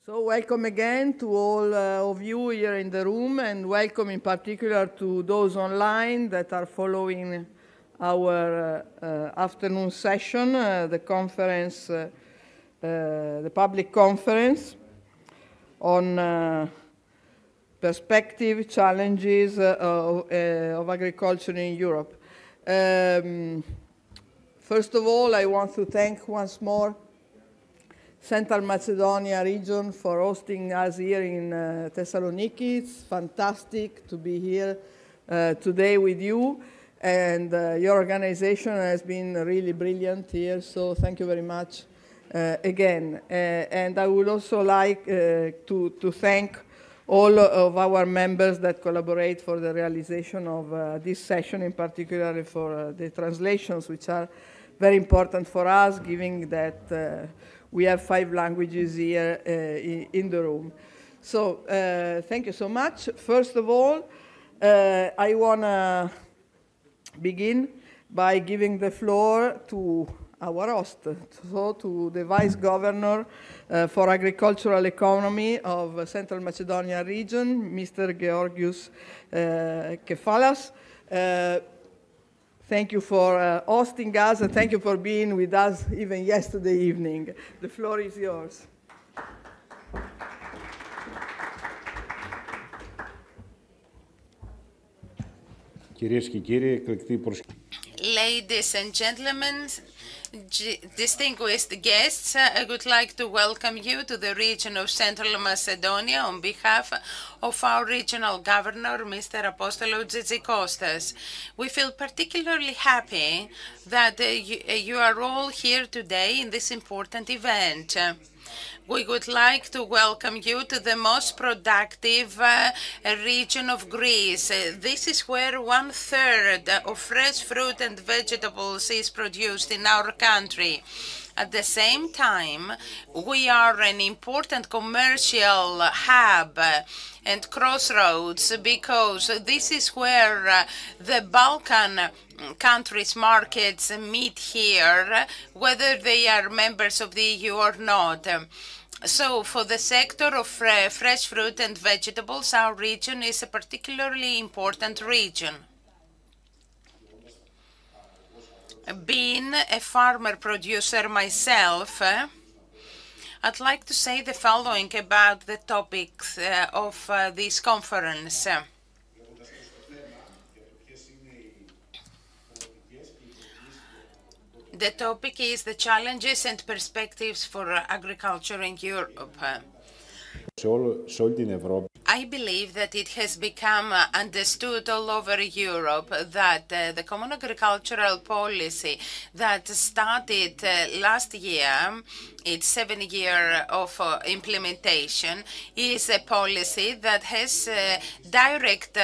So welcome again to all of you here in the room, and welcome in particular to those online that are following our afternoon session, the conference, the public conference on perspective, challenges of agriculture in Europe. First of all, I want to thank once more Central Macedonia region for hosting us here in Thessaloniki. It's fantastic to be here today with you, and your organization has been really brilliant here, so thank you very much again. And I would also like to thank all of our members that collaborate for the realization of this session, in particular for the translations, which are very important for us, given that we have 5 languages here in the room. So thank you so much. First of all, I want to begin by giving the floor to our host, so to the Vice Governor for Agricultural Economy of Central Macedonia region, Mr. Georgios Kefalas. Thank you for hosting us, and thank you for being with us even yesterday evening. The floor is yours. Ladies and gentlemen, distinguished guests, I would like to welcome you to the region of Central Macedonia on behalf of our regional governor, Mr. Apostolos Tzitsikostas. We feel particularly happy that you are all here today in this important event. We would like to welcome you to the most productive region of Greece. This is where 1/3 of fresh fruit and vegetables is produced in our country. At the same time, we are an important commercial hub and crossroads, because this is where the Balkan countries' markets meet here, whether they are members of the EU or not. So for the sector of fresh fruit and vegetables, our region is a particularly important region. Being a farmer producer myself, I'd like to say the following about the topics of this conference. The topic is the challenges and perspectives for agriculture in Europe. I believe that it has become understood all over Europe that the common agricultural policy that started last year, its 7th year of implementation, is a policy that has direct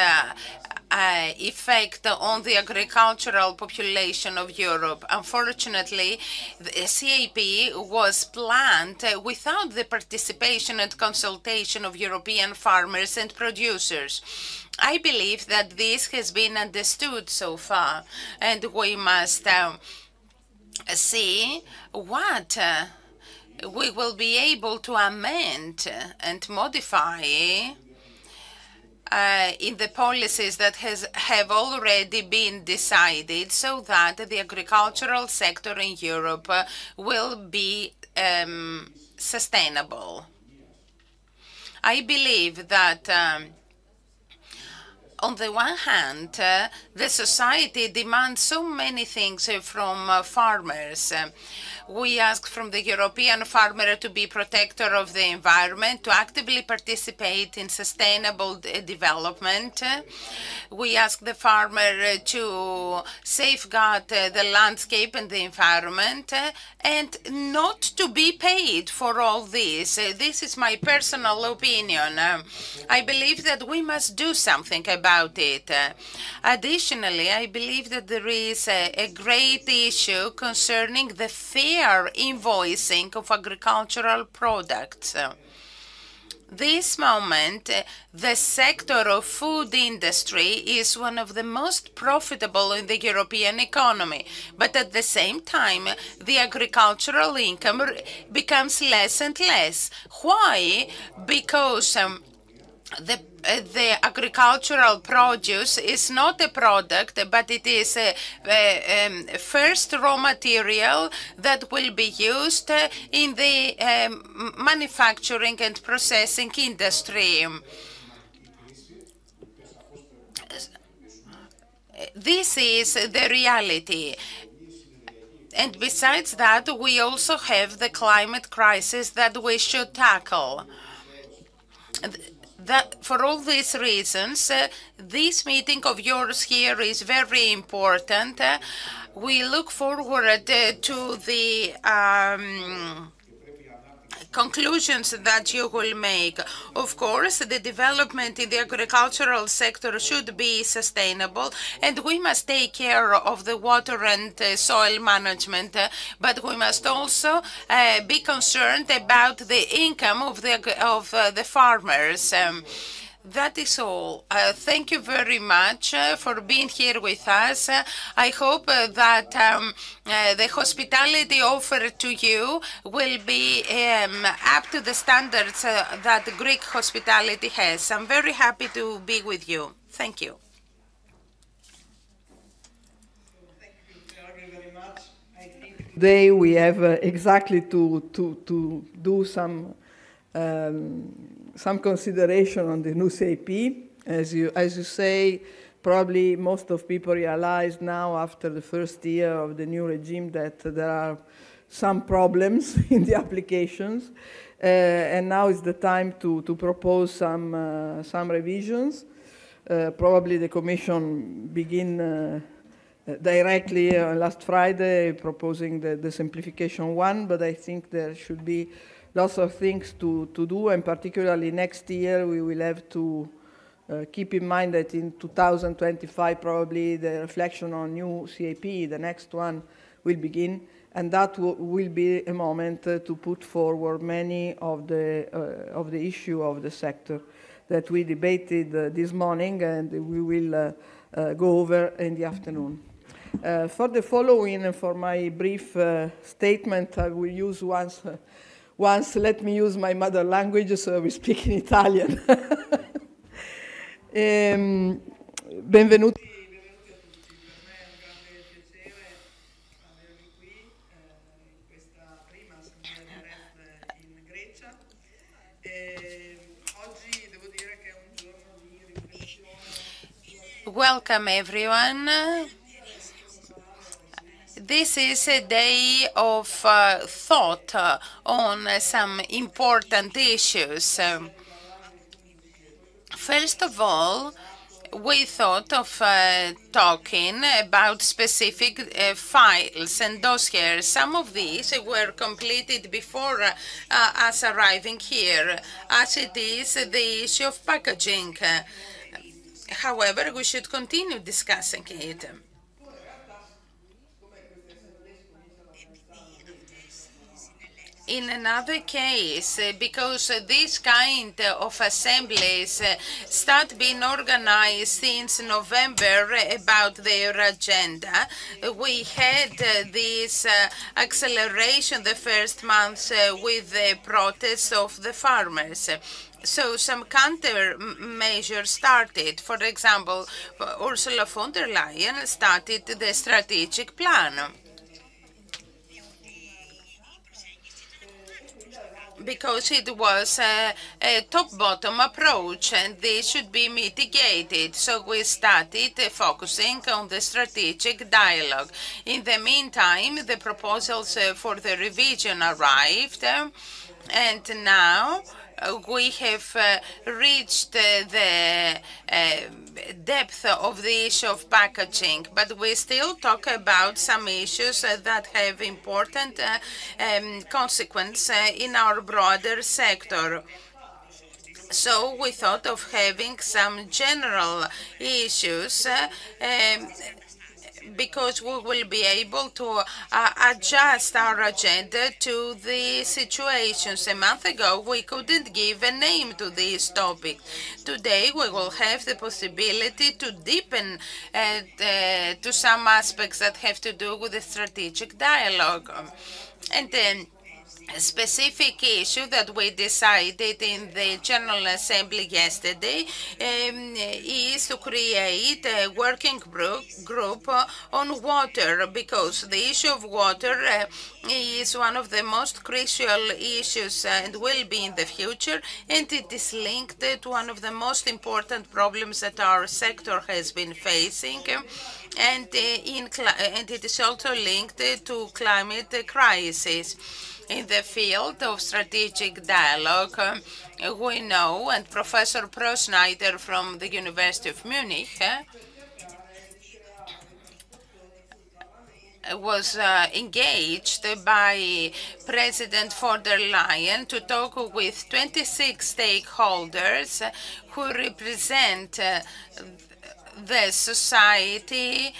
effect on the agricultural population of Europe. Unfortunately, the CAP was planned without the participation and consultation of European farmers and producers. I believe that this has been understood so far, and we must see what we will be able to amend and modify in the policies that have already been decided, so that the agricultural sector in Europe will be sustainable. I believe that on the one hand, the society demands so many things from farmers. We ask from the European farmer to be protector of the environment, to actively participate in sustainable development. We ask the farmer to safeguard the landscape and the environment, and not to be paid for all this. This is my personal opinion. I believe that we must do something about it. Additionally, I believe that there is a great issue concerning the fair invoicing of agricultural products. this moment, the sector of food industry is one of the most profitable in the European economy. But at the same time, the agricultural income becomes less and less. Why? Because the agricultural produce is not a product, but it is a first raw material that will be used in the manufacturing and processing industry. This is the reality. And besides that, we also have the climate crisis that we should tackle. That for all these reasons, this meeting of yours here is very important. We look forward to the conclusions that you will make. Of course, the development in the agricultural sector should be sustainable, and we must take care of the water and soil management, but we must also be concerned about the income of the farmers. That is all. Thank you very much for being here with us. I hope that the hospitality offered to you will be up to the standards that Greek hospitality has. I'm very happy to be with you. Thank you. Thank you very much. I think today we have exactly to do some consideration on the new CAP. As you say, probably most of people realize now after the first year of the new regime that there are some problems in the applications. And now is the time to propose some revisions. Probably the Commission begin directly last Friday proposing the simplification one, but I think there should be lots of things to do, and particularly next year we will have to keep in mind that in 2025 probably the reflection on new CAP, the next one, will begin, and that will be a moment to put forward many of the issue of the sector that we debated this morning and we will go over in the afternoon. For the following and for my brief statement, I will use once let me use my mother language, so we speak in Italian. Benvenuti. Welcome everyone. This is a day of thought on some important issues. First of all, we thought of talking about specific files and dossiers. Some of these were completed before us arriving here, as it is the issue of packaging. However, we should continue discussing it. In another case, because this kind of assemblies start being organized since November about their agenda, we had this acceleration the first months with the protests of the farmers. So some countermeasures started. For example, Ursula von der Leyen started the strategic plan, because it was a top-bottom approach and they should be mitigated. So we started focusing on the strategic dialogue. In the meantime, the proposals for the revision arrived, and now we have reached the depth of the issue of packaging, but we still talk about some issues that have important consequence in our broader sector. So we thought of having some general issues because we will be able to adjust our agenda to the situations. A month ago, we couldn't give a name to this topic. Today, we will have the possibility to deepen to some aspects that have to do with the strategic dialogue. And then a specific issue that we decided in the General Assembly yesterday is to create a working group on water, because the issue of water is one of the most crucial issues and will be in the future, and it is linked to one of the most important problems that our sector has been facing. And it is also linked to climate crisis. In the field of strategic dialogue, we know, and Professor Prosneider from the University of Munich was engaged by President von der Leyen to talk with 26 stakeholders who represent the society,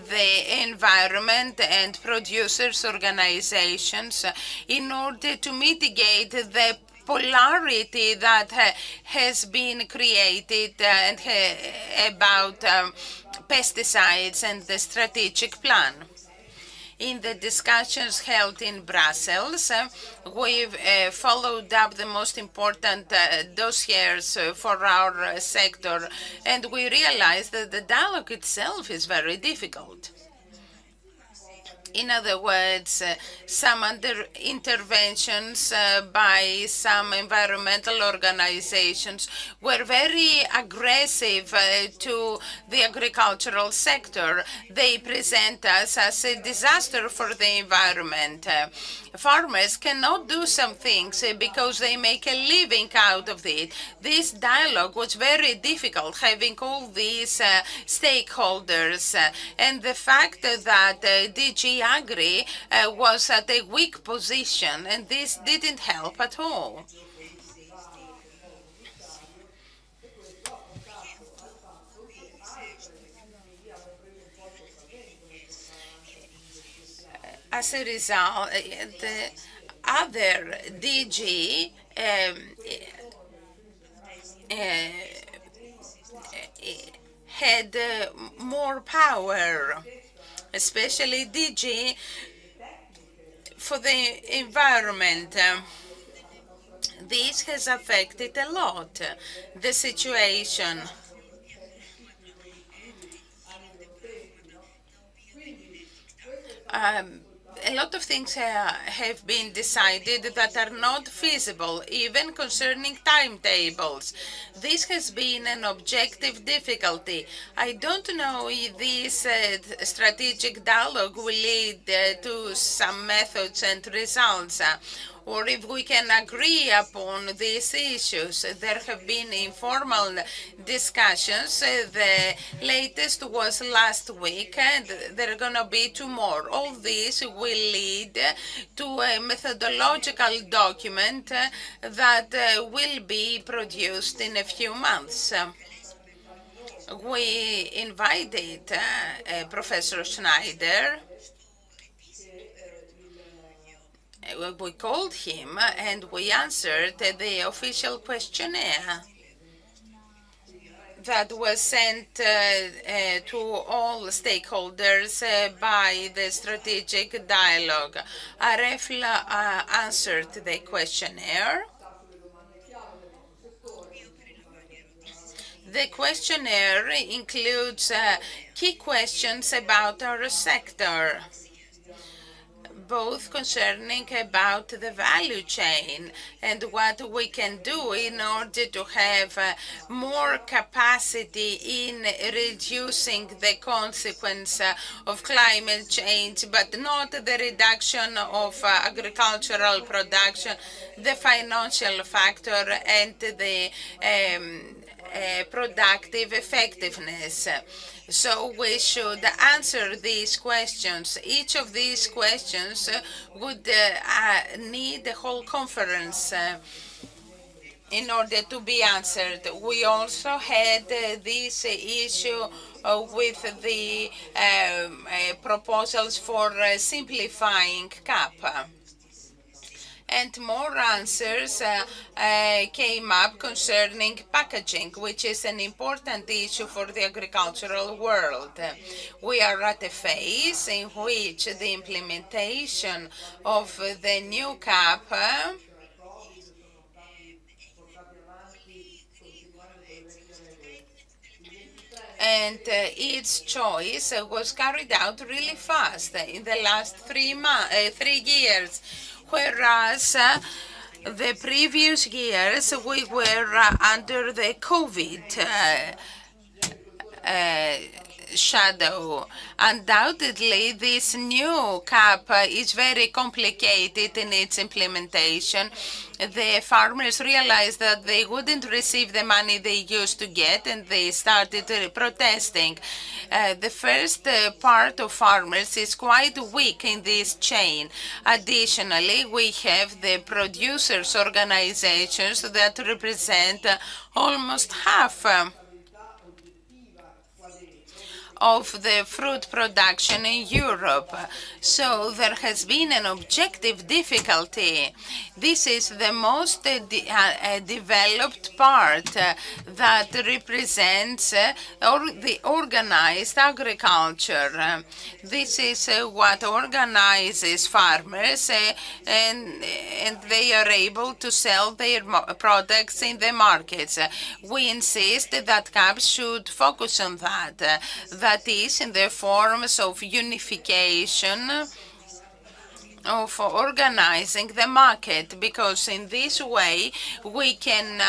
the environment and producers' organizations in order to mitigate the polarity that has been created and about pesticides and the strategic plan. In the discussions held in Brussels, we've followed up the most important dossiers for our sector, and we realized that the dialogue itself is very difficult. In other words, some interventions by some environmental organizations were very aggressive to the agricultural sector. They present us as a disaster for the environment. Farmers cannot do some things because they make a living out of it. This dialogue was very difficult, having all these stakeholders, and the fact that DG Agri was at a weak position, and this didn't help at all. As a result, the other DG had more power, especially DG for the environment. This has affected a lot the situation. A lot of things have been decided that are not feasible, even concerning timetables. This has been an objective difficulty. I don't know if this strategic dialogue will lead to some methods and results, or if we can agree upon these issues. There have been informal discussions. The latest was last week, and there are going to be two more. All this will lead to a methodological document that will be produced in a few months. We invited Professor Schneider. We called him and we answered the official questionnaire that was sent to all stakeholders by the strategic dialogue. AREFLH answered the questionnaire. The questionnaire includes key questions about our sector, both concerning about the value chain and what we can do in order to have more capacity in reducing the consequence of climate change, but not the reduction of agricultural production, the financial factor, and the productive effectiveness. So we should answer these questions. Each of these questions would need a whole conference. in order to be answered. We also had this issue with the proposals for simplifying CAP. And more answers came up concerning packaging, which is an important issue for the agricultural world. We are at a phase in which the implementation of the new CAP and its choice was carried out really fast in the last 3 years, whereas the previous years we were under the COVID shadow. Undoubtedly, this new CAP is very complicated in its implementation. The farmers realized that they wouldn't receive the money they used to get, and they started protesting. The first part of farmers is quite weak in this chain. Additionally, we have the producers' organizations that represent almost half of the fruit production in Europe. So there has been an objective difficulty. This is the most developed part that represents the organized agriculture. This is what organizes farmers and they are able to sell their products in the markets. We insist that CAP should focus on that is in the forms of unification, of organizing the market, because in this way we can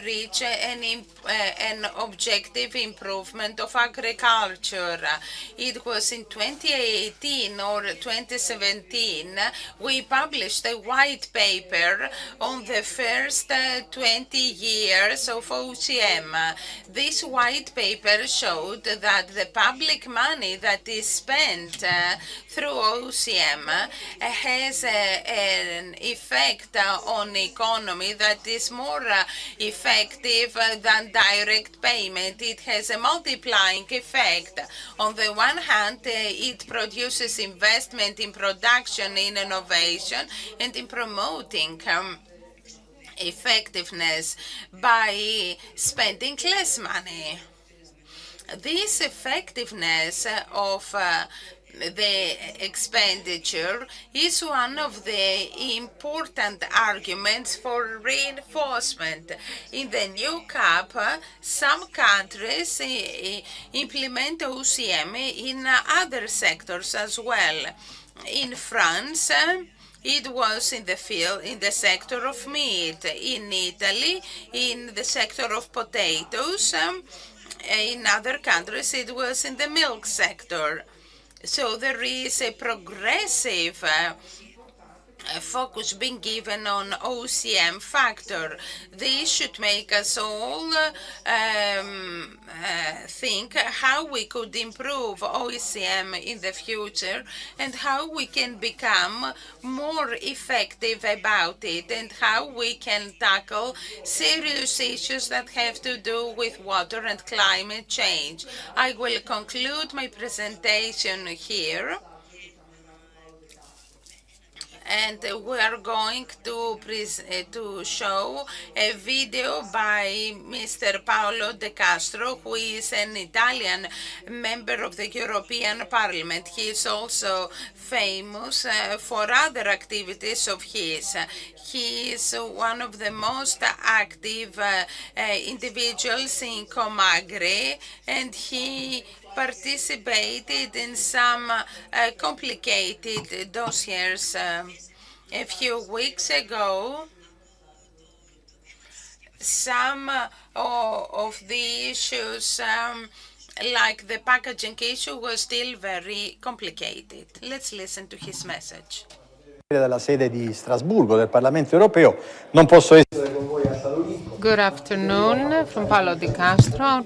reach an objective improvement of agriculture. It was in 2018 or 2017 we published a white paper on the first 20 years of OCM. This white paper showed that the public money that is spent through OCM has an effect on economy that is more effective than direct payment. It has a multiplying effect. On the one hand, it produces investment in production, in innovation, and in promoting effectiveness by spending less money. This effectiveness of the expenditure is one of the important arguments for reinforcement. In the new CAP, some countries implement OCM in other sectors as well. In France, it was in the sector of meat. In Italy, in the sector of potatoes. In other countries, it was in the milk sector. So there is a progressive focus being given on OCM factor. This should make us all think how we could improve OCM in the future and how we can become more effective about it and how we can tackle serious issues that have to do with water and climate change. I will conclude my presentation here. And we are going to show a video by Mr. Paolo De Castro, who is an Italian member of the European Parliament. He is also famous for other activities of his. He is one of the most active individuals in Comagri, and he participated in some complicated dossiers. A few weeks ago, some of the issues, like the packaging issue, was still very complicated. Let's listen to his message. Dalla sede di Strasburgo del Parlamento europeo, non posso essere con voi a Thessaloniki. Good afternoon from Paolo Di Castro.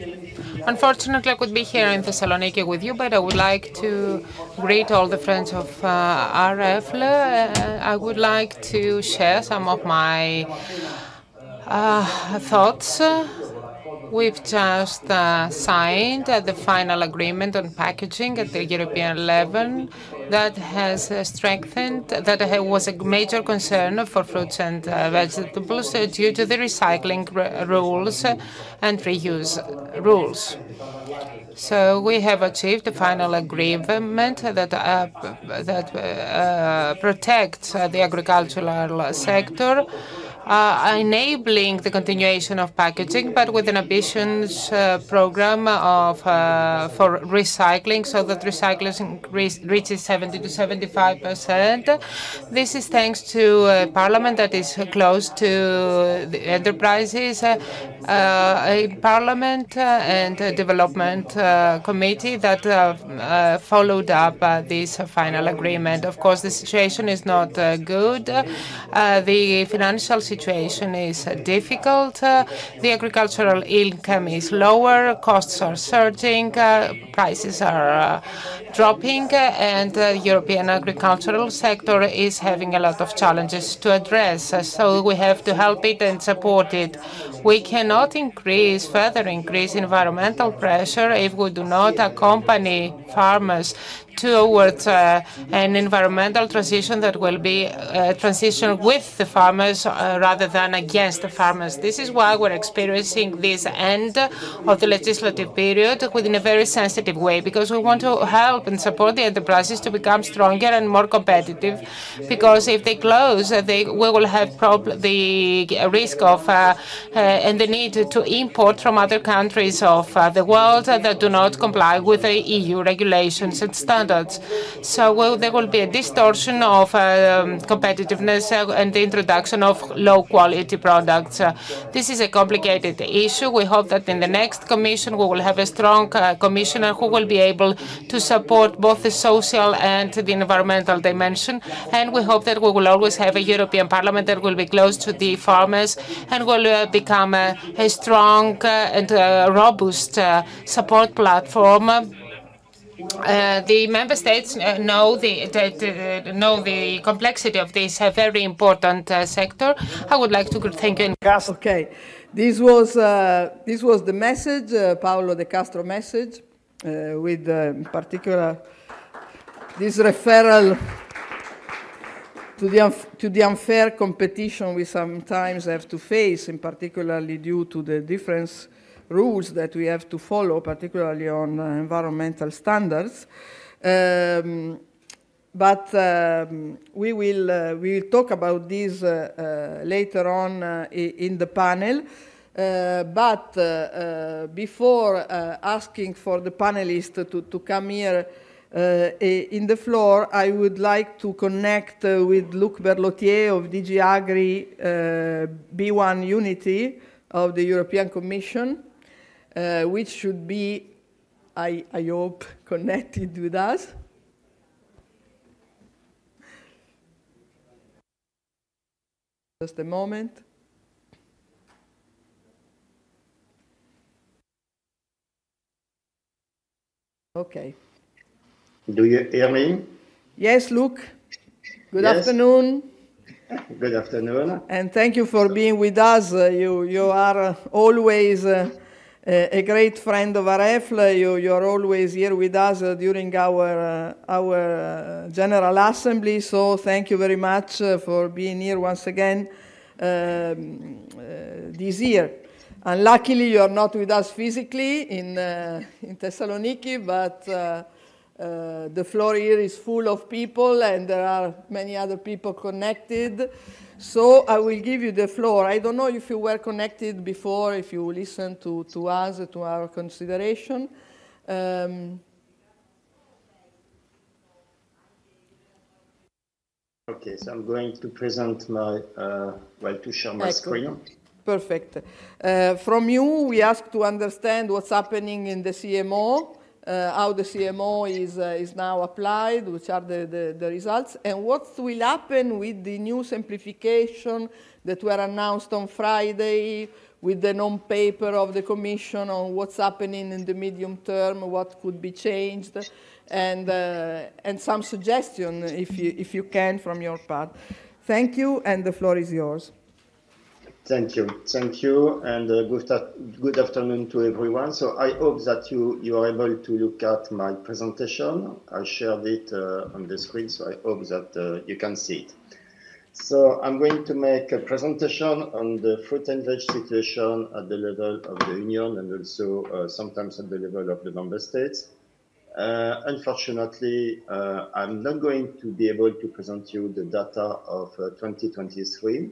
Unfortunately, I could be here in Thessaloniki with you, but I would like to greet all the friends of AREFLH. I would like to share some of my thoughts. We've just signed the final agreement on packaging at the European level that has strengthened, that was a major concern for fruits and vegetables due to the recycling rules and reuse rules. So we have achieved a final agreement that protects the agricultural sector, enabling the continuation of packaging, but with an ambitious program for recycling, so that recycling reaches 70 to 75%. This is thanks to a parliament that is close to the enterprises, a parliament and a development committee that followed up this final agreement. Of course, the situation is not good. The financial situation is difficult. The agricultural income is lower. Costs are surging. Prices are dropping, and the European agricultural sector is having a lot of challenges to address. So we have to help it and support it. We cannot further increase environmental pressure if we do not accompany farmers towards an environmental transition that will be a transition with the farmers rather than against the farmers. This is why we're experiencing this end of the legislative period within a very sensitive way, because we want to help and support the enterprises to become stronger and more competitive, because if they close, we will have the risk of and the need to import from other countries of the world that do not comply with the EU regulations and standards. So there will be a distortion of competitiveness and the introduction of low-quality products. This is a complicated issue. We hope that in the next Commission we will have a strong Commissioner who will be able to support both the social and the environmental dimension. And we hope that we will always have a European Parliament that will be close to the farmers and will become a strong and robust support platform. The member states know the complexity of this very important sector. I would like to thank you. Okay, this was the message, Paolo De Castro message, with in particular this referral to the unfair competition we sometimes have to face, in particularly due to the difference rules that we have to follow, particularly on environmental standards. But we will talk about this later on in the panel. But before asking for the panelists to come here in the floor, I would like to connect with Luc Berlotier of DG Agri B1 Unity of the European Commission, which should be, I hope, connected with us. Just a moment. Okay. Do you hear me? Yes, Luc. Good afternoon. Good afternoon. And thank you for being with us. You are always a great friend of AREFLH. You are always here with us during our General Assembly. So thank you very much for being here once again this year. Unluckily, you are not with us physically in Thessaloniki, but the floor here is full of people, and there are many other people connected. So I will give you the floor. I don't know if you were connected before, if you listened to us, to our consideration. Okay, so I'm going to present my, to share my screen. Perfect. From you, we ask to understand what's happening in the CMO, how the CMO is now applied, which are the results, and what will happen with the new simplification that were announced on Friday, with the non-paper of the Commission on what's happening in the medium term, what could be changed, and some suggestion, if you can, from your part. Thank you, and the floor is yours. Thank you, and good afternoon to everyone. So I hope that you are able to look at my presentation. I shared it on the screen, so I hope that you can see it. So I'm going to make a presentation on the fruit and veg situation at the level of the Union and also sometimes at the level of the member states. Unfortunately, I'm not going to be able to present you the data of 2023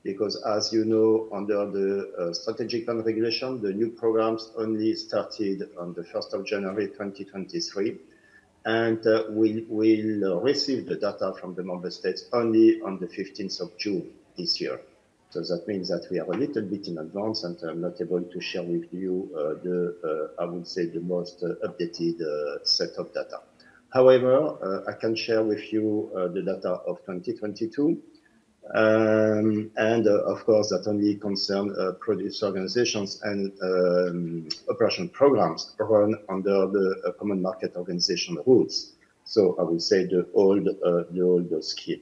because, as you know, under the strategic plan regulation, the new programs only started on the 1st of January 2023, and we'll receive the data from the member states only on the 15th of June this year. So that means that we are a little bit in advance, and I'm not able to share with you I would say, the most updated set of data. However, I can share with you the data of 2022. And of course, that only concern produce organizations and operation programs run under the Common Market Organization rules. So I would say the old scheme.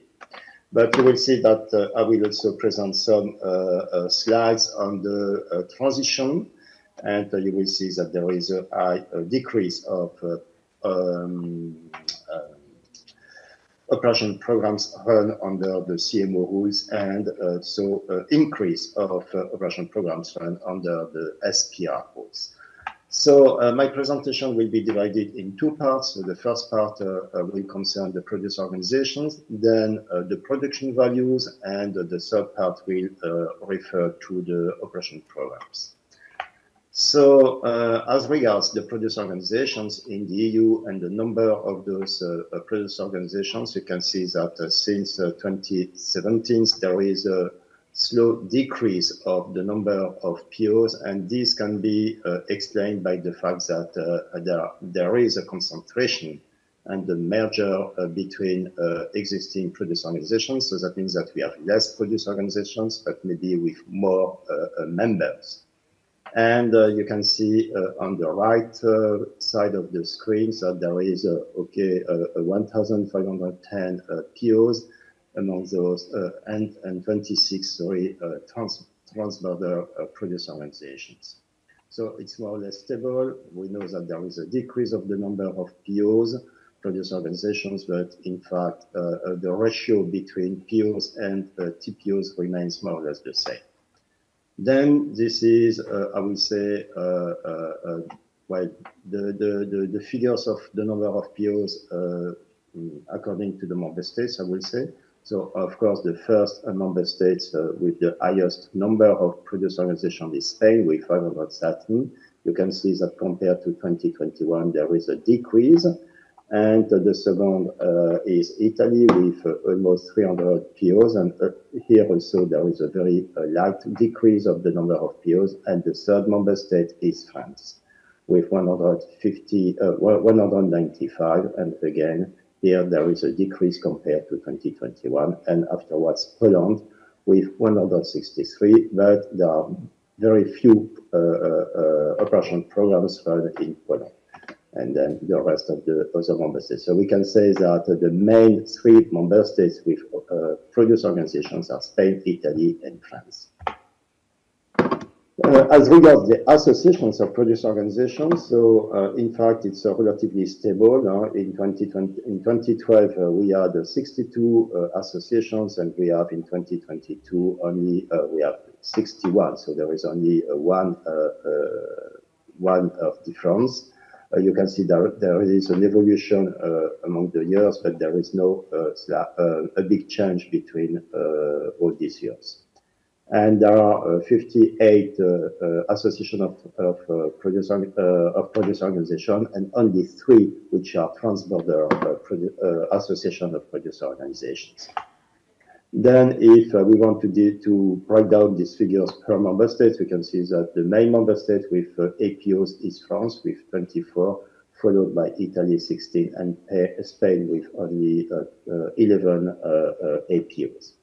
But you will see that I will also present some slides on the transition, and you will see that there is a decrease of operation programs run under the CMO rules, and so increase of operation programs run under the SPR rules. So my presentation will be divided in two parts. So the first part will concern the produce organizations, then the production values, and the third part will refer to the operation programs. So as regards the produce organizations in the EU and the number of those produce organizations, you can see that since 2017 there is a slow decrease of the number of POs, and this can be explained by the fact that there is a concentration and the merger between existing produce organizations. So that means that we have less produce organizations, but maybe with more members. And you can see on the right side of the screen that there is 1,510 POs among those and 26 transborder produce organizations. So it's more or less stable. We know that there is a decrease of the number of POs, produce organizations, but in fact the ratio between POs and TPOs remains more or less the same. Then this is, I would say, well, the figures of the number of POs according to the member states, I will say. So, of course, the first member states with the highest number of produce organizations is Spain with 513. You can see that compared to 2021, there is a decrease. And the second is Italy with almost 300 POs. And here also there is a very light decrease of the number of POs. And the third member state is France with 195. And again, here there is a decrease compared to 2021. And afterwards, Poland with 163. But there are very few operation programs run in Poland, and then the rest of the other member states. So we can say that the main three member states with produce organizations are Spain, Italy, and France. As regards the associations of produce organizations, so in fact it's relatively stable. In 2012 we had 62 associations, and we have in 2022 only we have 61. So there is only one of difference. You can see there is an evolution among the years, but there is no a big change between all these years. And there are 58 associations of produce organizations, and only 3 which are transborder association of producer organizations. Then, if we want to break down these figures per member state, we can see that the main member state with APOs is France with 24, followed by Italy 16, and Spain with only 11 APOs.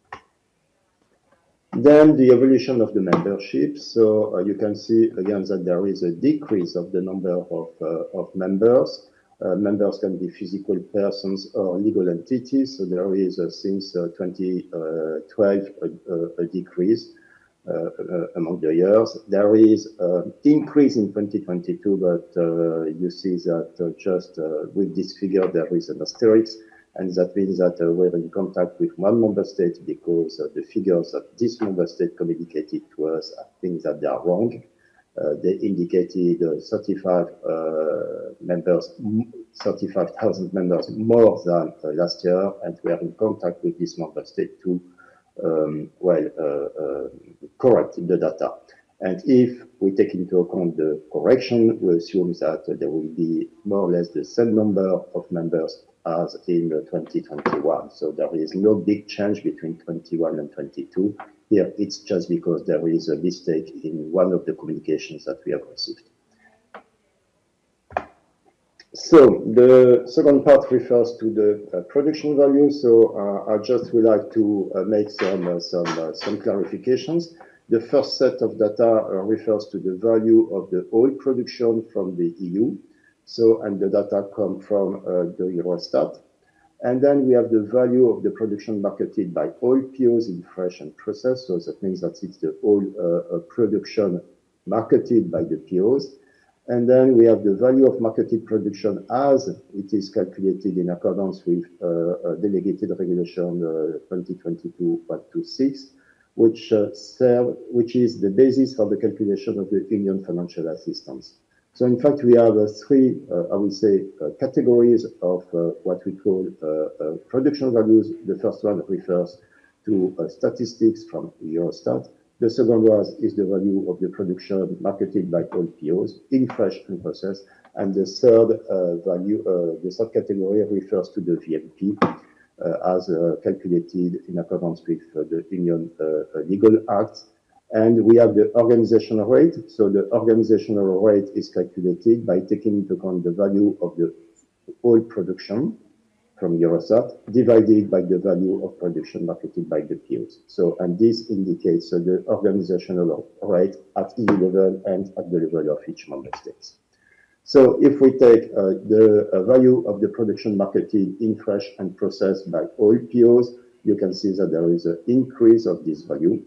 Then the evolution of the membership. So you can see again that there is a decrease of the number of members. Members can be physical persons or legal entities. So there is since 2012 a decrease. among the years. There is increase in 2022, but you see that just with this figure there is an asterisk, and that means that we're in contact with one member state because the figures that this member state communicated to us are things that they are wrong. They indicated 35,000 members more than last year, and we are in contact with this member state to correct the data. And if we take into account the correction, we assume that there will be more or less the same number of members as in 2021. So there is no big change between 21 and 22. Here, it's just because there is a mistake in one of the communications that we have received. So the second part refers to the production value. So I just would like to make some clarifications. The first set of data refers to the value of the oil production from the EU. So, and the data come from the Eurostat. And then we have the value of the production marketed by oil POs in fresh and processed. So that means that it's the oil production marketed by the POs. And then we have the value of marketed production as it is calculated in accordance with Delegated Regulation 2022-126, which is the basis for the calculation of the Union financial assistance. So in fact, we have three, I would say, categories of what we call production values. The first one refers to statistics from Eurostat. The second one is the value of the production marketed by oil POs in fresh and processed. And the third the third category refers to the VMP as calculated in accordance with the Union legal acts. And we have the organizational rate. So the organizational rate is calculated by taking into account the value of the oil production from Eurostat divided by the value of production marketed by the POs. So, and this indicates the organizational rate at EU level and at the level of each member states. So if we take the value of the production marketed in fresh and processed by oil POs, you can see that there is an increase of this value.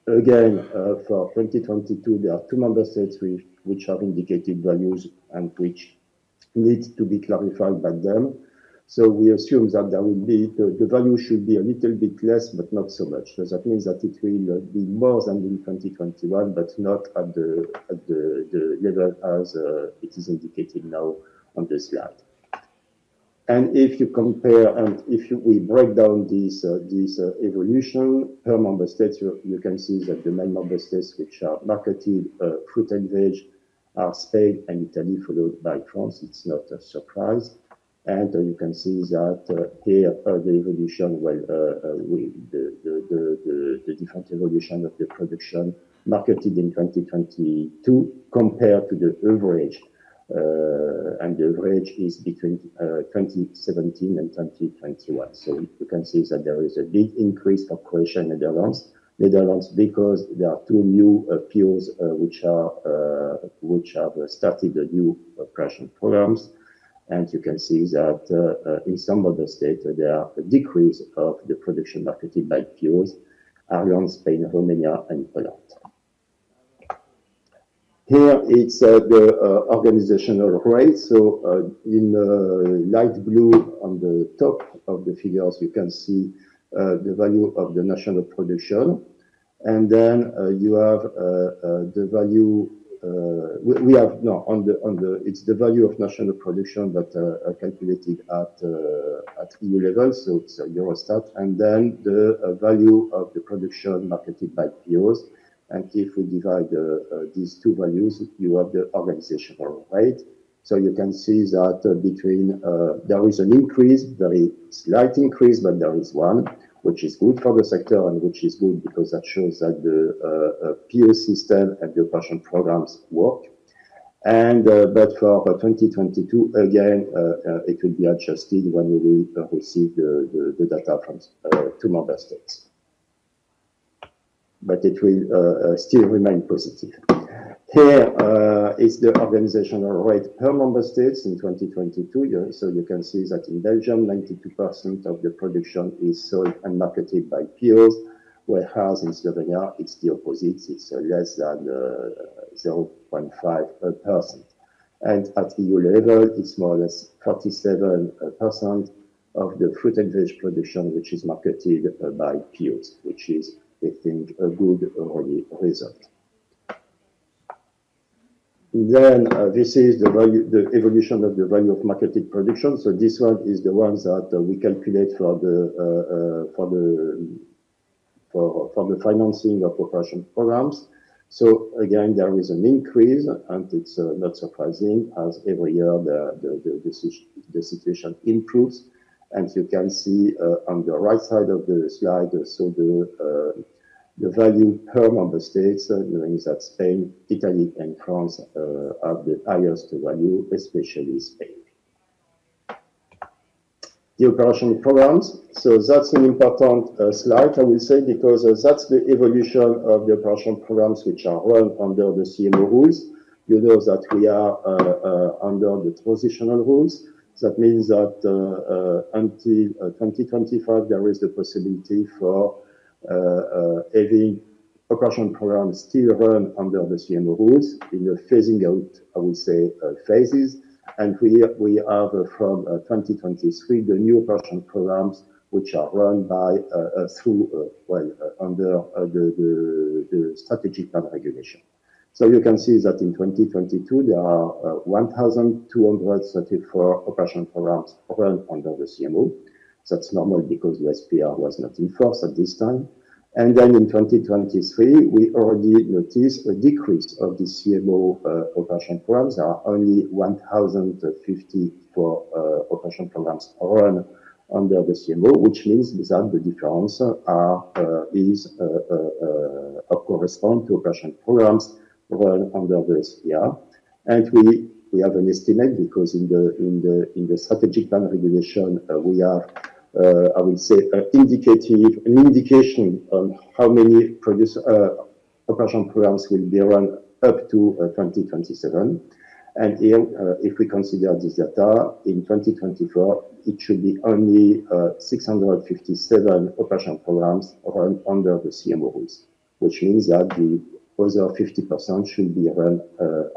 Again, for 2022, there are two member states which have indicated values and which need to be clarified by them. So we assume that there will be, the value should be a little bit less, but not so much. So that means that it will be more than in 2021, but not at the level as it is indicated now on the slide. And if you compare, and if we break down this evolution per member states, you can see that the main member states which are marketed fruit and veg are Spain and Italy, followed by France. It's not a surprise. And you can see that here the evolution, well, the different evolution of the production marketed in 2022 compared to the average. And the average is between 2017 and 2021. So you can see that there is a big increase for Croatia and Netherlands. Netherlands because there are two new POs which have started the new operation programs. And you can see that in some other states, there are a decrease of the production marketed by POs, Ireland, Spain, Romania, and Poland. Here it's the organizational rate. So in light blue on the top of the figures, you can see the value of the national production. And then you have the value we have no on the it's the value of national production that are calculated at EU level, so it's Eurostat, and then the value of the production marketed by POs. And if we divide these two values, you have the organizational rate. So you can see that between there is an increase, very slight increase, but there is one, which is good for the sector and which is good because that shows that the PO system and the operation programs work. And but for 2022, again, it will be adjusted when we will receive the data from two member states. But it will still remain positive. Here is the organizational rate per member states in 2022. So you can see that in Belgium, 92% of the production is sold and marketed by POs, whereas in Slovenia, it's the opposite. It's less than 0.5%. And at EU level, it's more or less 47% of the fruit and veg production, which is marketed by POs, which is, I think, a good result. Then this is the evolution of the value of marketed production. So this one is the ones that we calculate for the financing of operation programs. So again, there is an increase, and it's not surprising, as every year the situation improves. And you can see on the right side of the slide, so the value per member states, knowing that Spain, Italy, and France have the highest value, especially Spain. The operation programs, so that's an important slide, I will say, because that's the evolution of the operation programs which are run under the CMO rules. You know that we are under the transitional rules. That means that until 2025, there is the possibility for having operation programs still run under the CMO rules in the phasing out, I would say, phases. And we have from 2023 the new operation programs which are run by under the strategic plan regulation. So you can see that in 2022 there are 1,234 operation programs run under the CMO. That's normal because the SPR was not in force at this time. And then in 2023, we already noticed a decrease of the CMO operation programs. There are only 1,054 operation programs run under the CMO, which means that the difference correspond to operation programs run under the SPR. And we have an estimate because in the strategic plan regulation we have I will say an indication on how many operation programs will be run up to 2027. And here, if we consider this data, in 2024, it should be only 657 operation programs run under the CMO rules, which means that the other 50% should be run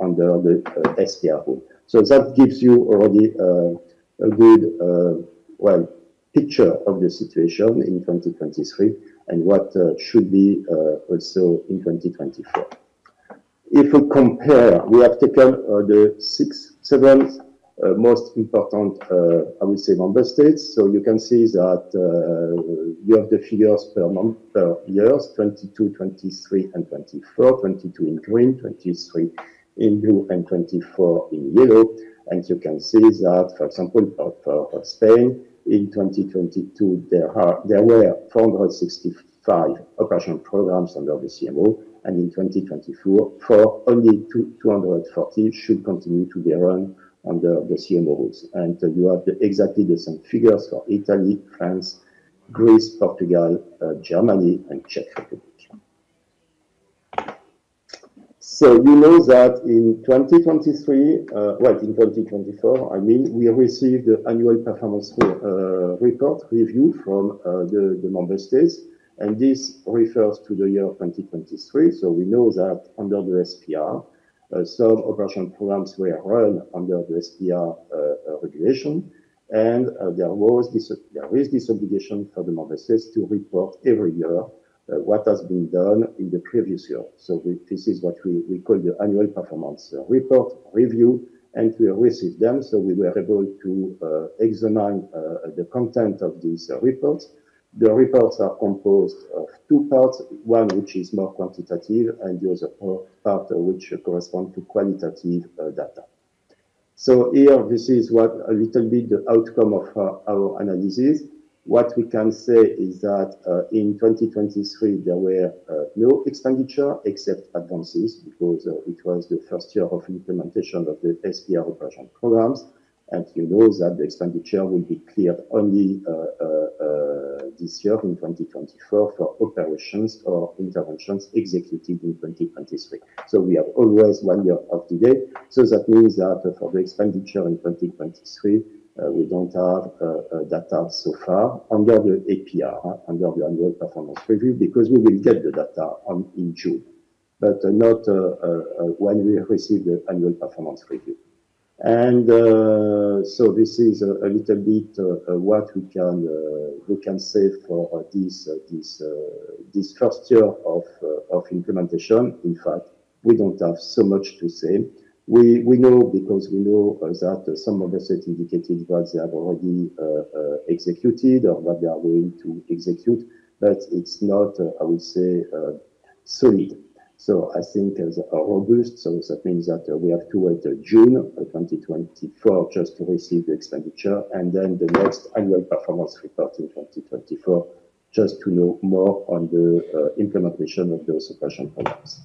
under the SPR rule. So that gives you already a good, picture of the situation in 2023 and what should be also in 2024. If we compare, we have taken the seven most important, I would say, member states. So you can see that you have the figures per years, 22, 23, and 24, 22 in green, 23 in blue, and 24 in yellow. And you can see that, for example, for Spain, in 2022, there were 465 operation programs under the CMO, and in 2024, only 240 should continue to be run under the CMO rules. And you have exactly the same figures for Italy, France, Greece, Portugal, Germany, and Czech Republic. So you know that in 2023, in 2024, I mean, we received the annual performance report review from the member states, and this refers to the year 2023. So we know that under the SPR, some operation programs were run under the SPR regulation, and there is this obligation for the member states to report every year what has been done in the previous year. So this is what we call the annual performance report review, and we received them. So we were able to examine the content of these reports. The reports are composed of two parts, one which is more quantitative and the other part which corresponds to qualitative data. So here, this is what a little bit the outcome of our analysis. What we can say is that in 2023, there were no expenditure except advances because it was the first year of implementation of the SPR operation programs. And you know that the expenditure will be cleared only this year in 2024 for operations or interventions executed in 2023. So we have always 1 year of delay. So that means that for the expenditure in 2023, We don't have data so far under the APR, under the Annual Performance Review, because we will get the data in June, but not when we receive the Annual Performance Review. And so this is a little bit what we can say for this first year of implementation. In fact, we don't have so much to say. We know, because we know that some member states indicated what they have already executed or what they are going to execute, but it's not, I would say, solid. So I think robust, so that means that we have to wait June 2024 just to receive the expenditure, and then the next annual performance report in 2024 just to know more on the implementation of those operation programs.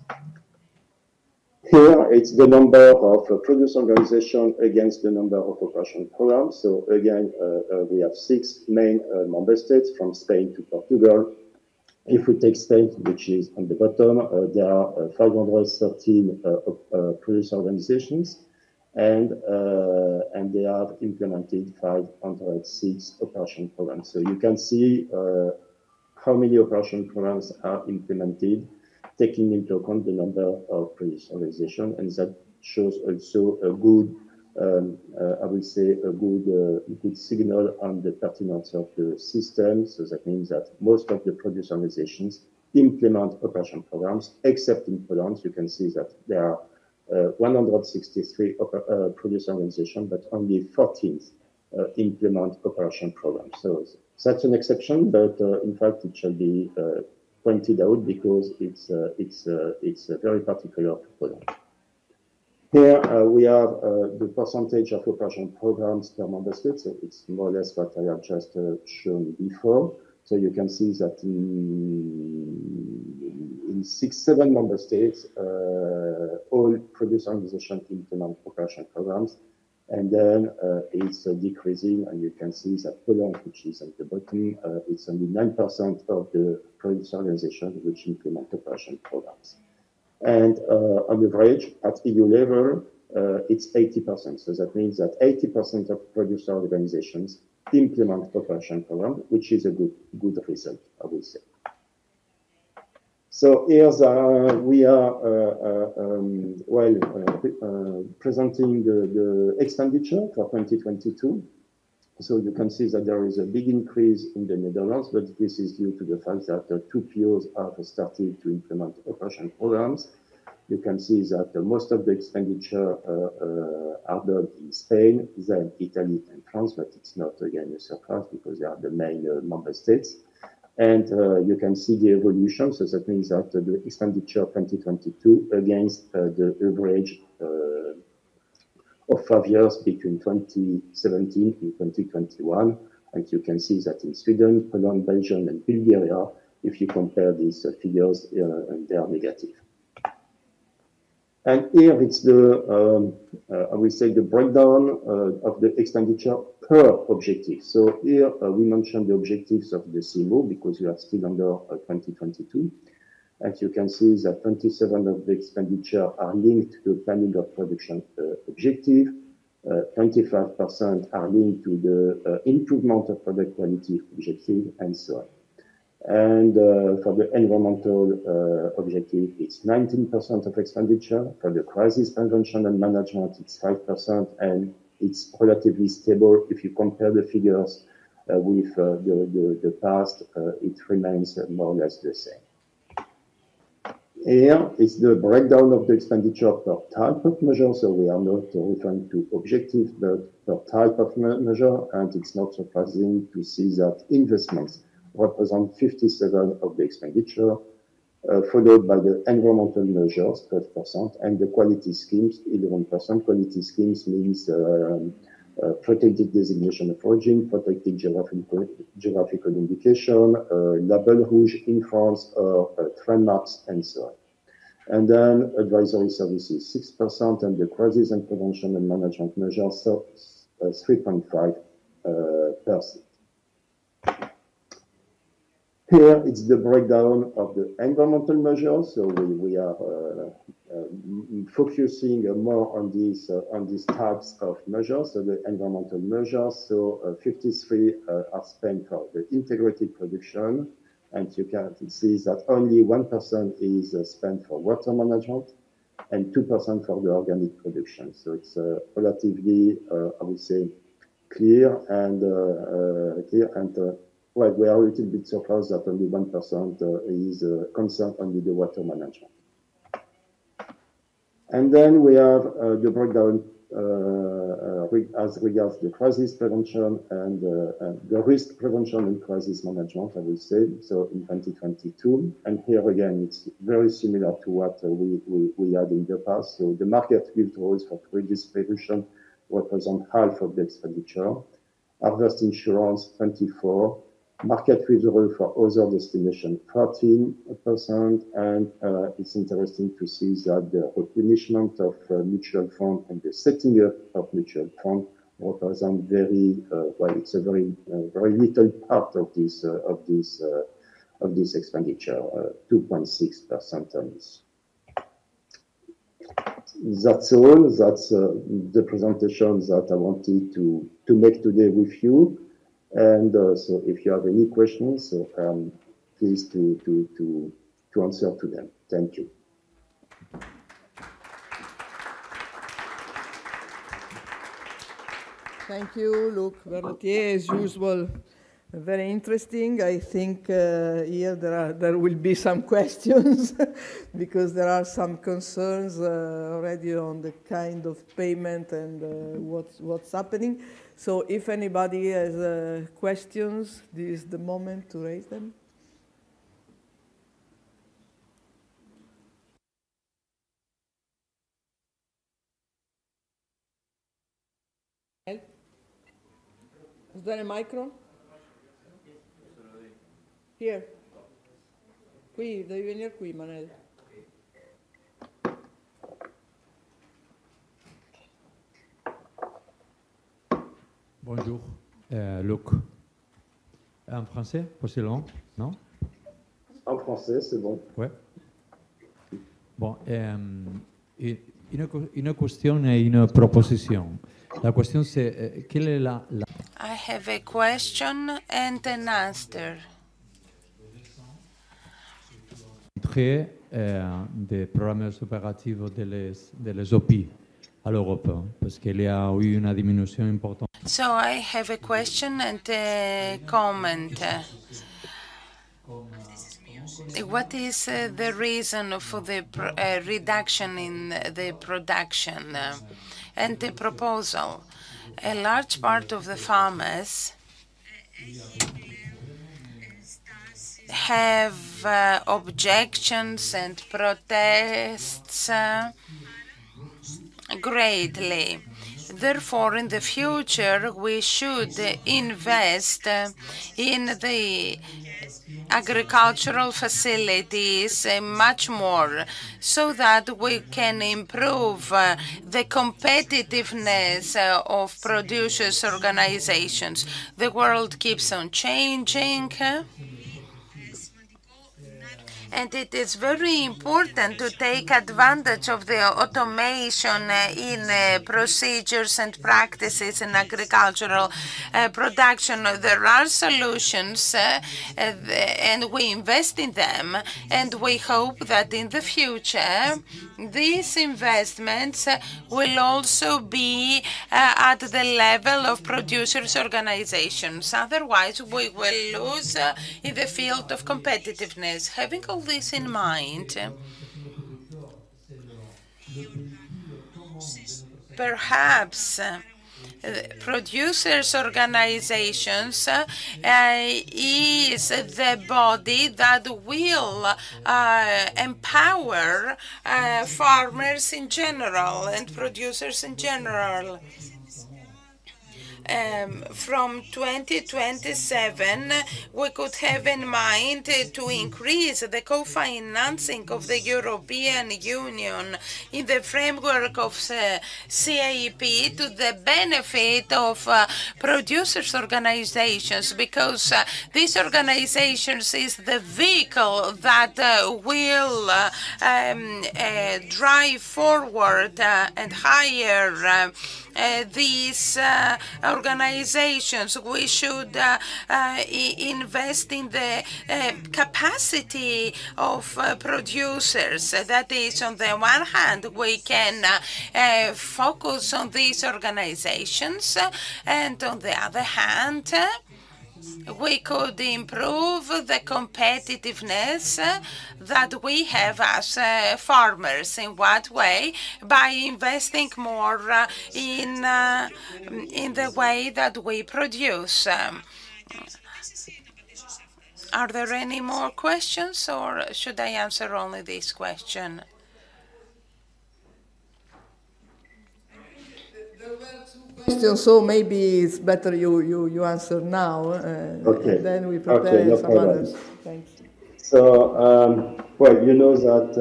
Here, it's the number of producer organizations against the number of operation programs. So again, we have 6 main member states, from Spain to Portugal. If we take Spain, which is on the bottom, there are 513 producer organizations, and they have implemented 506 operation programs. So you can see how many operation programs are implemented, taking into account the number of producer organizations, and that shows also a good, I would say, a good signal on the pertinence of the system. So that means that most of the producer organizations implement operation programs, except in Poland. You can see that there are 163 producer organizations, but only 14 implement operation programs. So that's an exception, but in fact it shall be pointed out because it's very particular to Poland. Here we have the percentage of operation programs per member state. So it's more or less what I have just shown before. So you can see that in 6-7 member states, all producer organizations implement operation programs, and then it's decreasing, and you can see that Poland, which is at the bottom, it's only 9% of the producer organizations which implement operation programs. And on average, at EU level, it's 80%. So that means that 80% of producer organizations implement operation program, which is a good result, I would say. So here we are presenting the expenditure for 2022. So you can see that there is a big increase in the Netherlands, but this is due to the fact that 2 POs have started to implement operation programs. You can see that most of the expenditure are done in Spain, then Italy and France, but it's not again a surprise because they are the main member states. And you can see the evolution. So that means that the expenditure of 2022 against the average of 5 years between 2017 and 2021. And you can see that in Sweden, Poland, Belgium, and Bulgaria, if you compare these figures, they are negative. And here it's the, I will say, the breakdown of the expenditure per objective. So here we mentioned the objectives of the CMO because we are still under 2022. And you can see that 27% of the expenditure are linked to the planning of production objective. 25% are linked to the improvement of product quality objective, and so on. And for the environmental objective, it's 19% of expenditure. For the crisis prevention and management, it's 5%, and it's relatively stable. If you compare the figures with the past, it remains more or less the same. Here is the breakdown of the expenditure per type of measure. So we are not referring to objectives, but per type of measure. And it's not surprising to see that investments represent 57% of the expenditure, followed by the environmental measures, 12%, and the quality schemes, 11%. Quality schemes means protected designation of origin, protected geographical indication, label rouge in France, or trademarks, and so on. And then advisory services, 6%, and the crisis and prevention and management measures, 3.5%. Here it's the breakdown of the environmental measures. So we are focusing more on these types of measures, so the environmental measures. So 53 are spent for the integrated production, and you can see that only 1% is spent for water management and 2% for the organic production. So it's relatively, I would say, clear and well, we are a little bit surprised that only 1% is concerned only the water management. And then we have the breakdown as regards the crisis prevention and the risk prevention and crisis management, I would say, so in 2022. And here again, it's very similar to what we had in the past. So the market withdrawals for crisis prevention represent half of the expenditure, harvest insurance 24%, market withdrawal for other destination 13%, and it's interesting to see that the replenishment of mutual fund and the setting up of mutual fund represent very well. It's a very little part of this expenditure, 2.6% only. That's all. That's the presentation that I wanted to make today with you. And so if you have any questions, please to answer to them. Thank you. Thank you, Luc Berlotier, as usual. Very interesting. I think here there will be some questions because there are some concerns already on the kind of payment and what's happening. So if anybody has questions, this is the moment to raise them. Is there a micro? Here. Qui, devi venire qui, Manel. Bonjour, Luc. En français, possiblement, non? En français, c'est bon. Ouais. Bon, une question et une proposition. La question c'est, quelle est la... I have a question and an answer. Des programmes opératifs de les OPI à l'Europe, parce qu'il y a eu une diminution importante. So I have a question and a comment. What is the reason for the reduction in the production and the proposal? A large part of the farmers have objections and protests greatly. Therefore, in the future, we should invest in the agricultural facilities much more so that we can improve the competitiveness of producers' organizations. The world keeps on changing. And it is very important to take advantage of the automation in procedures and practices in agricultural production. There are solutions and we invest in them, and we hope that in the future these investments will also be at the level of producers' organizations. Otherwise, we will lose in the field of competitiveness. Having all this in mind, perhaps producers' organizations is the body that will empower farmers in general and producers in general. from 2027, we could have in mind to increase the co-financing of the European Union in the framework of CAP to the benefit of producers' organizations, because these organizations is the vehicle that will drive forward and hire these organizations. We should invest in the capacity of producers. That is, on the one hand, we can focus on these organizations, and on the other hand, we could improve the competitiveness that we have as farmers. In what way? By investing more in the way that we produce. Are there any more questions, or should I answer only this question? Question, so maybe it's better you answer now, Okay. and then we prepare no some problem. others. Thanks. So, well, you know that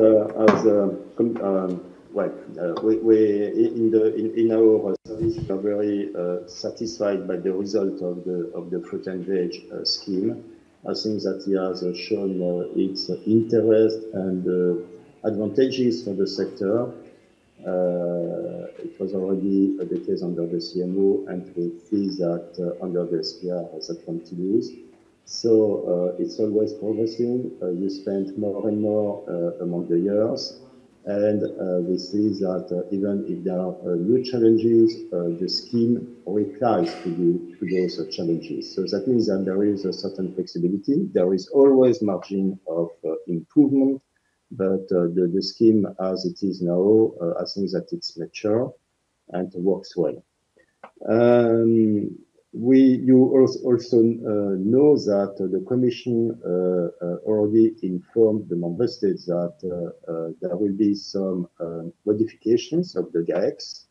in our service, we are very satisfied by the result of the fruit and veg scheme. I think that he has shown its interest and advantages for the sector. It was already the case under the CMO, and we see that under the SPR that continues. So it's always progressing. You spend more and more among the years, and we see that even if there are new challenges, the scheme replies to those challenges. So that means that there is a certain flexibility. There is always margin of improvement, but the scheme as it is now, I think that it's mature and works well. You also know that the Commission already informed the Member States that there will be some modifications of the GAEX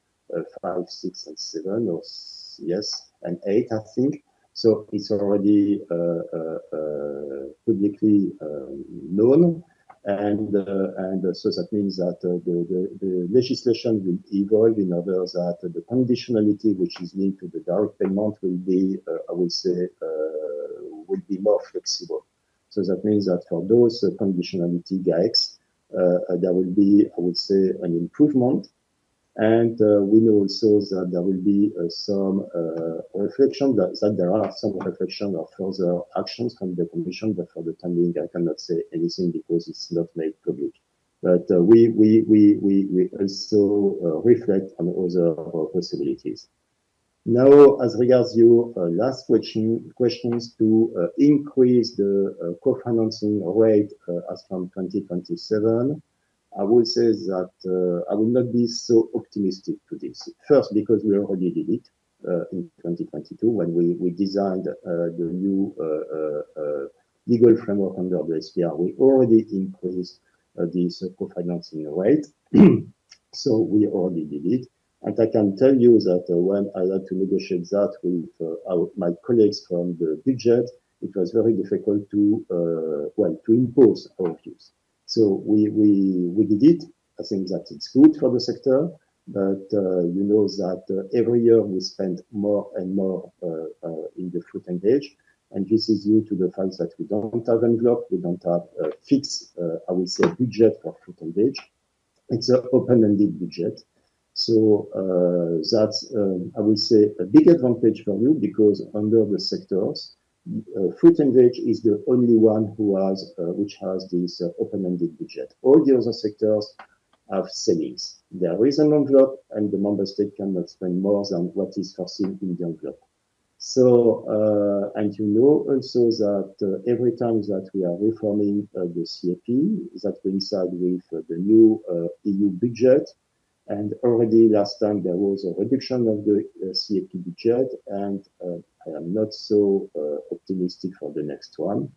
5, 6, and 7, or yes, and 8, I think. So it's already publicly known. And so that means that the legislation will evolve in order that the conditionality which is linked to the direct payment will be, I would say, will be more flexible. So that means that for those conditionality GAEX, there will be, I would say, an improvement. And we know also that there will be some reflection, that there are some reflection of further actions from the Commission, but for the time being, I cannot say anything because it's not made public. But we also reflect on other possibilities. Now, as regards your last questions to increase the co-financing rate as from 2027, I would say that I would not be so optimistic to this. First, because we already did it in 2022 when we designed the new legal framework under the SPR. We already increased this co-financing rate. So we already did it. And I can tell you that when I had to negotiate that with my colleagues from the budget, it was very difficult to impose our views. So we did it. I think that it's good for the sector, but you know that every year we spend more and more in the fruit and veg, and this is due to the fact that we don't have envelope, we don't have a fixed, I would say, budget for fruit and veg. It's an open-ended budget. So that's, I would say, a big advantage for you because under the sectors, fruit and veg is the only one who has, which has this open-ended budget. All the other sectors have ceilings. There is an envelope, and the member state cannot spend more than what is foreseen in the envelope. So, and you know also that every time that we are reforming the CAP, that coincides with the new EU budget. And already last time there was a reduction of the CAP budget, and I am not so optimistic for the next one.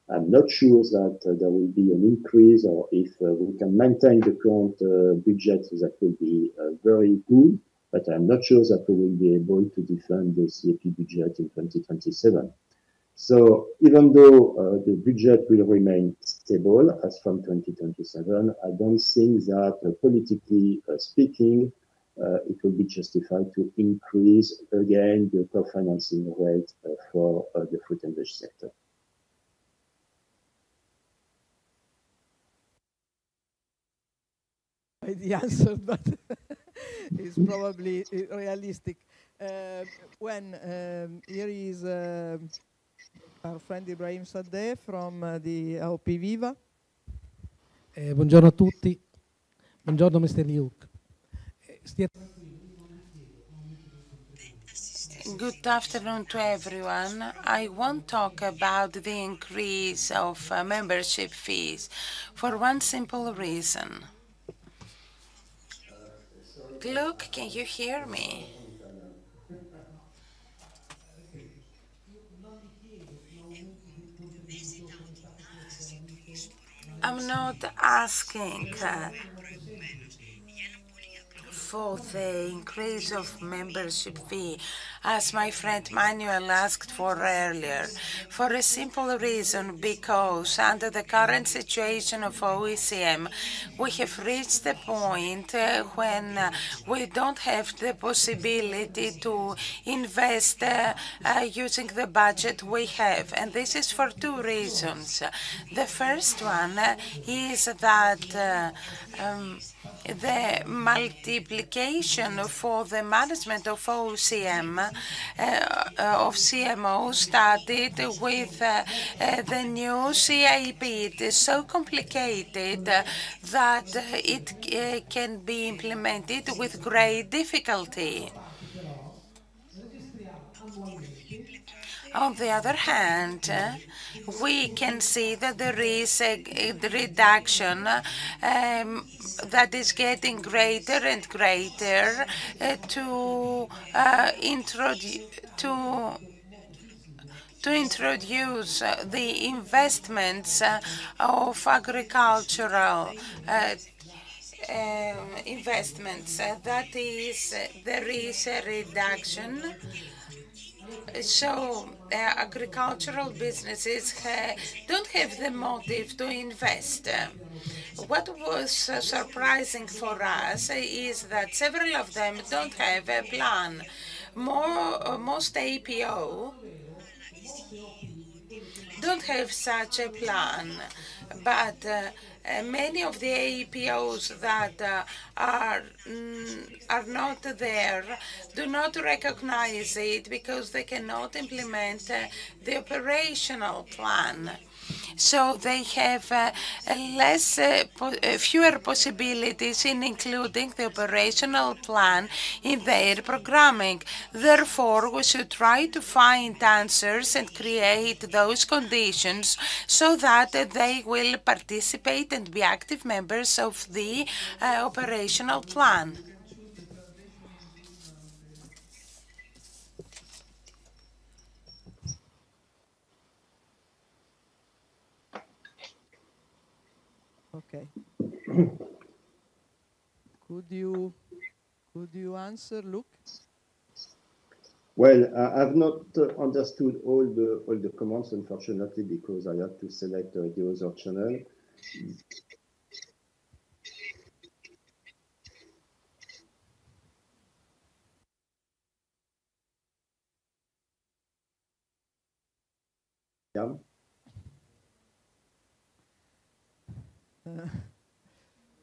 I'm not sure that there will be an increase, or if we can maintain the current budget, that will be very good. but I'm not sure that we will be able to defend the CAP budget in 2027. So even though the budget will remain stable as from 2027, I don't think that politically speaking, it will be justified to increase again the co-financing rate for the fruit and veg sector. The answer, but it's probably realistic. Here is our friend Ibrahim Sadeh from the AOP Viva. Buongiorno a tutti. Buongiorno Mr. Luke. Good afternoon to everyone. I won't talk about the increase of membership fees for one simple reason. Luke, can you hear me? I'm not asking for the increase of membership fee, as my friend Manuel asked for earlier, for a simple reason, because under the current situation of OECM, we have reached the point when we don't have the possibility to invest using the budget we have. And this is for two reasons. The first one is that the multiplication for the management of OCM, of CMO, started with the new CIP. It is so complicated that it can be implemented with great difficulty. On the other hand, we can see that there is a reduction that is getting greater and greater to introduce the investments of agricultural investments. That is, there is a reduction. So agricultural businesses don't have the motive to invest. What was surprising for us is that several of them don't have a plan. Most APO don't have such a plan, but many of the APOs that are not there do not recognize it because they cannot implement the operational plan. So they have fewer possibilities in including the operational plan in their programming. Therefore, we should try to find answers and create those conditions so that they will participate and be active members of the operational plan. Okay. Could you answer, Luke? Well, I've not understood all the comments, unfortunately, because I had to select the other channel. Yeah.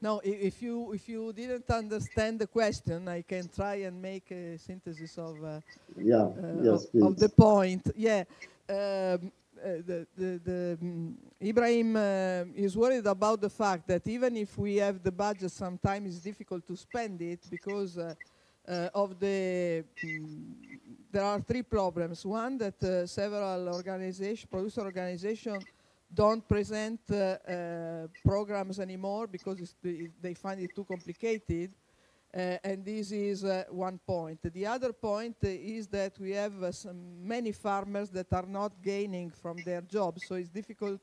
No, if you didn't understand the question, I can try and make a synthesis of of the point. Yeah, Ibrahim is worried about the fact that even if we have the budget, sometimes it's difficult to spend it because of the. There are three problems. One, that several producer organizations don't present programs anymore because they find it too complicated, and this is one point. The other point is that we have many farmers that are not gaining from their jobs, so it's difficult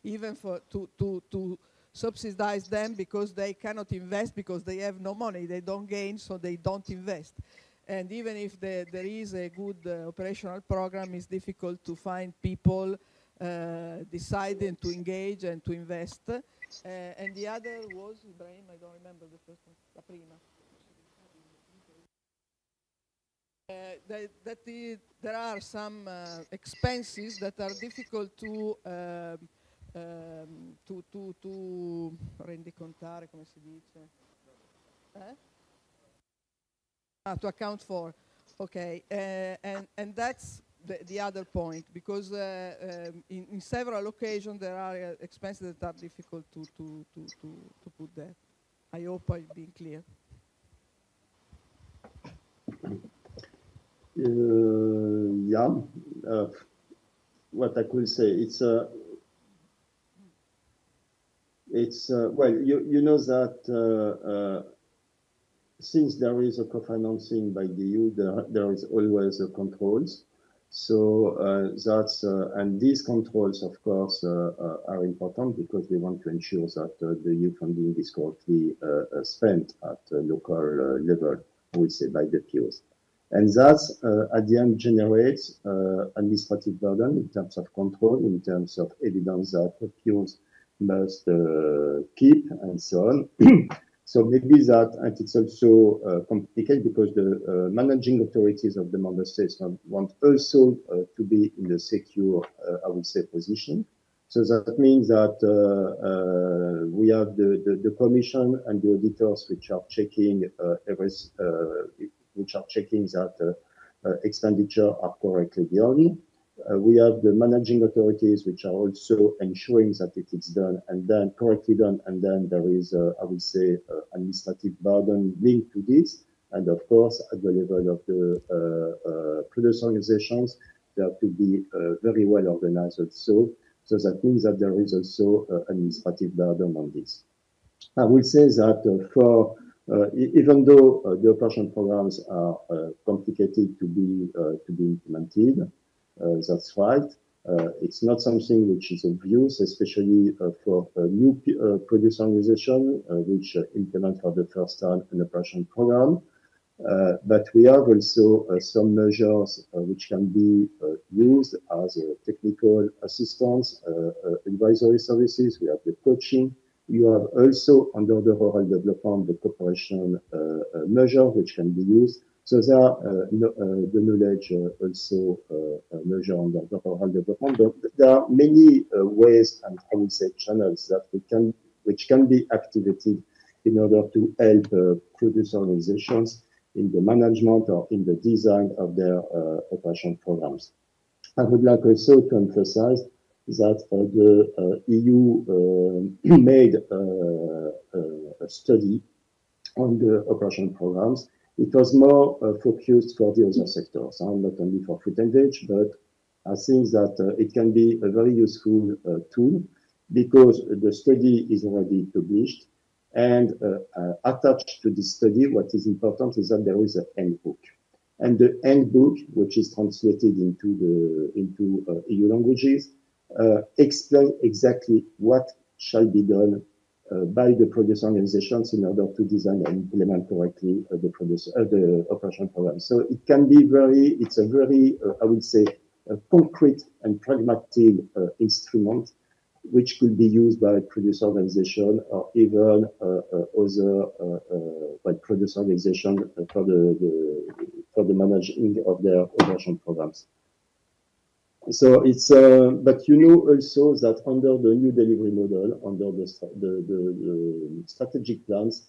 even to subsidize them because they cannot invest because they have no money. They don't gain, so they don't invest. And even if there is a good operational program, it's difficult to find people deciding to engage and to invest. And the other was, Ibrahim, I don't remember the first one, la prima. There are some expenses that are difficult to rendicontare, come si dice? To account for. Okay, and that's the other point, because in several occasions there are expenses that are difficult to put there. I hope I've been clear. Yeah, what I could say, it's well, you know that since there is a co-financing by the EU, there is always a controls. So that's and these controls, of course, are important because we want to ensure that the EU funding is correctly spent at local level, I would say, by the POs. And that, at the end, generates administrative burden in terms of control, in terms of evidence that POs must keep, and so on. So maybe that, and it's also complicated because the managing authorities of the member states want also to be in the secure, I would say, position. So that means that we have the Commission and the auditors which are checking that expenditure are correctly done. We have the managing authorities which are also ensuring that it is done and then correctly done, and then there is, I would say, administrative burden linked to this. And of course, at the level of the producer organizations, they have to be very well organized also. So that means that there is also administrative burden on this. I would say that for even though the operation programs are complicated to be implemented, that's right. It's not something which is obvious, especially for a new producer organization which implement for the first time an operation program. But we have also some measures which can be used as technical assistance, advisory services. We have the coaching. You have also, under the rural development, the cooperation measure which can be used. So there are the knowledge also measure under the rural development. But there are many ways, and I would say channels, that which can be activated in order to help producer organizations in the management or in the design of their operation programs. I would like also to emphasize that the EU made a study on the operation programs. It was more focused for the other sectors, not only for food and veg, but I think that it can be a very useful tool because the study is already published. And attached to this study, what is important is that there is an handbook. And the handbook, which is translated into EU languages, explain exactly what shall be done by the producer organizations in order to design and implement correctly the operation program. So it can be it's a very, I would say, a concrete and pragmatic instrument which could be used by producer organization or even other producer organization for the managing of their operation programs. So it's, but you know also that under the new delivery model, under the strategic plans,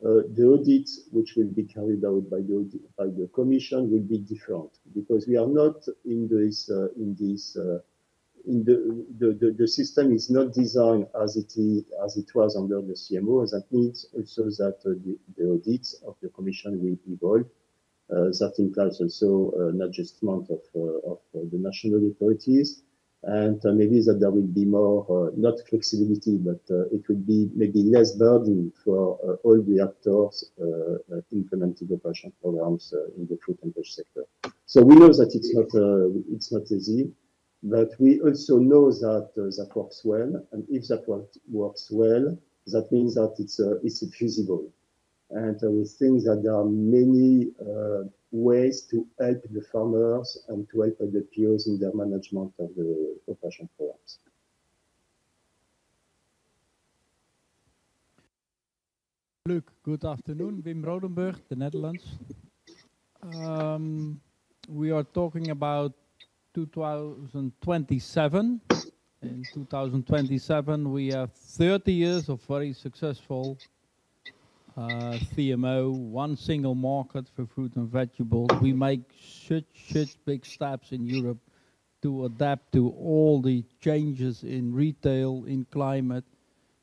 the audits which will be carried out by the Commission will be different because we are not in this the system is not designed as it was under the CMO. That means also that the audits of the Commission will evolve. That implies also an adjustment of the national authorities, and maybe that there will be more not flexibility, but it will be maybe less burden for all the actors implementing operation programs in the fruit and veg sector. So we know that it's not easy. But we also know that that works well, and if that works well, that means that it's feasible. And we think that there are many ways to help the farmers and to help the POs in their management of the operation programs. Luc, good afternoon. Wim Rodenburg, the Netherlands. We are talking about 2027. In 2027, we have 30 years of very successful CMO, one single market for fruit and vegetables. We make such big steps in Europe to adapt to all the changes in retail, in climate,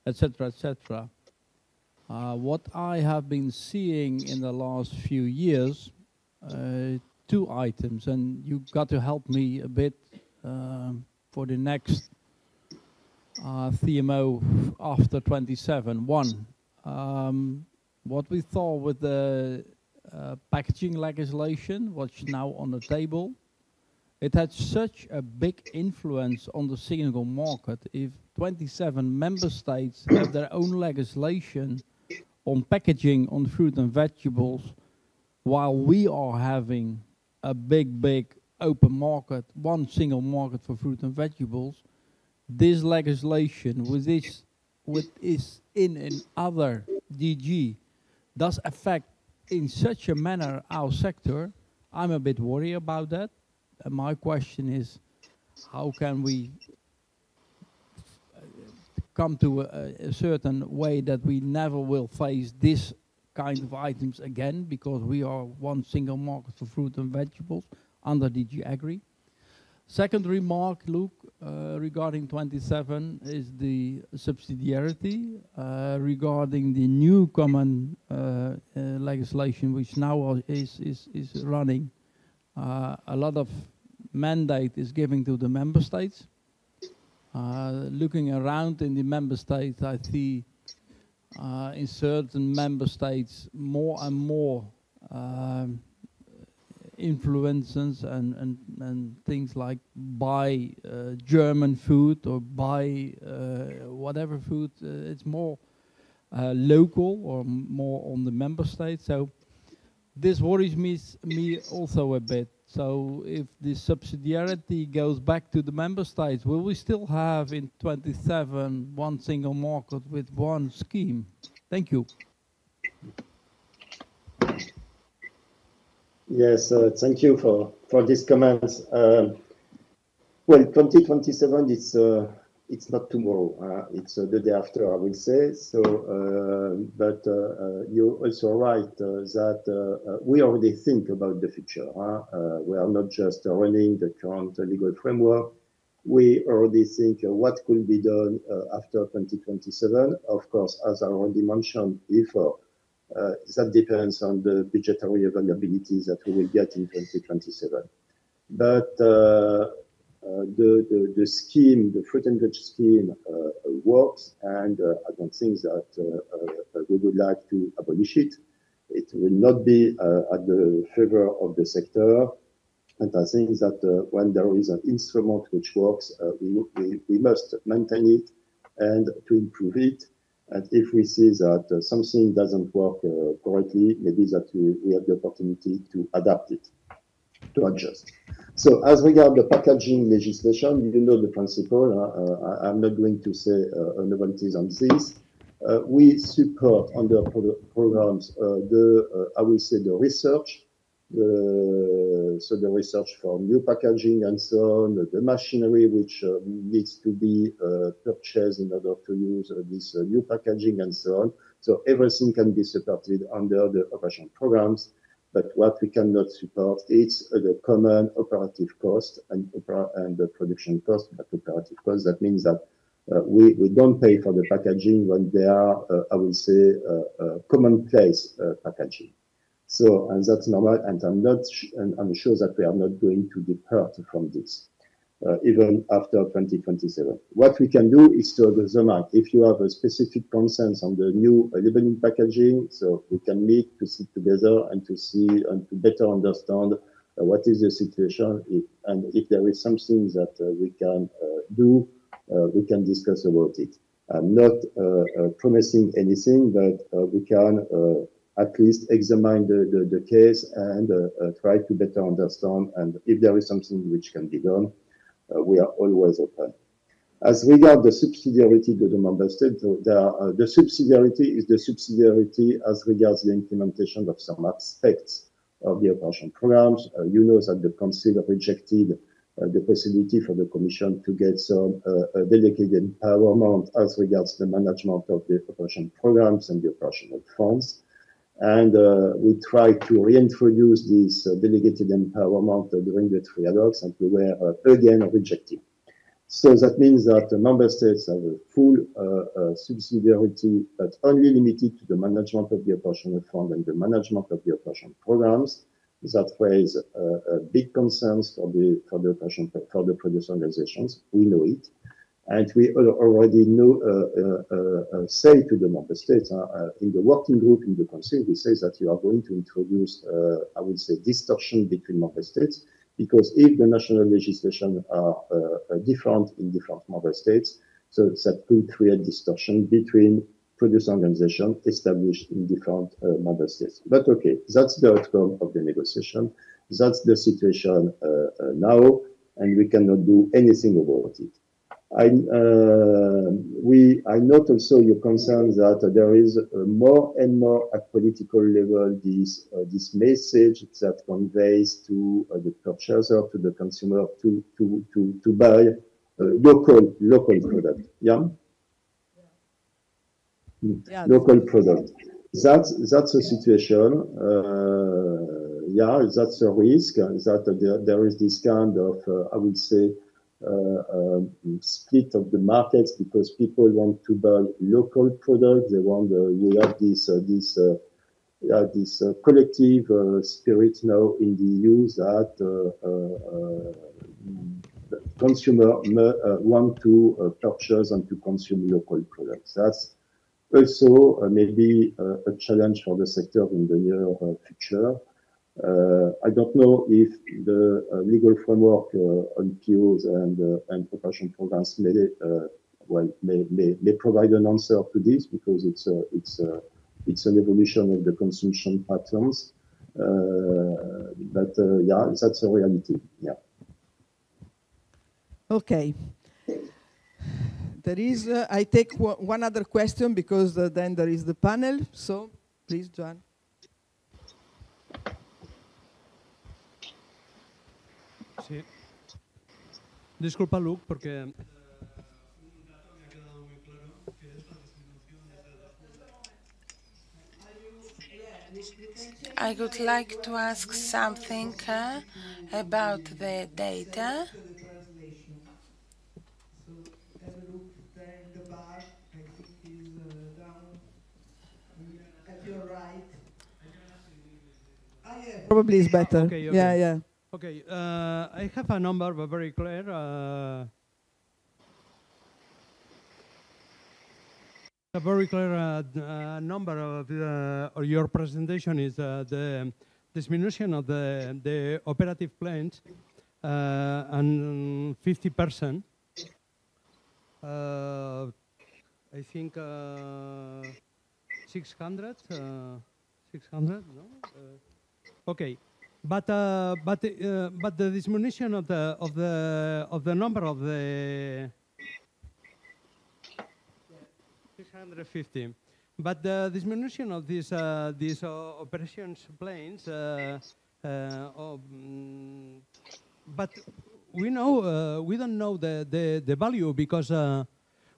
etc., etc. What I have been seeing in the last few years, two items, and you've got to help me a bit for the next CMO after 27. One, what we thought with the packaging legislation, what's now on the table, it had such a big influence on the single market. If 27 member states have their own legislation on packaging on fruit and vegetables, while we are having a big open market, one single market for fruit and vegetables, this legislation with is in another DG does affect in such a manner our sector. I'm a bit worried about that. And my question is, how can we come to a certain way that we never will face this kind of items again, because we are one single market for fruit and vegetables under DG Agri. Second remark, Luc, regarding 27 is the subsidiarity regarding the new common legislation which now is running. A lot of mandate is given to the member states. Looking around in the member states, I see in certain member states more and more influences and things like buy German food or buy whatever food. It's more local or more on the member state. So this worries me also a bit. So if the subsidiarity goes back to the member states, will we still have in 27 one single market with one scheme? Thank you. Yes, thank you for these comments. Well, 2027, it's not tomorrow. It's the day after, I will say. So, but you're also right that we already think about the future. We are not just running the current legal framework. We already think what could be done after 2027. Of course, as I already mentioned before, that depends on the budgetary availability that we will get in 2027. But the scheme, the fruit and veg scheme, works, and I don't think that we would like to abolish it. It will not be at the favor of the sector. And I think that when there is an instrument which works, we must maintain it and to improve it. And if we see that something doesn't work correctly, maybe that we have the opportunity to adapt it, to adjust. So as regard the packaging legislation, you know the principle. I'm not going to say novelties on this. We support under programs I will say the research, so the research for new packaging and so on, the machinery which needs to be purchased in order to use this new packaging and so on. So everything can be supported under the operation programs. But what we cannot support is the common operative cost and the production cost. But operative cost, that means that we don't pay for the packaging when they are, I will say, commonplace packaging. So, and that's normal, and I'm sure that we are not going to depart from this, even after 2027. What we can do is to examine if you have a specific consensus on the new labeling packaging, so we can meet to sit together and to see and to better understand what is the situation, and if there is something that we can do, we can discuss about it. I'm not promising anything, but we can at least examine the case and try to better understand. And if there is something which can be done, we are always open. As regards the subsidiarity to the member state, the subsidiarity is the subsidiarity as regards the implementation of some aspects of the operation programs. You know that the Council rejected the possibility for the Commission to get some delegated empowerment as regards the management of the operation programs and the operational funds. And we tried to reintroduce this delegated empowerment during the trialogues, and we were again rejected. So that means that the member states have a full subsidiarity, but only limited to the management of the operational fund and the management of the operation programs. That raise big concerns for the producer organizations. We know it, and we already know say to the member states in the working group in the Council. We say that you are going to introduce, I would say, distortion between member states. Because if the national legislation are different in different member states, so that could create distortion between producer organizations established in different member states. But okay, that's the outcome of the negotiation. That's the situation now, and we cannot do anything about it. I note also your concern that there is more and more at political level this message that conveys to the purchaser, to the consumer, to buy local product. Yeah. Yeah. Local product. That's a situation. Yeah, that's a risk that there is this kind of I would say. Split of the markets because people want to buy local products. They want we have this collective spirit now in the EU that consumer want to purchase and to consume local products. That's also maybe a challenge for the sector in the near future. I don't know if the legal framework on POs and operation programs may provide an answer to this because it's an evolution of the consumption patterns. But yeah, that's a reality. Yeah. Okay. There is. I take one other question because then there is the panel. So please, Joan. Sí. Disculpa, Luc, porque un dato me ha quedado muy claro, que es la distribución desde I would like to ask something about the data. So have a look there in the bar. I think is down at your right. Yeah, probably is better. Okay, okay. Yeah, yeah. Okay, I have a number, but very clear. A very clear number of your presentation is the diminution of the operative plans and 50%. I think 600, no? Okay. But the diminution of the number of the 650, but the diminution of these operations planes, but we don't know the value because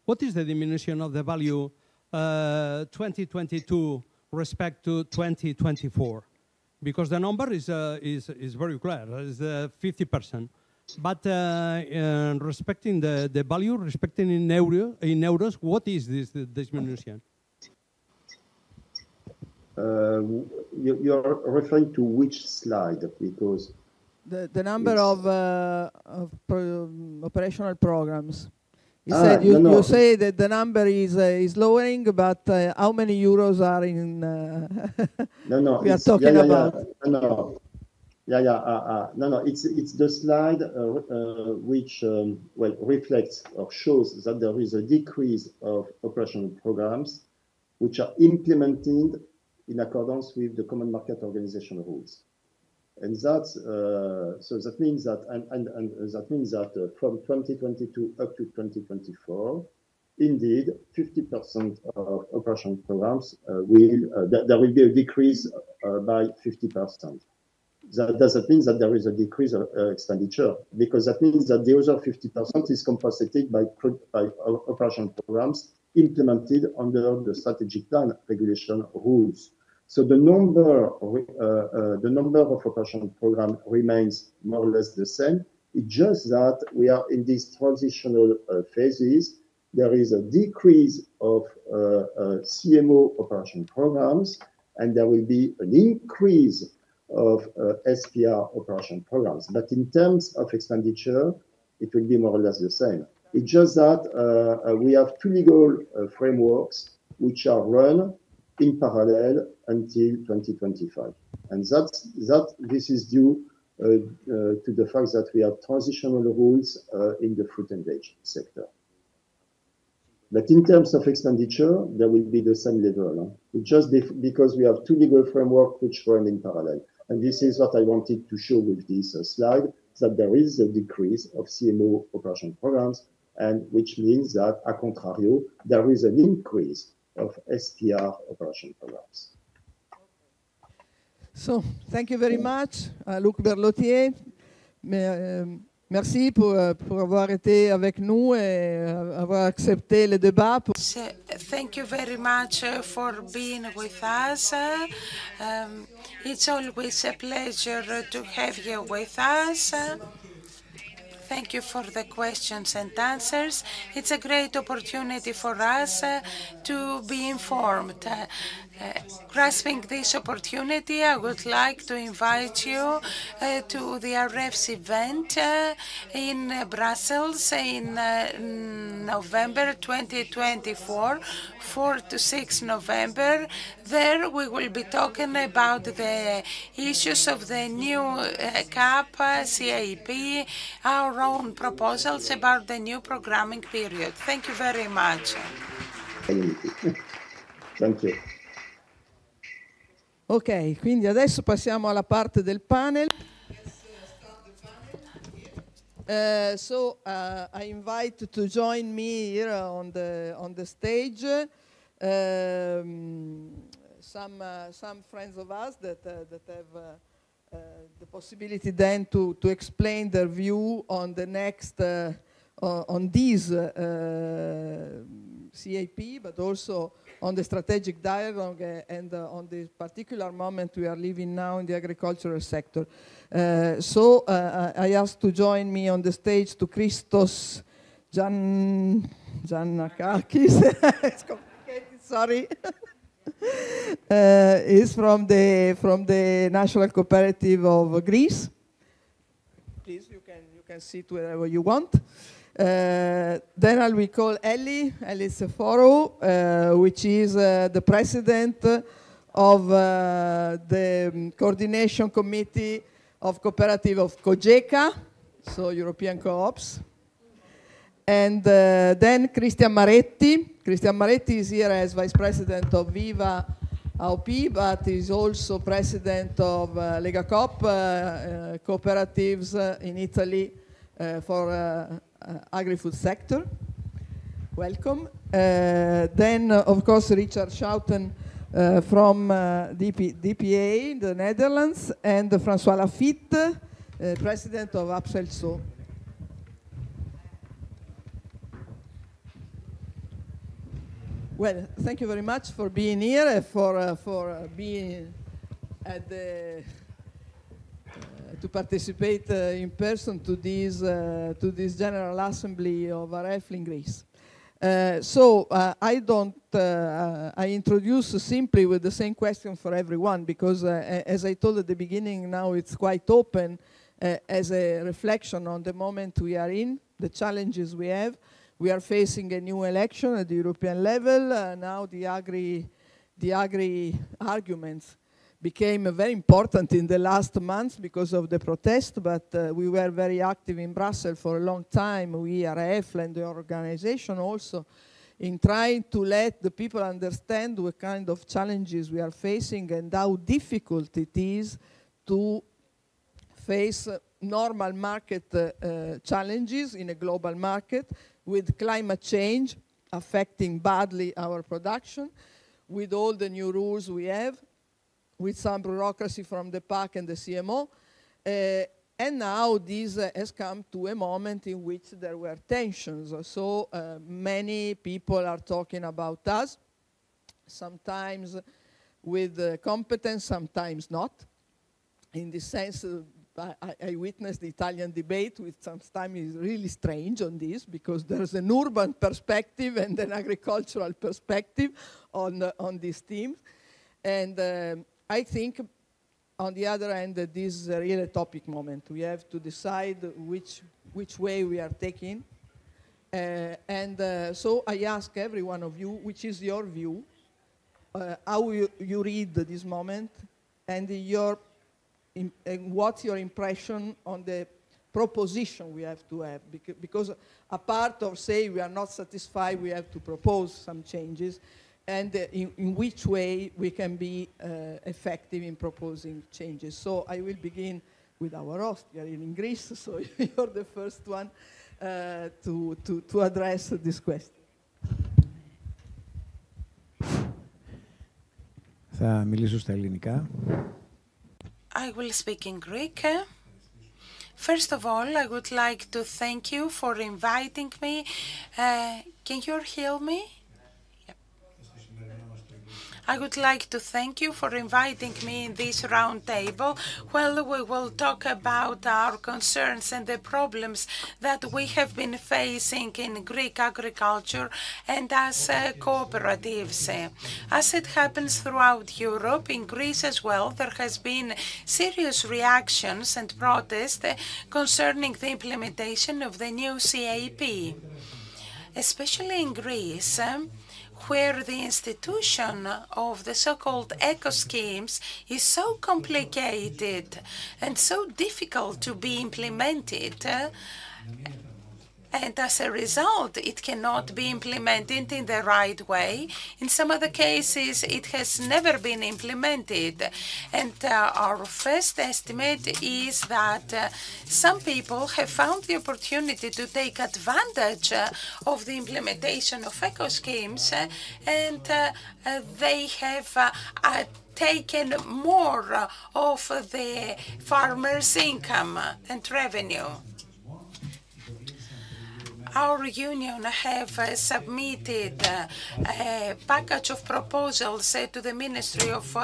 what is the diminution of the value 2022 respect to 2024? Because the number is very clear, it's 50%. But respecting the value, respecting in euros, what is this diminution? You're referring to which slide? Because the number of operational programs. You said you say that the number is lowering, but how many euros are in? We are talking about. No, it's the slide which well reflects or shows that there is a decrease of operational programs which are implemented in accordance with the Common Market Organization rules, and that's so that means that that means that from 2022 up to 2024, indeed 50% of operational programs there will be a decrease by 50%. That doesn't mean that there is a decrease of expenditure, because that means that the other 50% is compensated by operational programs implemented under the strategic plan regulation rules. So the number of operational programs remains more or less the same. It's just that we are in these transitional phases. There is a decrease of CMO operation programs, and there will be an increase of SPR operation programs. But in terms of expenditure, it will be more or less the same. It's just that we have two legal frameworks which are run in parallel until 2025. And this is due to the fact that we have transitional rules in the fruit and veg sector. But in terms of expenditure, there will be the same level. Just because we have two legal frameworks which run in parallel. And this is what I wanted to show with this slide, that there is a decrease of CMO operation programs, and which means that, a contrario, there is an increase of SPR operation programs. So, thank you very much, Luc Berlotier. Merci pour avoir été avec nous et avoir accepté le débat. Thank you very much for being with us. It's always a pleasure to have you with us. Thank you for the questions and answers. It's a great opportunity for us to be informed. Grasping this opportunity, I would like to invite you to the AREFLH event in Brussels in November 2024, 4 to 6 November. There we will be talking about the issues of the new CAP, CAP, our own proposals about the new programming period. Thank you very much. Thank you. Ok, quindi adesso passiamo alla parte del panel. I invite to join me here on the stage some friends of us that have the possibility then to explain their view on the next on this CAP, but also on the strategic dialogue and on the particular moment we are living now in the agricultural sector. I ask to join me on the stage to Christos Giannakakis. It's complicated, sorry. He's from the National Cooperative of Greece. Please, you can sit wherever you want. Then I will call Ellie Sephoro, which is the president of the Coordination Committee of Cooperative of COGECA, so European Co-ops. And then Cristian Maretti. Cristian Maretti is here as vice president of Viva AOP, but is also president of Lega Coop, cooperatives in Italy for agri-food sector. Welcome. Then, of course, Richard Schouten from DPA, the Netherlands, and François Lafitte, president of APSELSO. Well, thank you very much for being here, for being at the to participate in person to this General Assembly of AREFLH in Greece. I introduce simply with the same question for everyone, because as I told at the beginning, now it's quite open as a reflection on the moment we are in, the challenges we have. We are facing a new election at the European level, now the agri arguments became very important in the last months because of the protest, but we were very active in Brussels for a long time. We, AREFLH and the organization also, in trying to let the people understand what kind of challenges we are facing and how difficult it is to face normal market challenges in a global market, with climate change affecting badly our production, with all the new rules we have, with some bureaucracy from the PAC and the CMO. And now this has come to a moment in which there were tensions. So many people are talking about us, sometimes with competence, sometimes not. In this sense, I witnessed the Italian debate, which sometimes is really strange on this, because there's an urban perspective and an agricultural perspective on these themes. And I think, on the other hand, that this is a really topic moment. We have to decide which way we are taking. So I ask every one of you, which is your view, how you read this moment, and what's your impression on the proposition we have to have? Because apart of saying we are not satisfied, we have to propose some changes, and in which way we can be effective in proposing changes. So I will begin with our host. We are in Greece, so you're the first one to address this question. Θα μιλήσω στα ελληνικά. I will speak in Greek. First of all, I would like to thank you for inviting me. Can you hear me? I would like to thank you for inviting me in this round table. Well, we will talk about our concerns and the problems that we have been facing in Greek agriculture and as cooperatives. As it happens throughout Europe, in Greece as well, there has been serious reactions and protests concerning the implementation of the new CAP. Especially in Greece, where the institution of the so-called eco-schemes is so complicated and so difficult to be implemented, and as a result, it cannot be implemented in the right way. In some other cases, it has never been implemented. And our first estimate is that some people have found the opportunity to take advantage of the implementation of eco-schemes, and they have taken more of the farmers' income and revenue. Our union have submitted a package of proposals to the Ministry of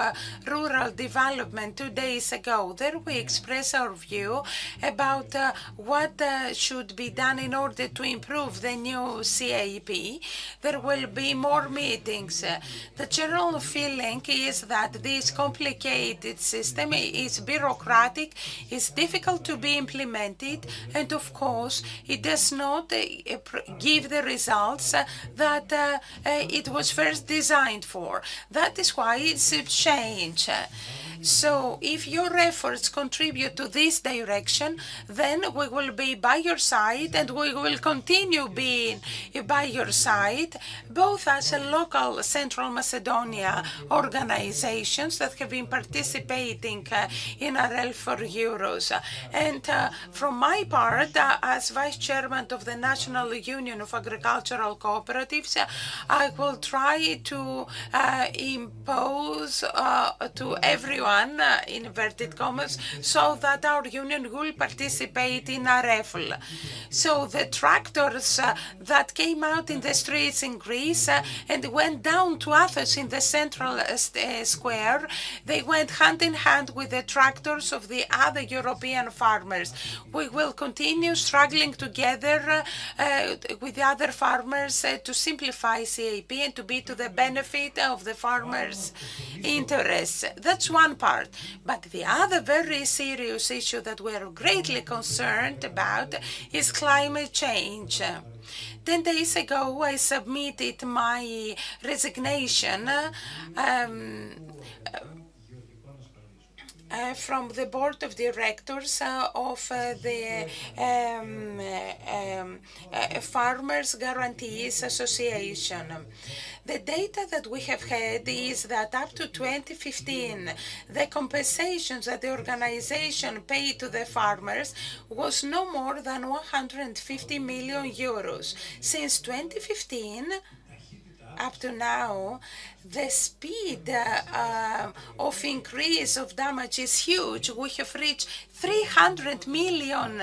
Rural Development 2 days ago. There we express our view about what should be done in order to improve the new CAP. There will be more meetings. The general feeling is that this complicated system is bureaucratic, is difficult to be implemented, and of course it does not give the results that it was first designed for. That is why it should change. So if your efforts contribute to this direction, then we will be by your side, and we will continue being by your side, both as a local Central Macedonia organizations that have been participating in AREFLH for Euros. And from my part, as Vice Chairman of the National Union of Agricultural Cooperatives, I will try to impose to everyone, in inverted commas, so that our union will participate in AREFLH. So the tractors that came out in the streets in Greece and went down to Athens in the central square, they went hand in hand with the tractors of the other European farmers. We will continue struggling together with the other farmers to simplify CAP and to be to the benefit of the farmers' interests. That's one part. But the other very serious issue that we're greatly concerned about is climate change. 10 days ago, I submitted my resignation from the board of directors of the Farmers Guarantees Association. The data that we have had is that up to 2015, the compensations that the organization paid to the farmers was no more than 150 million euros. Since 2015, up to now, the speed of increase of damage is huge. We have reached 300 million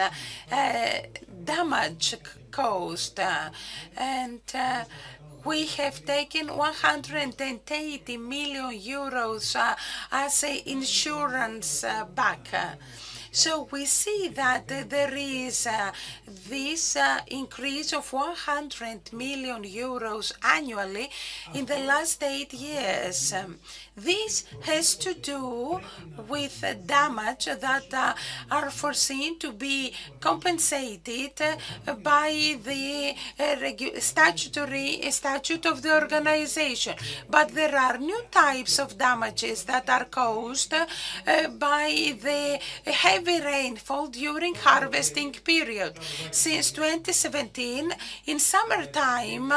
damage caused, and we have taken 180 million euros as insurance back. So we see that there is this increase of 100 million euros annually in the last 8 years. This has to do with damage that are foreseen to be compensated by the statute of the organization. But there are new types of damages that are caused by the heavy rainfall during harvesting period. Since 2017, in summertime,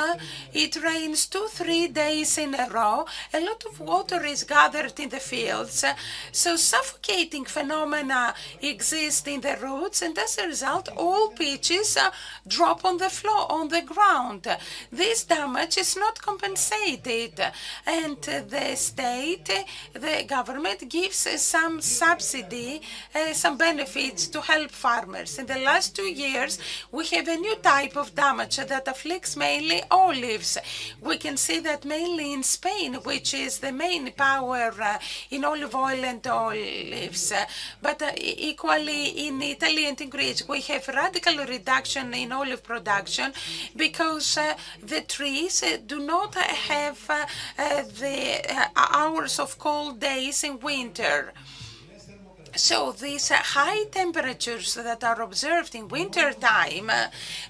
it rains 2-3 days in a row. A lot of water is gathered in the fields, so suffocating phenomena exist in the roots, and as a result, all pitches drop on the floor, on the ground. This damage is not compensated, and the state, the government gives some subsidy, some benefits to help farmers. In the last 2 years, we have a new type of damage that afflicts mainly olives. We can see that mainly in Spain, which is the main power in olive oil and olives. But equally in Italy and in Greece, we have radical reduction in olive production because the trees do not have the hours of cold days in winter. So these high temperatures that are observed in winter time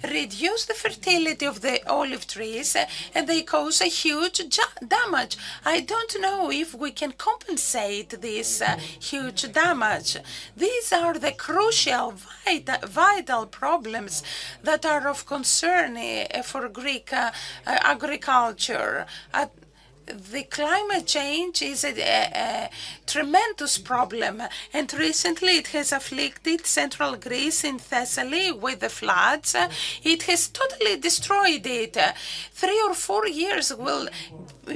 reduce the fertility of the olive trees, and they cause a huge damage. I don't know if we can compensate this huge damage. These are the crucial, vital problems that are of concern for Greek agriculture. The climate change is a tremendous problem, and recently it has afflicted central Greece in Thessaly with the floods. It has totally destroyed it. 3 or 4 years will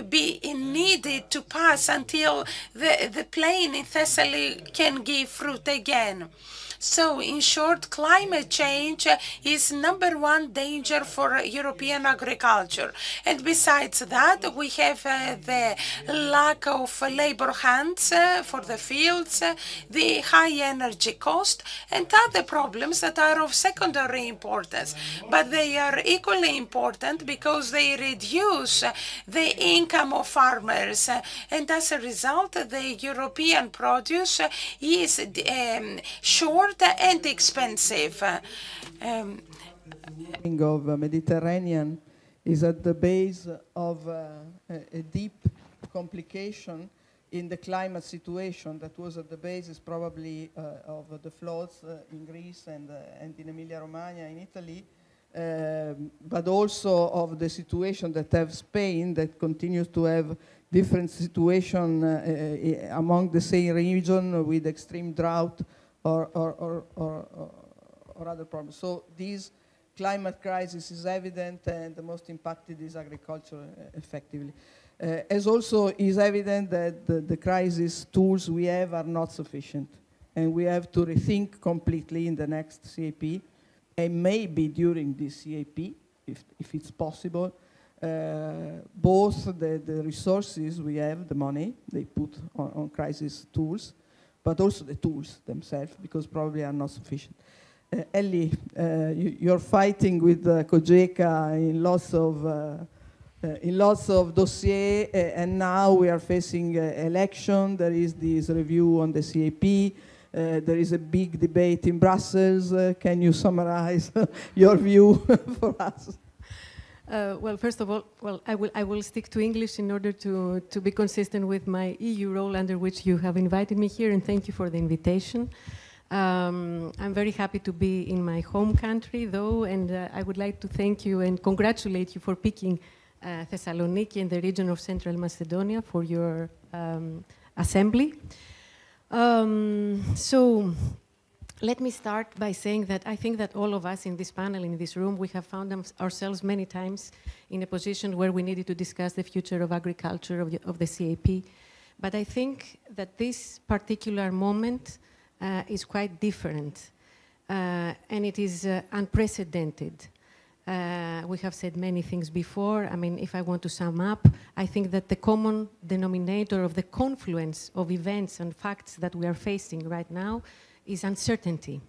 be needed to pass until the plain in Thessaly can give fruit again. So, in short, climate change is #1 danger for European agriculture. And besides that, we have the lack of labor hands for the fields, the high energy cost, and other problems that are of secondary importance. But they are equally important because they reduce the income of farmers. And as a result, the European produce is short and expensive. Of Mediterranean is at the base of a deep complication in the climate situation that was at the basis probably of the floods in Greece and in Emilia-Romagna in Italy, but also of the situation that have Spain, that continues to have different situation among the same region with extreme drought or other problems. So this climate crisis is evident, and the most impacted is agriculture effectively. As also is evident that the crisis tools we have are not sufficient, and we have to rethink completely in the next CAP, and maybe during this CAP, if it's possible, both the resources we have, the money they put on crisis tools, but also the tools themselves, because probably are not sufficient. Ellie, you're fighting with COGECA in lots of dossiers, and now we are facing election. There is this review on the CAP. There is a big debate in Brussels. Can you summarize your view for us? Well, first of all, I will stick to English in order to be consistent with my EU role under which you have invited me here, and thank you for the invitation. I'm very happy to be in my home country, though, and I would like to thank you and congratulate you for picking Thessaloniki in the region of Central Macedonia for your assembly. So let me start by saying that I think that all of us in this panel, in this room, we have found ourselves many times in a position where we needed to discuss the future of agriculture, of the CAP. But I think that this particular moment is quite different, and it is unprecedented. We have said many things before. I mean, if I want to sum up, I think that the common denominator of the confluence of events and facts that we are facing right now is uncertainty.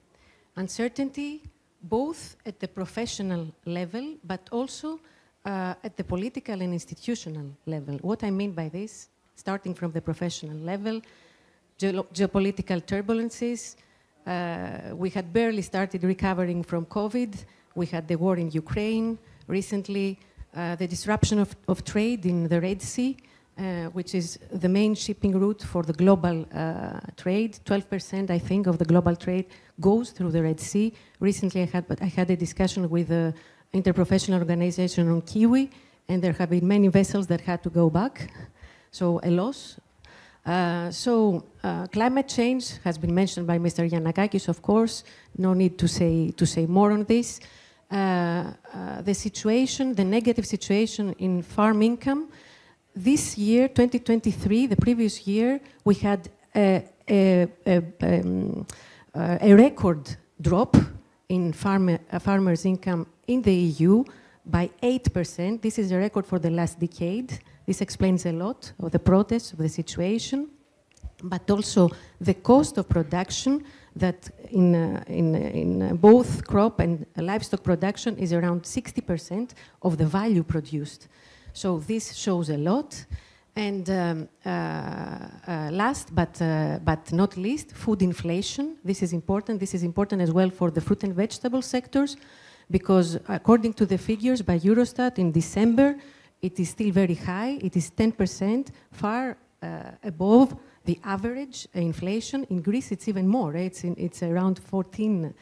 Uncertainty both at the professional level, but also at the political and institutional level. What I mean by this, starting from the professional level, geopolitical turbulences. We had barely started recovering from COVID. We had the war in Ukraine. Recently, the disruption of trade in the Red Sea, which is the main shipping route for the global trade. 12%, I think, of the global trade goes through the Red Sea. Recently, I had a discussion with the interprofessional organization on Kiwi, and there have been many vessels that had to go back, so a loss. Climate change has been mentioned by Mr. Giannakakis, of course. No need to say more on this. The situation, the negative situation in farm income. This year, 2023, the previous year, we had a record drop in farmers' income in the EU by 8%. This is a record for the last decade. This explains a lot of the protests, of the situation, but also the cost of production that in both crop and livestock production is around 60% of the value produced. So this shows a lot. And last but not least, food inflation. This is important. This is important as well for the fruit and vegetable sectors, because according to the figures by Eurostat in December, it is still very high. It is 10%, far above the average inflation. In Greece, it's even more. Right? It's around 14%,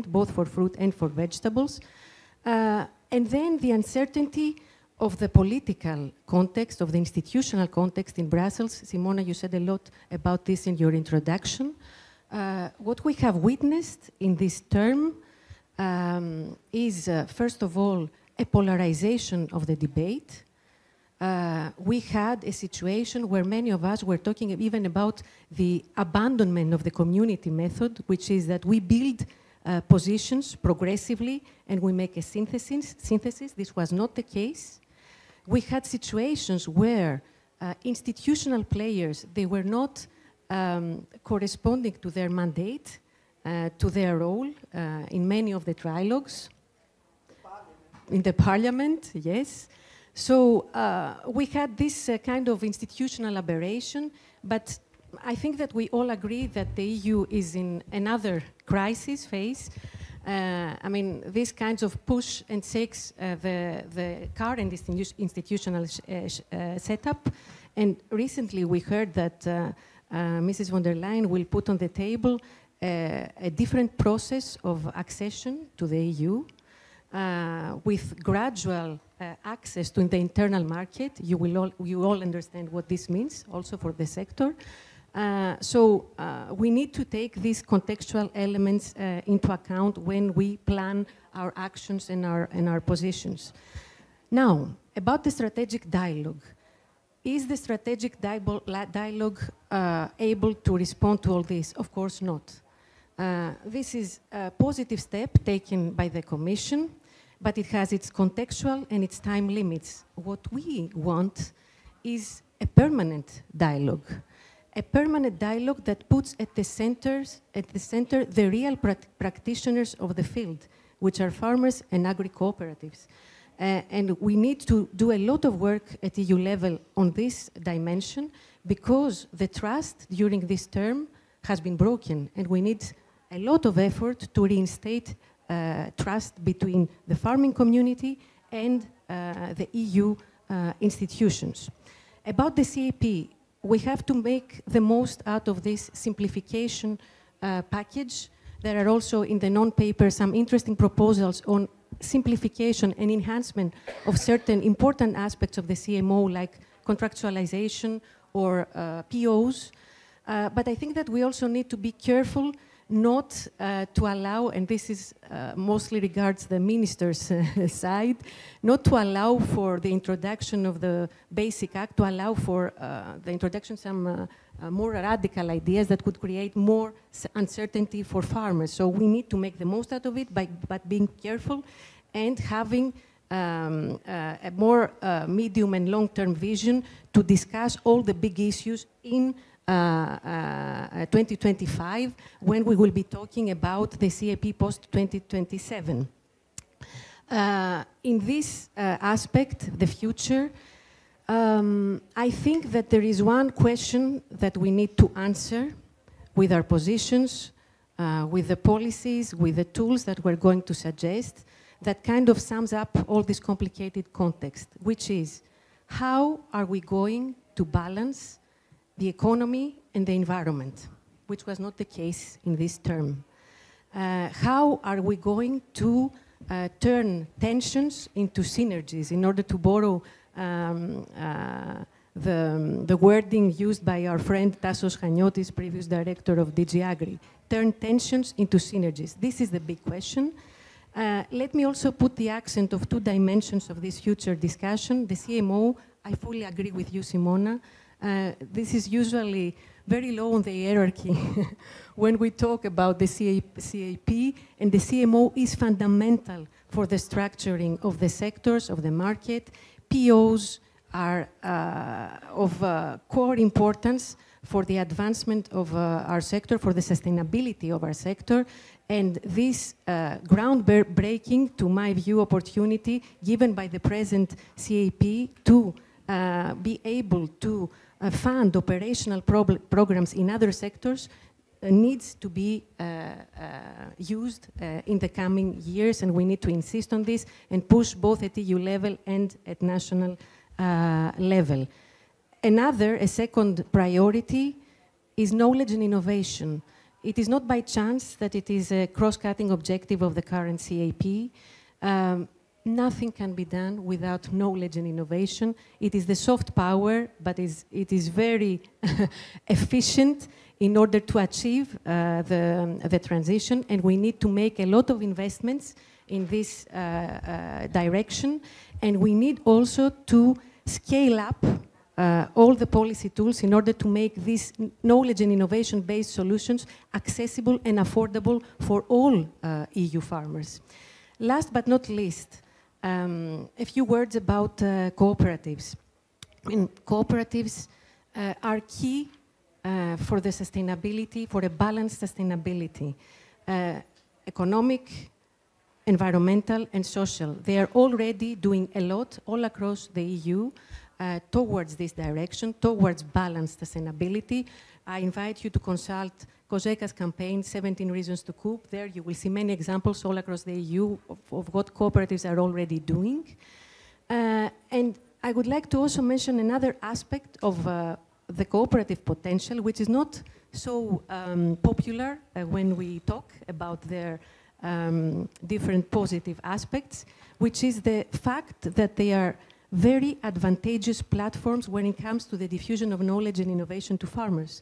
both for fruit and for vegetables. And then the uncertainty of the political context, of the institutional context in Brussels. Simona, you said a lot about this in your introduction. What we have witnessed in this term is, first of all, a polarization of the debate. We had a situation where many of us were talking even about the abandonment of the community method, which is that we build positions progressively and we make a synthesis. This was not the case. We had situations where institutional players, they were not corresponding to their mandate, to their role in many of the trilogues. In the parliament, yes. So we had this kind of institutional aberration, but I think that we all agree that the EU is in another crisis phase. I mean, these kinds of push and shakes the current institutional setup. And recently we heard that Mrs. von der Leyen will put on the table a different process of accession to the EU with gradual access to the internal market. You all understand what this means also for the sector. So we need to take these contextual elements into account when we plan our actions and our positions. Now, about the strategic dialogue. Is the strategic dialogue able to respond to all this? Of course not. This is a positive step taken by the Commission, but it has its contextual and its time limits. What we want is a permanent dialogue. A permanent dialogue that puts at the center the real practitioners of the field, which are farmers and agri-cooperatives. And we need to do a lot of work at EU level on this dimension, because the trust during this term has been broken, and we need a lot of effort to reinstate trust between the farming community and the EU institutions. About the CAP, we have to make the most out of this simplification package. There are also in the non-paper some interesting proposals on simplification and enhancement of certain important aspects of the CMO, like contractualization or POs. But I think that we also need to be careful not to allow, and this is mostly regards the minister's side, not to allow for the introduction of the Basic Act, to allow for the introduction of some more radical ideas that could create more uncertainty for farmers. So we need to make the most out of it but being careful and having a more medium and long-term vision to discuss all the big issues in 2025, when we will be talking about the CAP post-2027. In this aspect, the future, I think that there is one question that we need to answer with our positions, with the policies, with the tools that we're going to suggest, that kind of sums up all this complicated context, which is, how are we going to balance the economy and the environment, which was not the case in this term? How are we going to turn tensions into synergies, in order to borrow the wording used by our friend Tassos Chaniotis, previous director of DG Agri, turn tensions into synergies? This is the big question. Let me also put the accent of two dimensions of this future discussion. The CMO, I fully agree with you, Simona. This is usually very low on the hierarchy when we talk about the CAP, and the CMO is fundamental for the structuring of the sectors, of the market. POs are of core importance for the advancement of our sector, for the sustainability of our sector, and this groundbreaking, to my view, opportunity given by the present CAP to be able to fund operational programs in other sectors needs to be used in the coming years, and we need to insist on this and push both at EU level and at national level. A second priority is knowledge and innovation. It is not by chance that it is a cross-cutting objective of the current CAP. Nothing can be done without knowledge and innovation. It is the soft power, but it is very efficient in order to achieve the transition, and we need to make a lot of investments in this direction, and we need also to scale up all the policy tools in order to make these knowledge and innovation-based solutions accessible and affordable for all EU farmers. Last but not least, a few words about cooperatives. I mean, cooperatives are key for the sustainability, for a balanced sustainability, economic, environmental, and social. They are already doing a lot all across the EU towards this direction, towards balanced sustainability. I invite you to consult COGECA's campaign, 17 Reasons to Coop. There you will see many examples all across the EU of what cooperatives are already doing. And I would like to also mention another aspect of the cooperative potential, which is not so popular when we talk about their different positive aspects, which is the fact that they are very advantageous platforms when it comes to the diffusion of knowledge and innovation to farmers,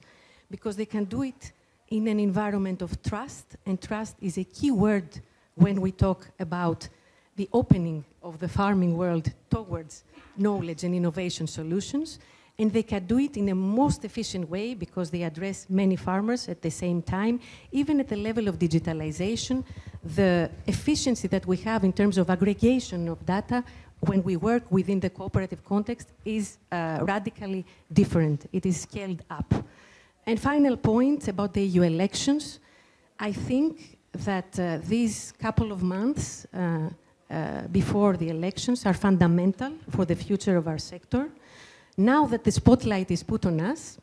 because they can do it in an environment of trust, and trust is a key word when we talk about the opening of the farming world towards knowledge and innovation solutions. And they can do it in a most efficient way because they address many farmers at the same time. Even at the level of digitalization, the efficiency that we have in terms of aggregation of data when we work within the cooperative context is radically different. It is scaled up. And final point about the EU elections. I think that these couple of months before the elections are fundamental for the future of our sector. Now that the spotlight is put on us,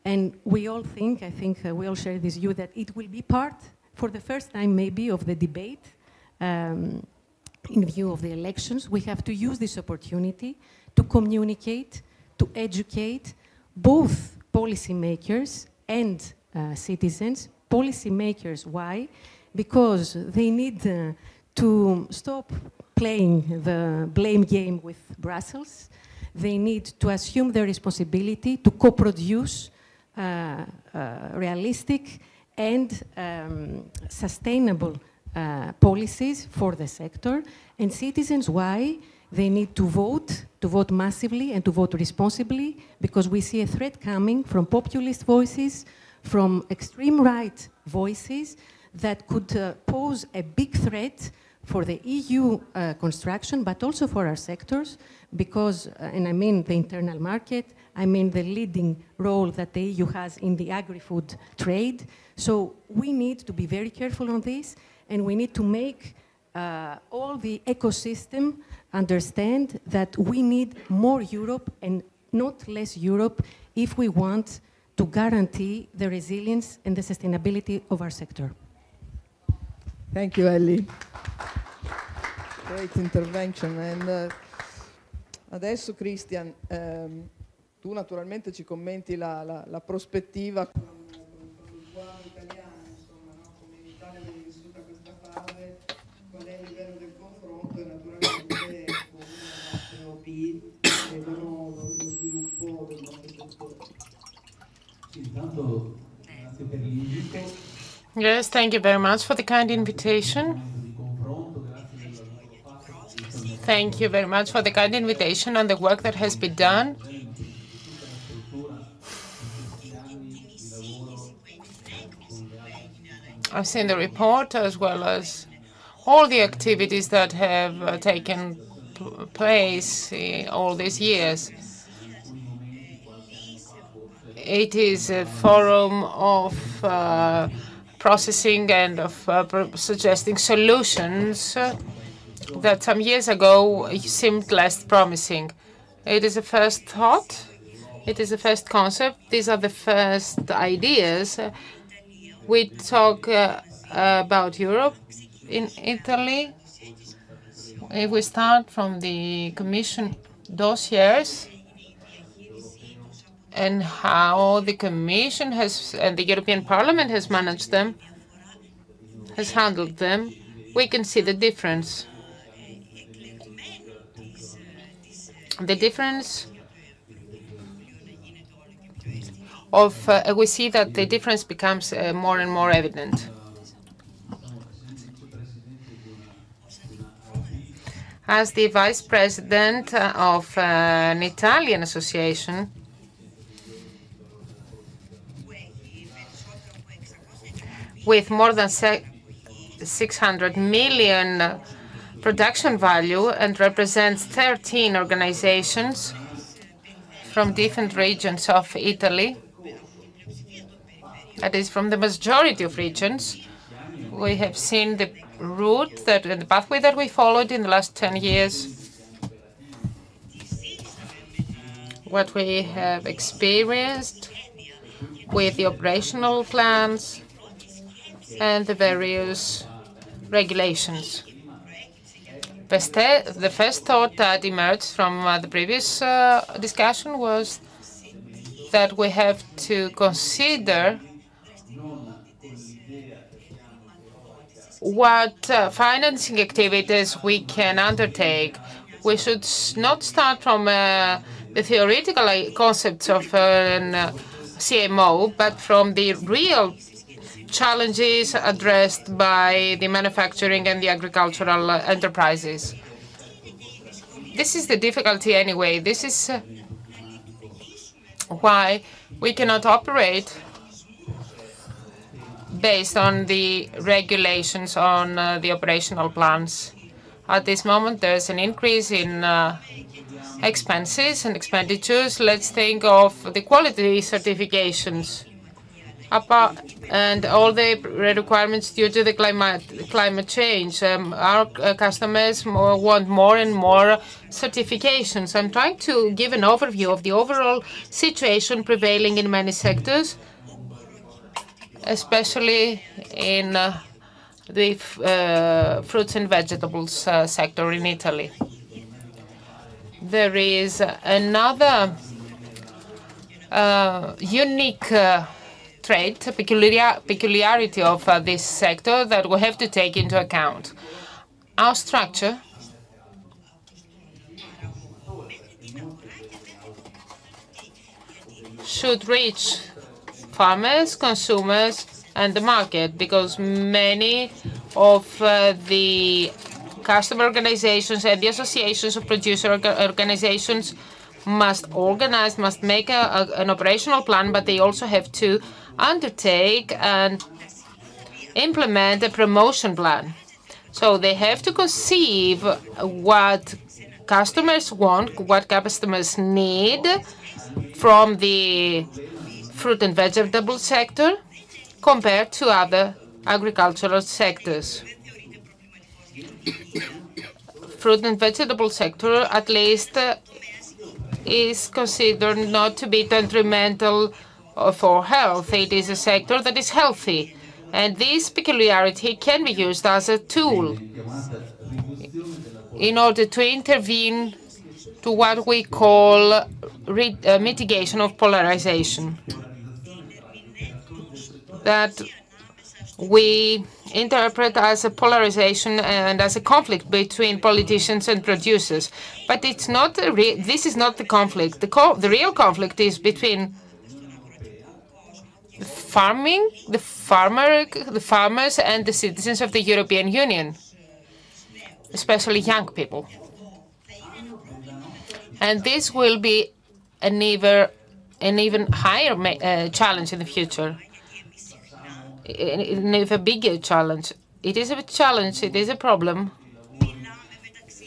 and we all think, I think we all share this view, that it will be part, for the first time maybe, of the debate in view of the elections, we have to use this opportunity to communicate, to educate both policymakers and citizens. Policymakers, why? Because they need to stop playing the blame game with Brussels. They need to assume their responsibility to co-produce realistic and sustainable policies for the sector. And citizens, why? They need to vote massively and to vote responsibly, because we see a threat coming from populist voices, from extreme right voices that could pose a big threat for the EU construction, but also for our sectors, because, and I mean the internal market, I mean the leading role that the EU has in the agri-food trade. So we need to be very careful on this, and we need to make all the ecosystem understand that we need more Europe and not less Europe if we want to guarantee the resilience and the sustainability of our sector. Thank you, Ellie. Great intervention. And adesso, Christian, tu naturalmente ci commenti la prospettiva con lo sguardo italiano, insomma, no? Come in Italia viene vissuta questa fase, qual è il livello del confronto e naturalmente come le nostre OP vedono lo sviluppo del nostro settore. Intanto, grazie per l'invito. Yes, thank you very much for the kind invitation. Thank you very much for the kind invitation and the work that has been done. I've seen the report as well as all the activities that have taken place all these years. It is a forum of processing and of suggesting solutions that some years ago seemed less promising. It is a first thought. It is a first concept. These are the first ideas. We talk about Europe in Italy. If we start from the Commission dossiers and how the Commission has and the European Parliament has managed them, has handled them, we can see the difference. The difference of, we see that the difference becomes more and more evident. As the vice president of an Italian association, with more than 600 million production value and represents 13 organizations from different regions of Italy, that is from the majority of regions. We have seen the route that and the pathway that we followed in the last 10 years, what we have experienced with the operational plans and the various regulations. The first thought that emerged from the previous discussion was that we have to consider what financing activities we can undertake. We should not start from the theoretical concepts of CMO, but from the real challenges addressed by the manufacturing and the agricultural enterprises. This is the difficulty anyway. This is why we cannot operate based on the regulations on the operational plans. At this moment, there's an increase in expenses and expenditures. Let's think of the quality certifications and all the requirements due to the climate change. Our customers want more and more certifications. I'm trying to give an overview of the overall situation prevailing in many sectors, especially in the fruits and vegetables sector in Italy. There is another unique trait, peculiarity of this sector that we have to take into account. Our structure should reach farmers, consumers, and the market, because many of the customer organizations and the associations of producer organizations must organize, must make an operational plan, but they also have to undertake and implement a promotion plan. So they have to conceive what customers want, what customers need from the fruit and vegetable sector compared to other agricultural sectors. Fruit and vegetable sector, at least, is considered not to be detrimental for health. It is a sector that is healthy, and this peculiarity can be used as a tool in order to intervene to what we call mitigation of polarization, that we interpret as a polarization and as a conflict between politicians and producers. But it's not this is not the conflict. The real conflict is between farming, the farmers and the citizens of the European Union, especially young people. And this will be an even higher challenge in the future. An even bigger challenge. It is a challenge, it is a problem,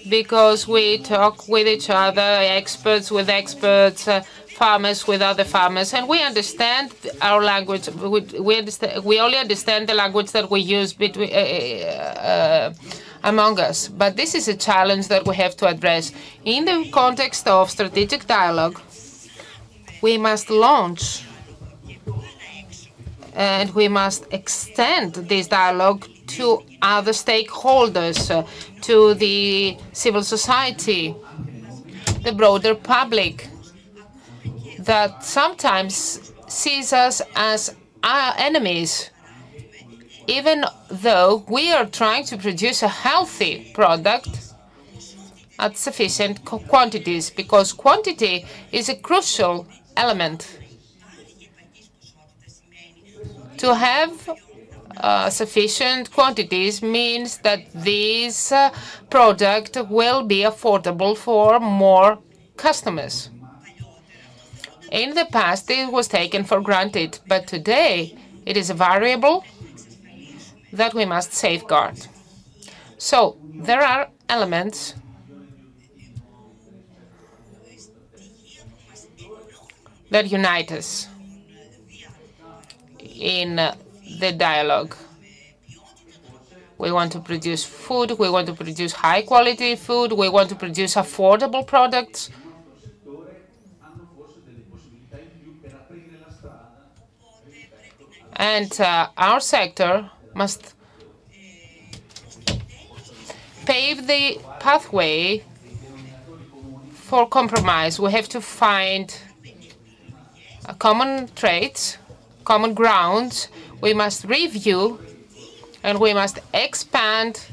because we talk with each other, experts with experts, farmers with other farmers, and we understand our language. We only understand the language that we use between among us. But this is a challenge that we have to address. In the context of strategic dialogue, we must launch and we must extend this dialogue to other stakeholders, to the civil society, the broader public, that sometimes sees us as our enemies, even though we are trying to produce a healthy product at sufficient quantities, because quantity is a crucial element. To have sufficient quantities means that this product will be affordable for more customers. In the past, it was taken for granted, but today it is a variable that we must safeguard. So there are elements that unite us in the dialogue. We want to produce food, we want to produce high-quality food, we want to produce affordable products. And our sector must pave the pathway for compromise. We have to find common traits, common grounds. We must review and we must expand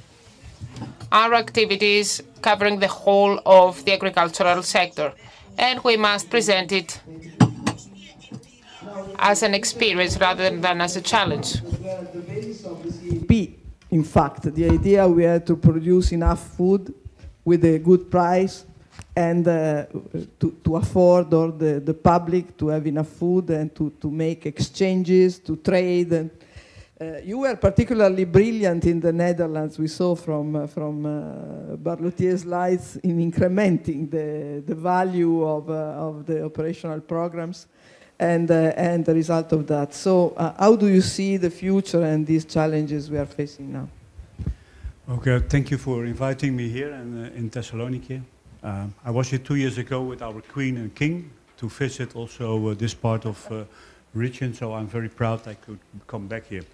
our activities covering the whole of the agricultural sector. And we must present it as an experience rather than as a challenge. The basis of the CAP, in fact, the idea we had to produce enough food with a good price and to afford all the public to have enough food and to make exchanges, to trade. And you were particularly brilliant in the Netherlands, we saw from Barlottier's slides, in incrementing the value of the operational programs and the result of that. So how do you see the future and these challenges we are facing now? Okay, thank you for inviting me here in Thessaloniki. I was here 2 years ago with our Queen and King to visit also this part of region, so I'm very proud I could come back here.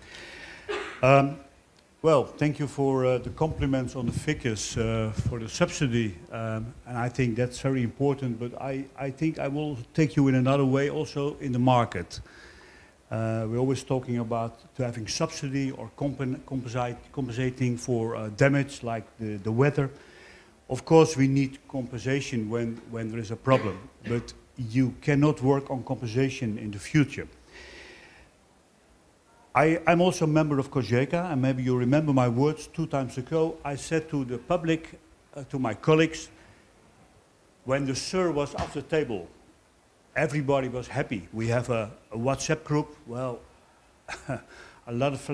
Well, thank you for the compliments on the figures for the subsidy, and I think that's very important, but I think I will take you in another way also in the market. We're always talking about having subsidy or compensating for damage like the weather. Of course, we need compensation when there is a problem, but you cannot work on compensation in the future. I'm also a member of COGECA, and maybe you remember my words 2 times ago. I said to the public, to my colleagues, when the SIR was off the table, everybody was happy. We have a WhatsApp group. Well, a lot of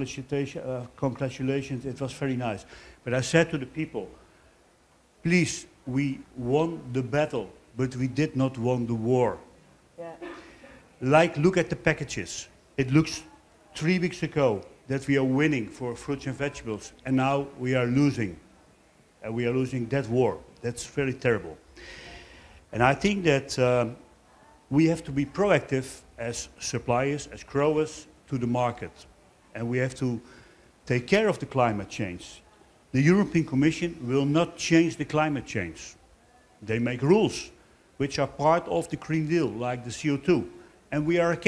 congratulations. It was very nice. But I said to the people, please, we won the battle, but we did not win the war. Yeah. Like, look at the packages. It looks 3 weeks ago that we are winning for fruits and vegetables, and now we are losing. And we are losing that war. That's very terrible. And I think that we have to be proactive as suppliers, as growers, to the market. And we have to take care of the climate change. The European Commission will not change the climate change. They make rules which are part of the Green Deal, like the CO2. And we are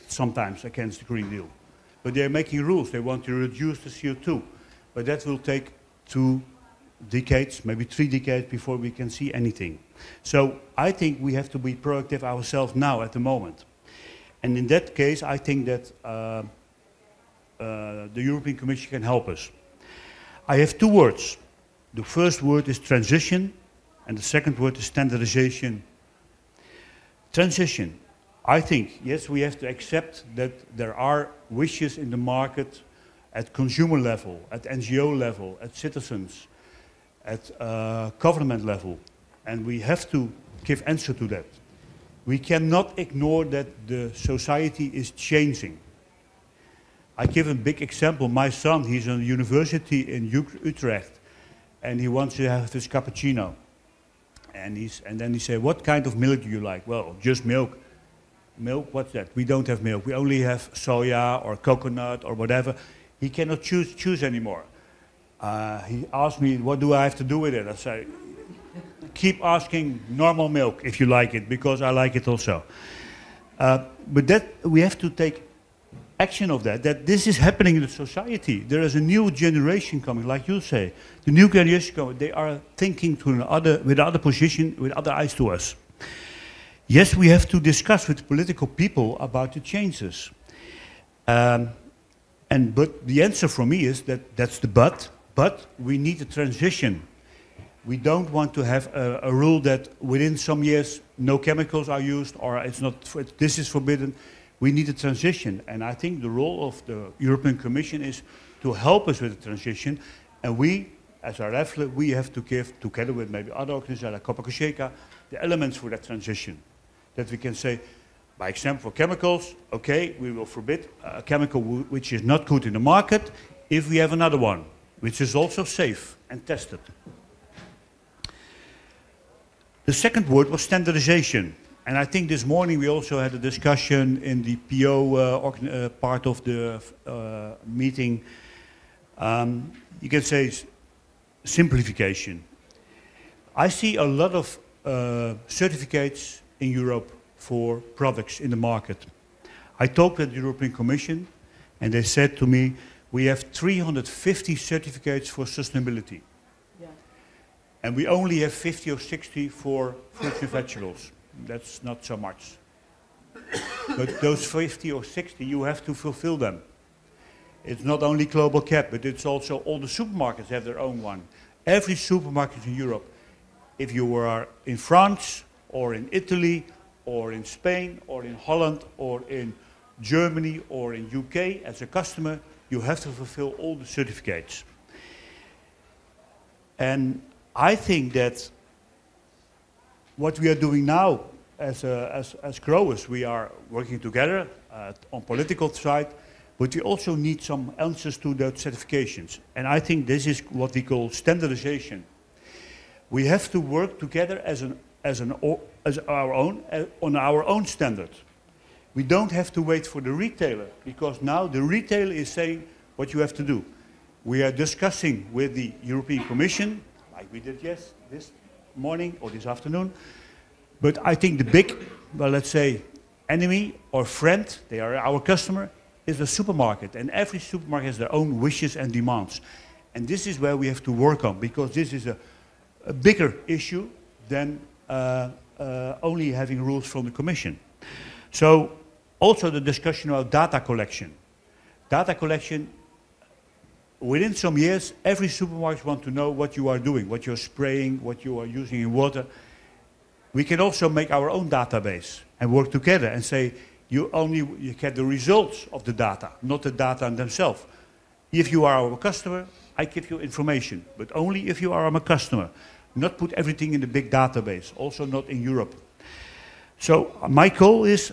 sometimes against the Green Deal. But they are making rules. They want to reduce the CO2. But that will take 2 decades, maybe 3 decades before we can see anything. So I think we have to be proactive ourselves now at the moment. And in that case, I think that the European Commission can help us. I have 2 words. The first word is transition, and the second word is standardization. Transition. I think, yes, we have to accept that there are wishes in the market at consumer level, at NGO level, at citizens, at government level, and we have to give answer to that. We cannot ignore that the society is changing. I give a big example. My son, he's in university in Utrecht, and he wants to have his cappuccino. And then he said, what kind of milk do you like? Well, just milk. Milk, what's that? We don't have milk. We only have soya or coconut or whatever. He cannot choose anymore. He asked me, what do I have to do with it? I say, keep asking normal milk if you like it, because I like it also. But that we have to take action of that this is happening in the society. There is a new generation coming, like you say. The new generation coming, they are thinking with other position, with other eyes to us. Yes, we have to discuss with political people about the changes. But the answer for me is that's the but we need a transition. We don't want to have a rule that within some years no chemicals are used or this is forbidden. We need a transition, and I think the role of the European Commission is to help us with the transition, and we, as AREFLH, we have to give, together with maybe other organizations like COGECA, the elements for that transition. That we can say, by example, for chemicals, okay, we will forbid a chemical which is not good in the market if we have another one, which is also safe and tested. The second word was standardization. And I think this morning we also had a discussion in the PO part of the meeting. You can say simplification. I see a lot of certificates in Europe for products in the market. I talked with the European Commission and they said to me, we have 350 certificates for sustainability. Yeah. And we only have 50 or 60 for fruits and vegetables. That's not so much. But those 50 or 60, you have to fulfill them. It's not only Global Cap, but it's also all the supermarkets have their own one. Every supermarket in Europe, if you are in France or in Italy or in Spain or in Holland or in Germany or in UK as a customer, you have to fulfill all the certificates. And I think that what we are doing now as growers, we are working together on political side, but we also need some answers to those certifications. And I think this is what we call standardization. We have to work together on our own standard. We don't have to wait for the retailer, because now the retailer is saying what you have to do. We are discussing with the European Commission, like we did this morning or this afternoon. But I think the big, well, let's say, enemy or friend, they are our customer, is the supermarket. And every supermarket has their own wishes and demands. And this is where we have to work on, because this is a bigger issue than only having rules from the Commission. So also the discussion about data collection. Data collection, within some years, every supermarket wants to know what you are doing, what you're spraying, what you are using in water. We can also make our own database and work together and say, you get the results of the data, not the data themselves. If you are our customer, I give you information, but only if you are my customer. Not put everything in the big database, also not in Europe. So my goal is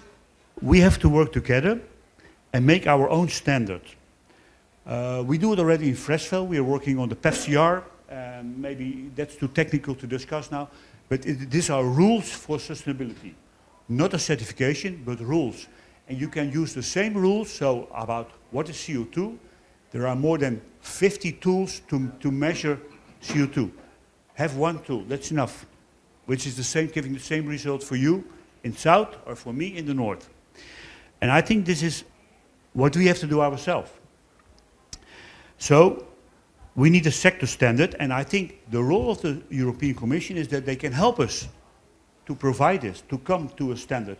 we have to work together and make our own standard. We do it already in Freshfell. We are working on the PEFCR. Maybe that's too technical to discuss now, but these are rules for sustainability. Not a certification, but rules. And you can use the same rules, so about what is CO2. There are more than 50 tools to measure CO2. Have one tool, that's enough, which is the same, giving the same result for you in south or for me in the north. And I think this is what we have to do ourselves. So we need a sector standard, and I think the role of the European Commission is that they can help us to provide this, to come to a standard,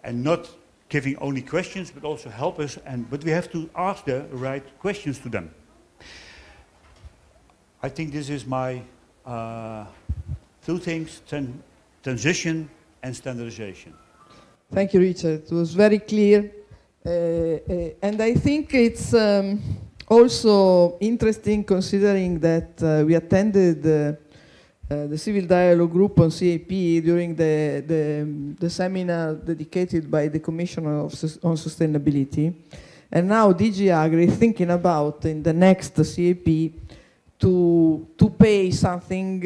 and not giving only questions, but also help us, but we have to ask the right questions to them. I think this is my two things, transition and standardization. Thank you, Richard. It was very clear. And I think it's also interesting considering that we attended the civil dialogue group on CAP during the seminar dedicated by the Commission on Sustainability. And now DG Agri is thinking about in the next CAP to pay something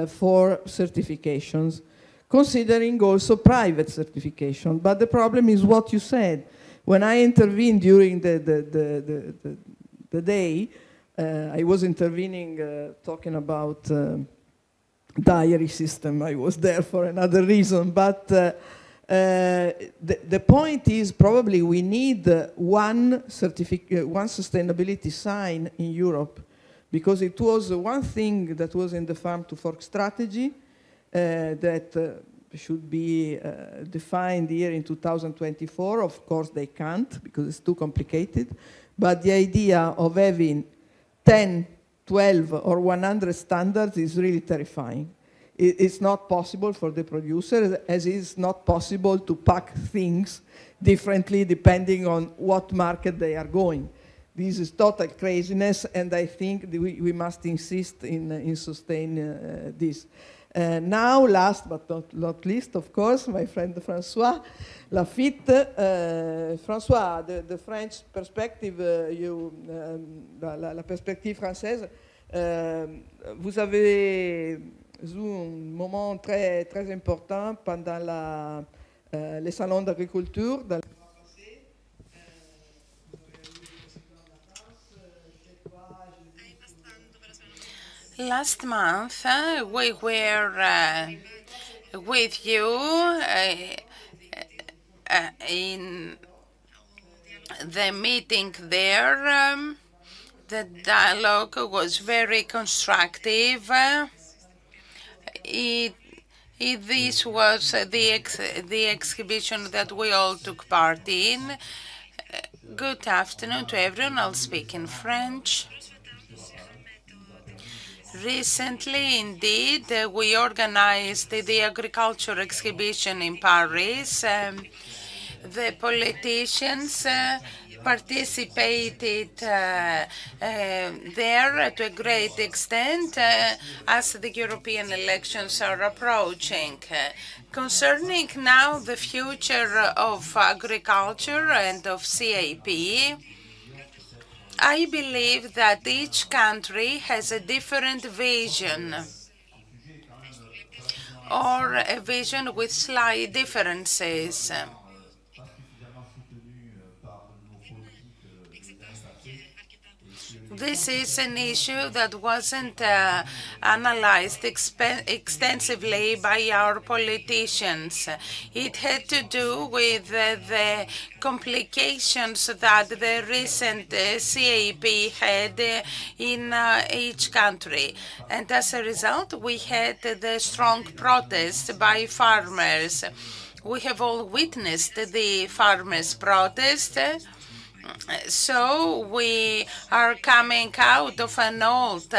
for certifications, considering also private certification. But the problem is what you said. When I intervened during the day, I was intervening talking about diary system. I was there for another reason. But the point is probably we need one sustainability sign in Europe, because it was one thing that was in the farm to fork strategy that should be defined here in 2024. Of course, they can't because it's too complicated. But the idea of having 10, 12, or 100 standards is really terrifying. It's not possible for the producer, as it's not possible to pack things differently depending on what market they are going. This is total craziness, and I think we must insist in sustain this. Now, last but not least, of course, my friend François Lafitte. François, the French perspective, la perspective française, vous avez eu un moment très, très important pendant les salons d'agriculture. Last month, we were with you in the meeting there. The dialogue was very constructive. This was the exhibition that we all took part in. Good afternoon to everyone. I'll speak in French. Recently, indeed, we organized the agriculture exhibition in Paris. The politicians participated there to a great extent as the European elections are approaching. Concerning now the future of agriculture and of CAP, I believe that each country has a different vision, or a vision with slight differences. This is an issue that wasn't analyzed extensively by our politicians. It had to do with the complications that the recent CAP had in each country. And as a result, we had the strong protests by farmers. We have all witnessed the farmers' protest. So we are coming out of an old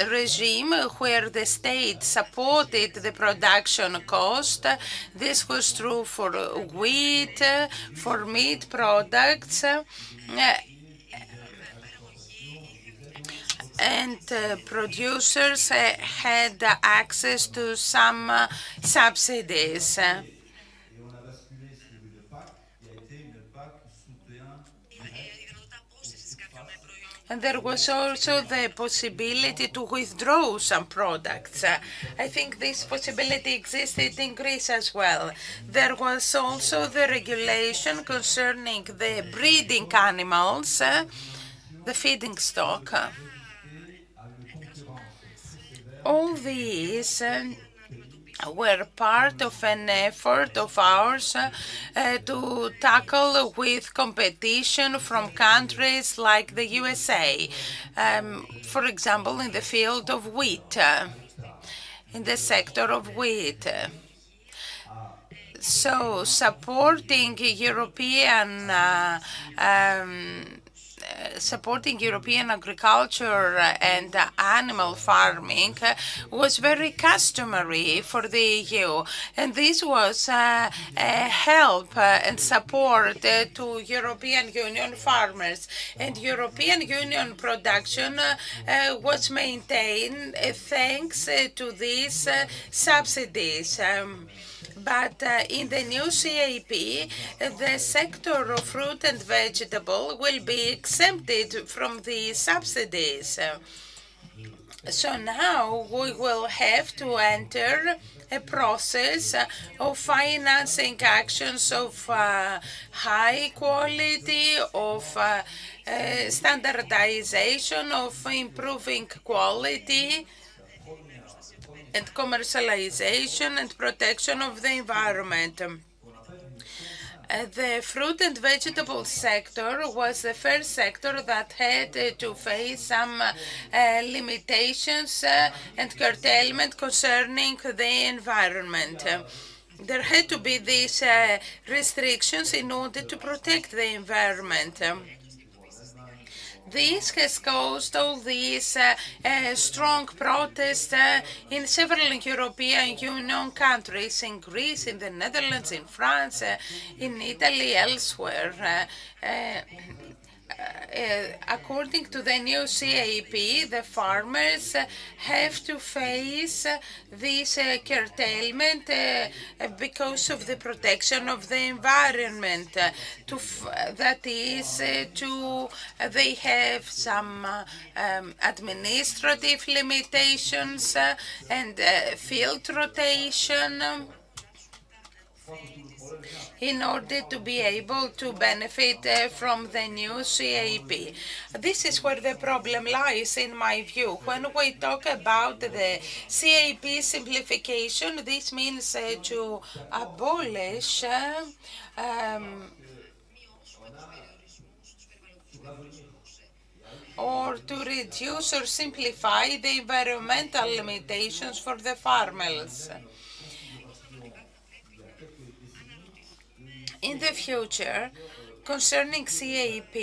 regime where the state supported the production cost. This was true for wheat, for meat products, and producers had access to some subsidies. And there was also the possibility to withdraw some products. I think this possibility existed in Greece as well. There was also the regulation concerning the breeding animals, the feeding stock. All these were part of an effort of ours to tackle with competition from countries like the USA, for example, in the field of wheat, in the sector of wheat. So supporting European agriculture and animal farming was very customary for the EU, and this was a help and support to European Union farmers. And European Union production was maintained thanks to these subsidies. But in the new CAP, the sector of fruit and vegetable will be exempted from the subsidies. So now we will have to enter a process of financing actions of high quality, of standardization, of improving quality, and commercialization and protection of the environment. The fruit and vegetable sector was the first sector that had to face some limitations and curtailment concerning the environment. There had to be these restrictions in order to protect the environment. This has caused all these strong protests in several European Union countries, in Greece, in the Netherlands, in France, in Italy, elsewhere. According to the new CAP, the farmers have to face this curtailment because of the protection of the environment. That is, they have some administrative limitations and field rotation in order to be able to benefit from the new CAP. This is where the problem lies, in my view. When we talk about the CAP simplification, this means to abolish or to reduce or simplify the environmental limitations for the farmers. In the future, concerning CAP,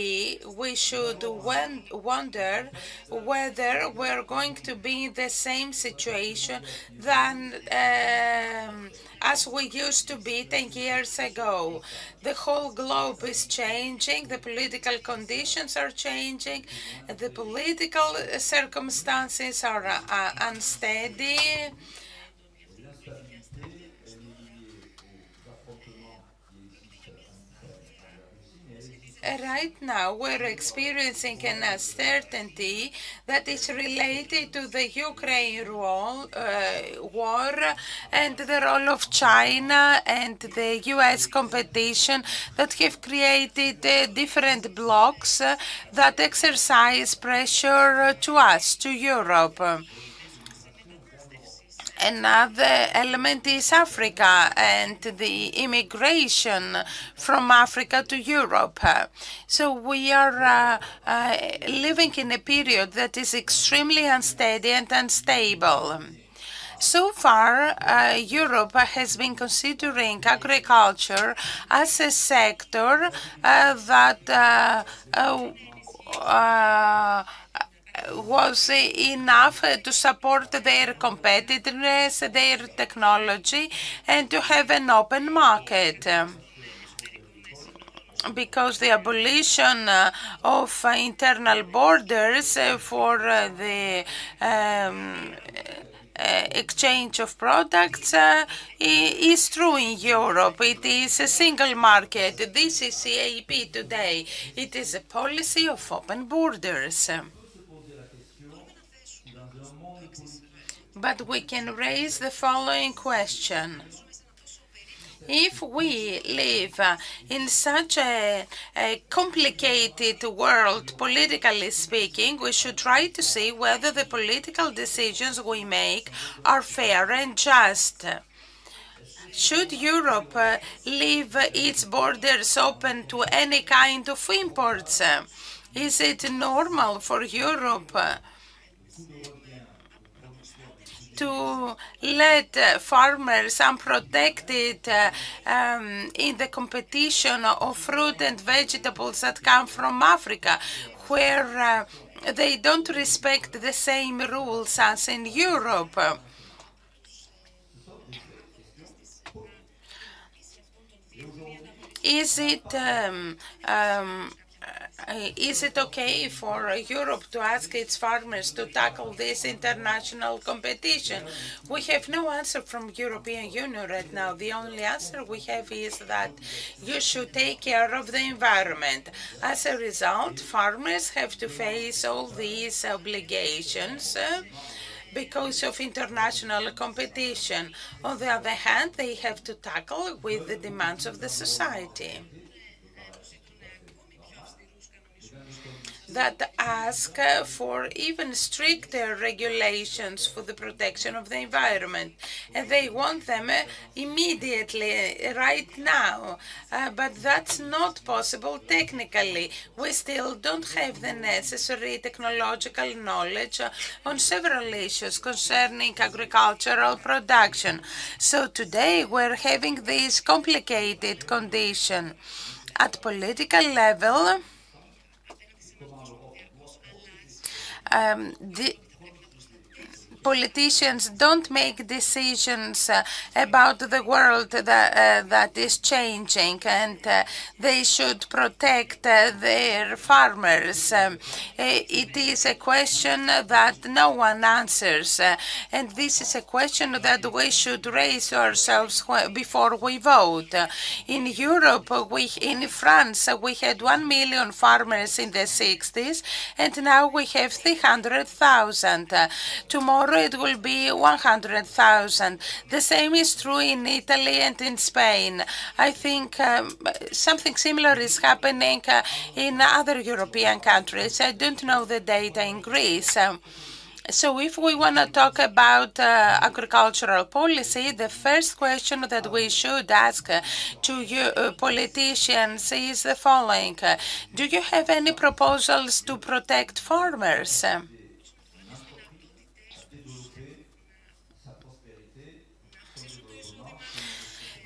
we should wonder whether we're going to be in the same situation than as we used to be 10 years ago. The whole globe is changing, the political conditions are changing, the political circumstances are unsteady. right now we're experiencing an uncertainty that is related to the Ukraine war and the role of China and the US competition that have created different blocs that exercise pressure to us, to Europe. Another element is Africa and the immigration from Africa to Europe. So we are living in a period that is extremely unsteady and unstable. So far, Europe has been considering agriculture as a sector that was enough to support their competitiveness, their technology, and to have an open market. Because the abolition of internal borders for the exchange of products is true in Europe. It is a single market. This is CAP today. It is a policy of open borders. But we can raise the following question. If we live in such a complicated world, politically speaking, we should try to see whether the political decisions we make are fair and just. Should Europe leave its borders open to any kind of imports? Is it normal for Europe to let farmers unprotected in the competition of fruit and vegetables that come from Africa, where they don't respect the same rules as in Europe? Is it okay for Europe to ask its farmers to tackle this international competition? We have no answer from European Union right now. The only answer we have is that you should take care of the environment. As a result, farmers have to face all these obligations because of international competition. On the other hand, they have to tackle with the demands of the society that ask for even stricter regulations for the protection of the environment. And they want them immediately, right now. But that's not possible technically. We still don't have the necessary technological knowledge on several issues concerning agricultural production. So today we're having this complicated condition. At political level, the politicians don't make decisions about the world that is changing, and they should protect their farmers. It is a question that no one answers, and this is a question that we should raise ourselves before we vote. In Europe, in France, we had 1 million farmers in the 60s, and now we have 300,000. Tomorrow it will be 100,000. The same is true in Italy and in Spain. I think something similar is happening in other European countries. I don't know the data in Greece. So if we want to talk about agricultural policy, the first question that we should ask to you politicians is the following. Do you have any proposals to protect farmers?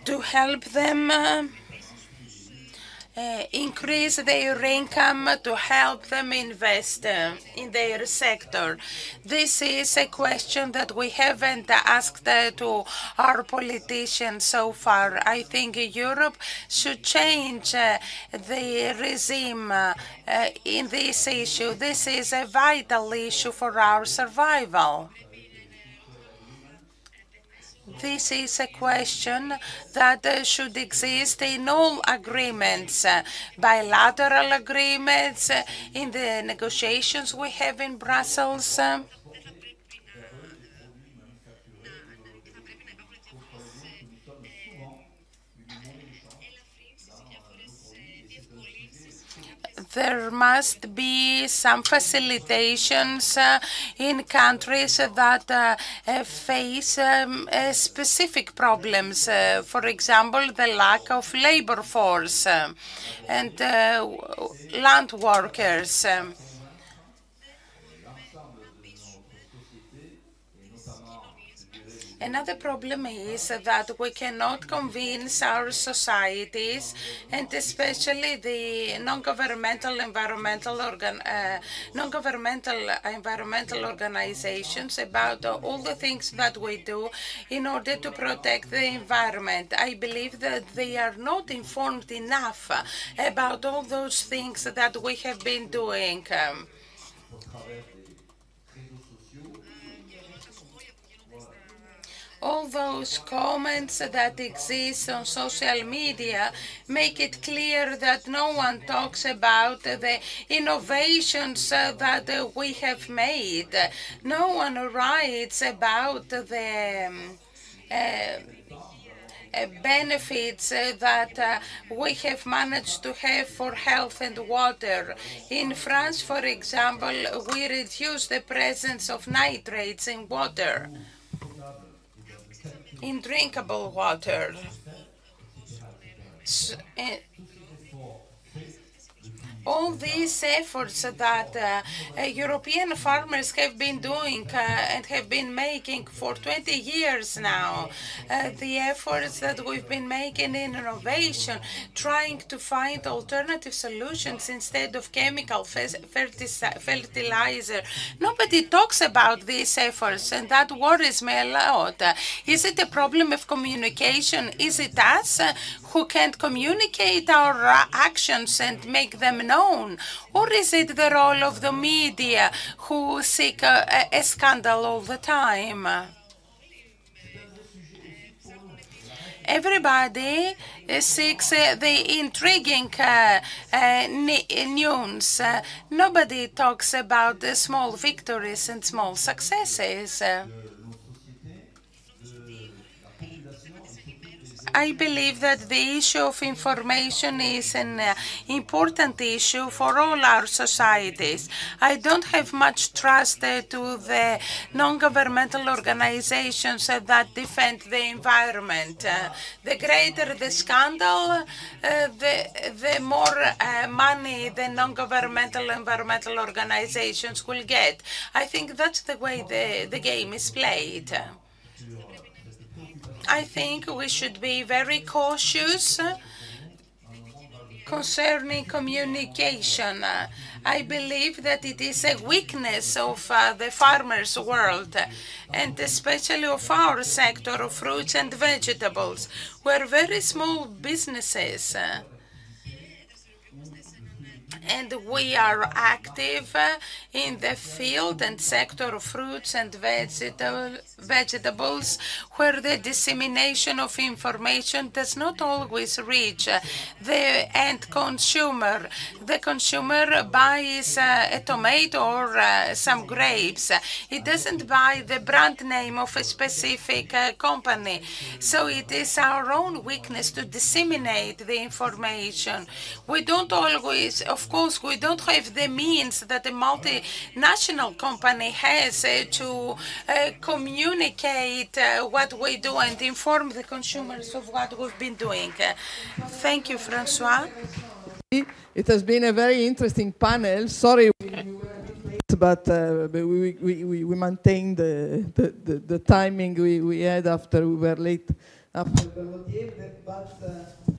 To help them increase their income, to help them invest in their sector. This is a question that we haven't asked to our politicians so far. I think Europe should change the regime in this issue. This is a vital issue for our survival. This is a question that should exist in all agreements, bilateral agreements, in the negotiations we have in Brussels. There must be some facilitations in countries that face specific problems. For example, the lack of labor force and land workers. Another problem is that we cannot convince our societies, and especially the non-governmental environmental organizations, about all the things that we do in order to protect the environment. I believe that they are not informed enough about all those things that we have been doing. All those comments that exist on social media make it clear that no one talks about the innovations that we have made. No one writes about the benefits that we have managed to have for health and water. In France, for example, we reduced the presence of nitrates in water, in drinkable water. All these efforts that European farmers have been doing and have been making for 20 years now, the efforts that we've been making in innovation, trying to find alternative solutions instead of chemical fertilizer. Nobody talks about these efforts, and that worries me a lot. Is it a problem of communication? Is it us who can't communicate our actions and make them known? Or is it the role of the media who seek a scandal all the time? Everybody seeks the intriguing news. Nobody talks about the small victories and small successes. I believe that the issue of information is an important issue for all our societies. I don't have much trust to the non-governmental organizations that defend the environment. The greater the scandal, the more money the non-governmental environmental organizations will get. I think that's the way the game is played. I think we should be very cautious concerning communication. I believe that it is a weakness of the farmers' world, and especially of our sector of fruits and vegetables. We're very small businesses, and we are active in the field and sector of fruits and vegetables, where the dissemination of information does not always reach the end consumer. The consumer buys a tomato or some grapes. It doesn't buy the brand name of a specific company. So it is our own weakness to disseminate the information. We don't always, of course, we don't have the means that a multinational company has to communicate what we do and inform the consumers of what we've been doing. Thank you, Francois. It has been a very interesting panel. Sorry we were a bit late, but we maintained the timing we had after we were late after the Lodier, but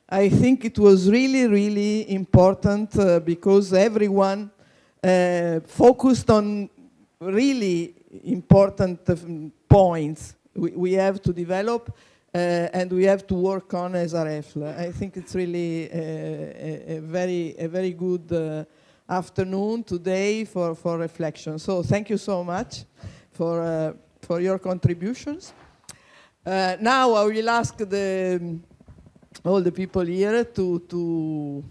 I think it was really, really important because everyone focused on really important points we have to develop and we have to work on as AREFLH. I think it's really a very good afternoon today for reflection. So thank you so much for your contributions. Now I will ask all the people here to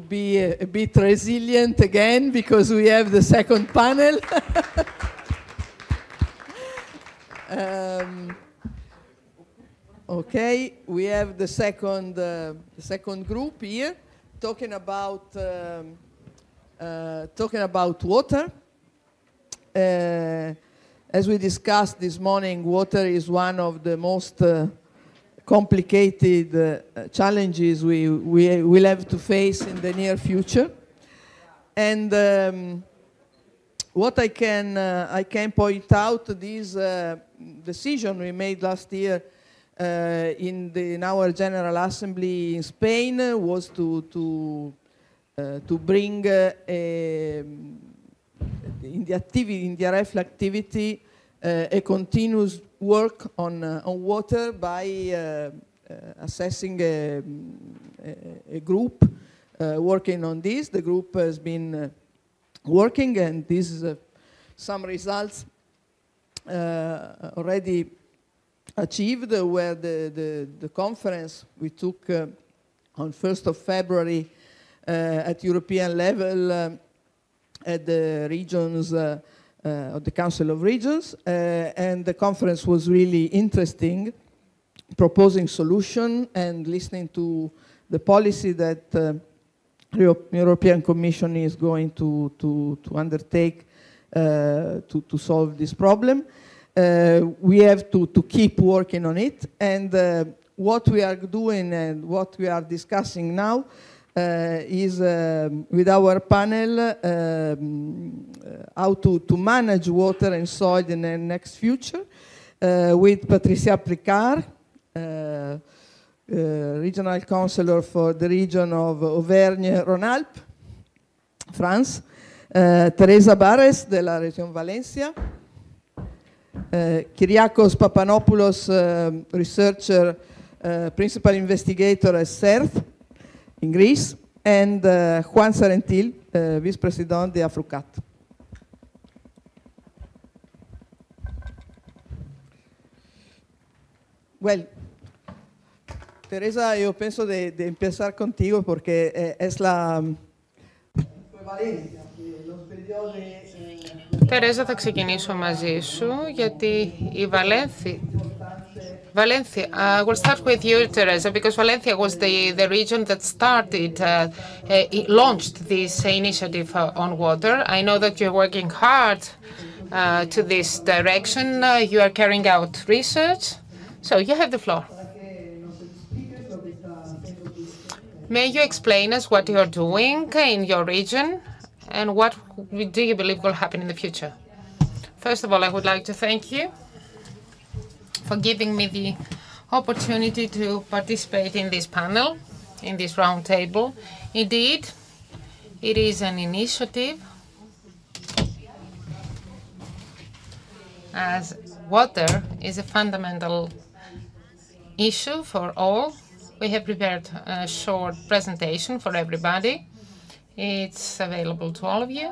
be a bit resilient again, because we have the second panel. Okay, we have the second group here talking about water. As we discussed this morning, water is one of the most complicated challenges we will have to face in the near future. And what I can point out, this decision we made last year in our General Assembly in Spain was to bring in the AREFLH activity a continuous work on water by assessing a group working on this. The group has been working, and this is some results already achieved, where the conference we took on 1st of February at European level at the regions of the Council of Regions, and the conference was really interesting, proposing solution and listening to the policy that the European Commission is going to undertake to solve this problem. We have to keep working on it, and what we are doing and what we are discussing now is with our panel how to manage water and soil in the next future, with Patricia Plicard, regional councillor for the region of Auvergne-Rhône-Alpes, France, Teresa Bares de la Región Valencia, Kyriakos Papanopoulos, researcher, principal investigator at CERF in Greece, and Juan Sarentil, Vice President de Afrucat. Well, Teresa, yo penso de empezar contigo porque es la... Τερέζα, θα ξεκινήσω μαζί σου, γιατί η Valencia, we'll start with you, Teresa, because Valencia was the region that started, launched this initiative on water. I know that you're working hard to this direction. You are carrying out research, so you have the floor. May you explain us what you're doing in your region and what do you believe will happen in the future? First of all, I would like to thank you for giving me the opportunity to participate in this panel, in this round table. Indeed, it is an initiative, as water is a fundamental issue for all. We have prepared a short presentation for everybody. It's available to all of you.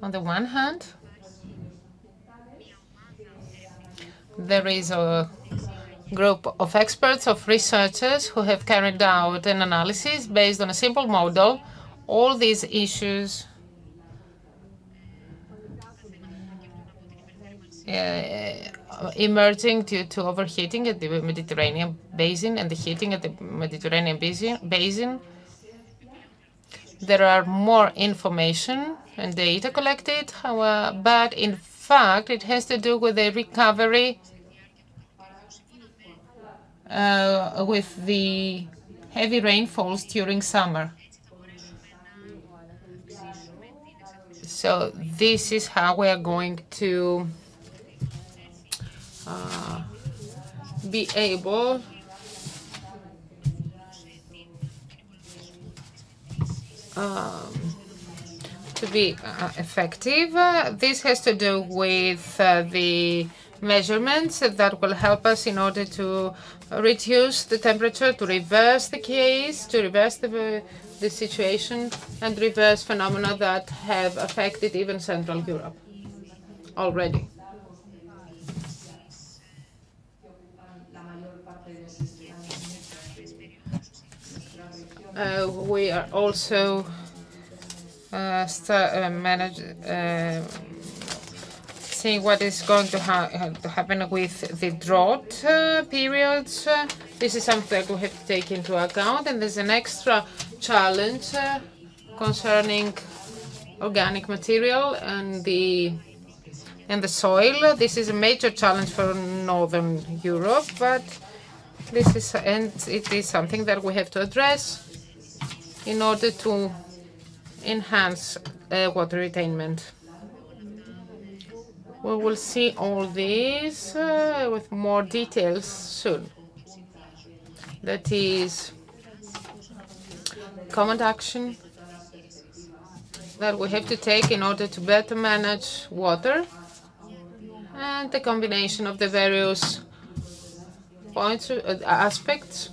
On the one hand, there is a group of experts, of researchers who have carried out an analysis based on a simple model. All these issues emerging due to overheating at the Mediterranean basin and the heating at the Mediterranean basin. There are more information and data collected, but in fact, it has to do with the recovery with the heavy rainfalls during summer. So this is how we are going to be able to be effective. This has to do with the measurements that will help us in order to reduce the temperature, to reverse the case, to reverse the situation, and reverse phenomena that have affected even Central Europe already. We are also seeing what is going to happen with the drought periods. This is something that we have to take into account, and there's an extra challenge concerning organic material and the soil. This is a major challenge for Northern Europe, but it is something that we have to address in order to enhance water retainment. We will see all these with more details soon. That is common action that we have to take in order to better manage water, and the combination of the various points, aspects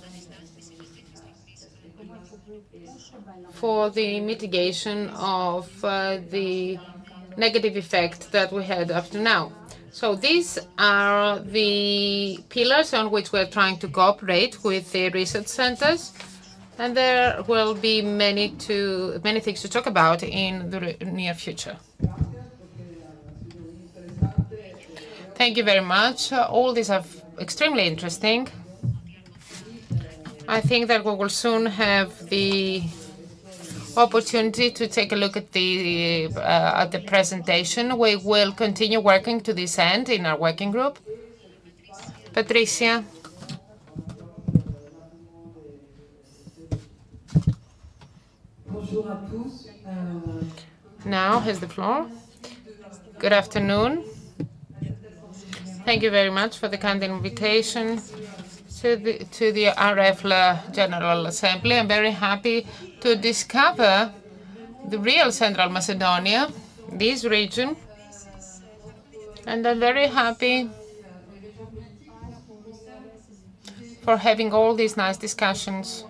for the mitigation of the negative effect that we had up to now. So these are the pillars on which we're trying to cooperate with the research centers, and there will be many things to talk about in the near future. Thank you very much. All these are extremely interesting. I think that we will soon have the opportunity to take a look at the presentation. We will continue working to this end in our working group. Patricia. Now has the floor. Good afternoon. Thank you very much for the kind invitation to the AREFLH General Assembly. I'm very happy to discover the real Central Macedonia, this region, and I'm very happy for having all these nice discussions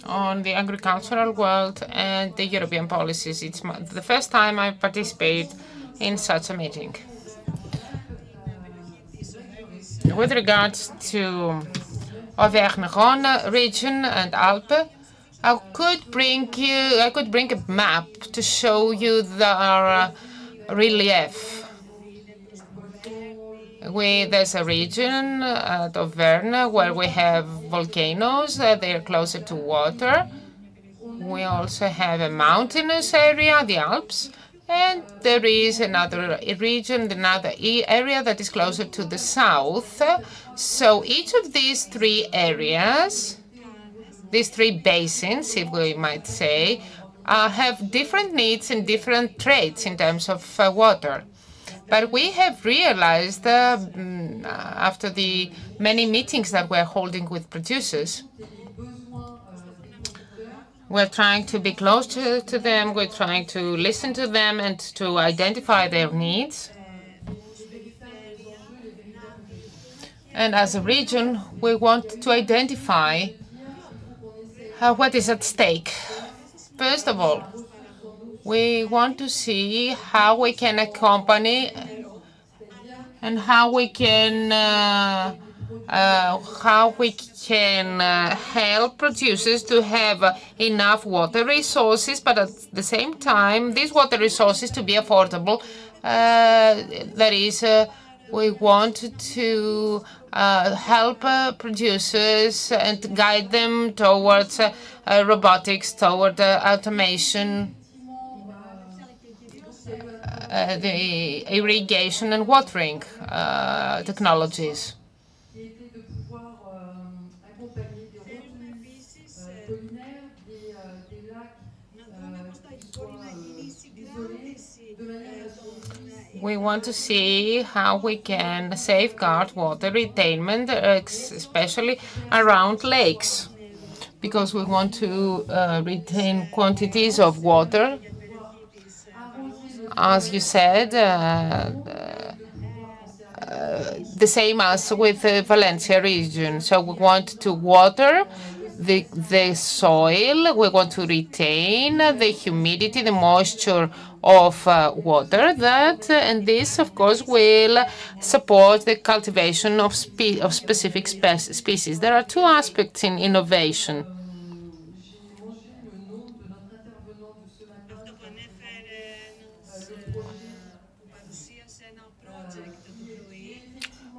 on the agricultural world and the European policies. It's the first time I participate in such a meeting. With regards to Auvergne-Rhône region and Alpes, I could bring a map to show you the relief. There's a region at Auvergne where we have volcanoes. They are closer to water. We also have a mountainous area, the Alps, and there is another region, another area that is closer to the south. So each of these three areas, these three basins, if we might say, have different needs and different traits in terms of water. But we have realized after the many meetings that we're holding with producers, we're trying to be close to them, we're trying to listen to them and to identify their needs. And as a region, we want to identify what is at stake. First of all, we want to see how we can accompany and how we can help producers to have enough water resources, but at the same time, these water resources to be affordable. That is, we want to help producers and guide them towards robotics, toward automation, the irrigation and watering technologies. We want to see how we can safeguard water retainment, especially around lakes, because we want to retain quantities of water. As you said, the same as with the Valencia region. So we want to water the soil, we want to retain the humidity, the moisture of water, and this, of course, will support the cultivation of specific species. There are two aspects in innovation.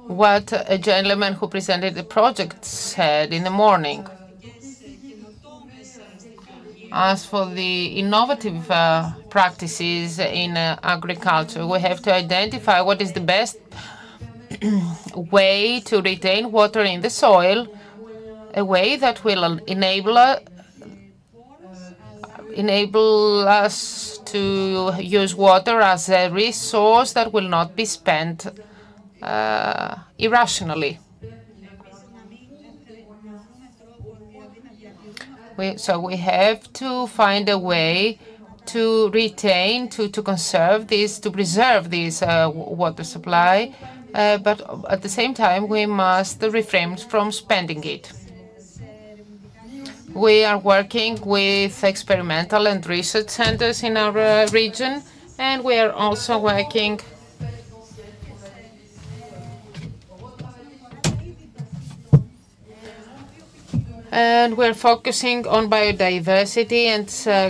What a gentleman who presented the project said in the morning. As for the innovative practices in agriculture, we have to identify what is the best way to retain water in the soil, a way that will enable us to use water as a resource that will not be spent irrationally. So we have to find a way to retain, to conserve this, to preserve this water supply, but at the same time we must refrain from spending it. We are working with experimental and research centers in our region, and we are also working and we're focusing on biodiversity and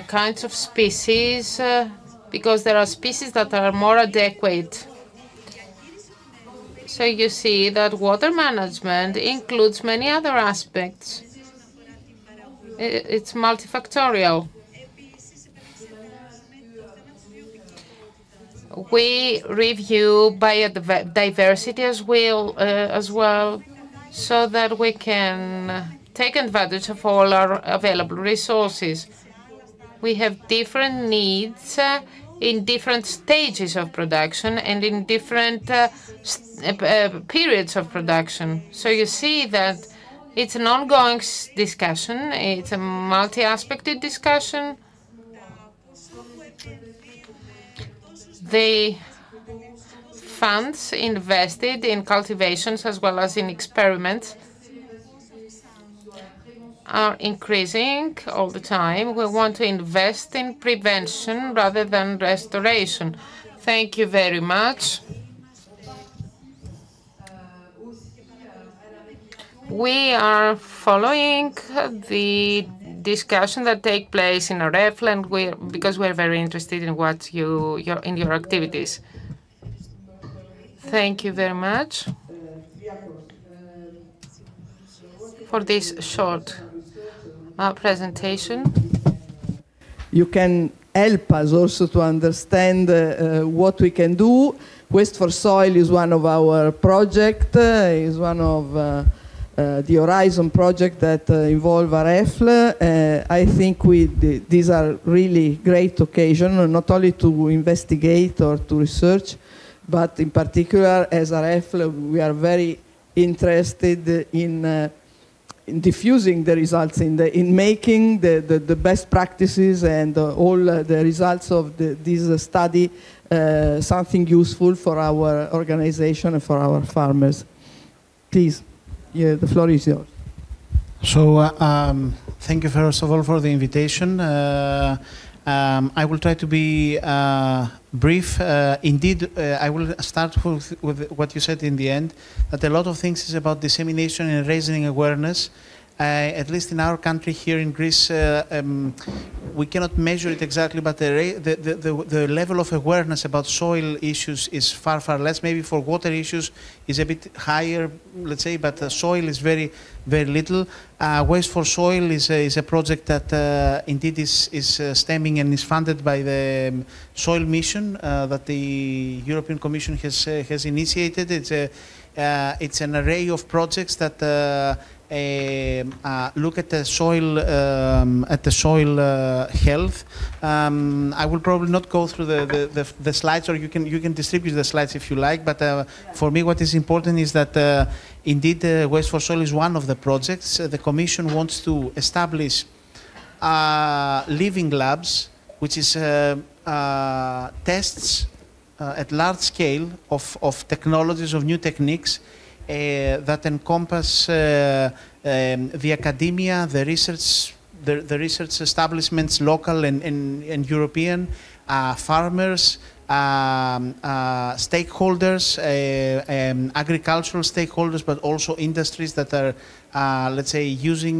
kinds of species because there are species that are more adequate. So you see that water management includes many other aspects. It's multifactorial. We review biodiversity as well, so that we can take advantage of all our available resources. We have different needs in different stages of production and in different periods of production. So you see that it's an ongoing discussion. It's a multi-aspected discussion. The funds invested in cultivations as well as in experiments are increasing all the time. We want to invest in prevention rather than restoration. Thank you very much. We are following the discussion that take place in AREFLH, and because we're very interested in what in your activities. Thank you very much for this short presentation. You can help us also to understand what we can do. Waste for Soil is one of our projects, is one of the Horizon project that involve AREFLH. I think these are really great occasions, not only to investigate or to research, but in particular as AREFLH, we are very interested in diffusing the results, in making the best practices and all the results of this study something useful for our organization and for our farmers. Please. Yeah, the floor is yours. So thank you first of all for the invitation. I will try to be brief. Indeed, I will start with what you said in the end, that a lot of things is about dissemination and raising awareness. At least in our country here in Greece, we cannot measure it exactly, but the level of awareness about soil issues is far, far less. Maybe for water issues is a bit higher, let's say, but soil is very, very little. Waste for Soil is a project that indeed is stemming and is funded by the Soil Mission that the European Commission has initiated. It's an array of projects that look at the soil health. I will probably not go through the slides, or you can distribute the slides if you like. But for me, what is important is that indeed Waste for Soil is one of the projects. The Commission wants to establish living labs, which is tests at large scale of technologies, of new techniques that encompass the academia, the research establishments, local and European, farmers, stakeholders, agricultural stakeholders, but also industries that are, let's say, using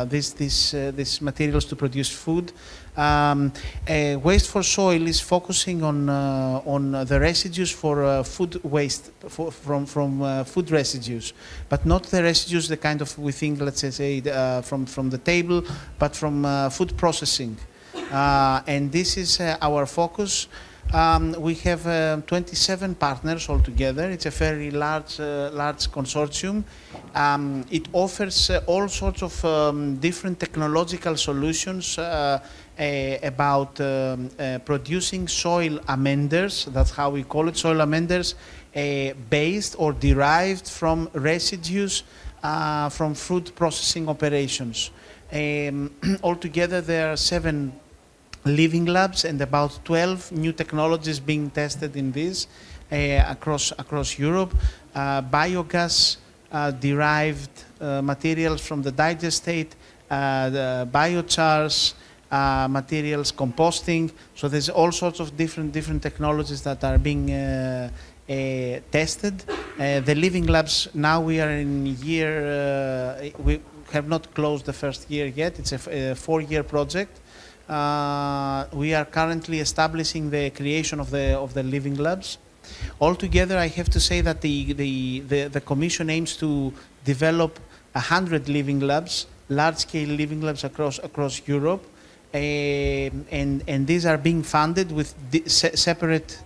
these materials to produce food. Waste for Soil is focusing on the residues for food waste from food residues, but not the residues, the kind of, we think, let's say, from the table, but from food processing. And this is our focus. We have 27 partners altogether. It's a very large consortium. It offers all sorts of different technological solutions about producing soil amenders. That's how we call it, soil amenders, based or derived from residues from food processing operations. Altogether, there are 7 living labs and about 12 new technologies being tested in this across Europe. Biogas derived materials from the digestate, the biochars, materials, composting. So there's all sorts of different technologies that are being tested. The living labs, now we are in year, we have not closed the first year yet. It's a 4-year project. We are currently establishing the creation of the living labs. Altogether, I have to say that the Commission aims to develop 100 living labs, large-scale living labs across Europe, and these are being funded with separate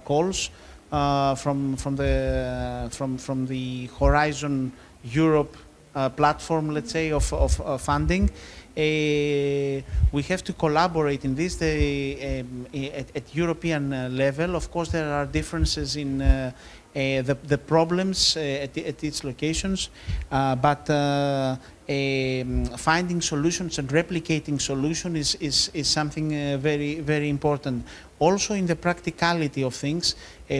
calls from the Horizon Europe platform, let's say, of funding. We have to collaborate in this at European level. Of course, there are differences in the problems at its locations, but finding solutions and replicating solutions is something very important. Also, in the practicality of things,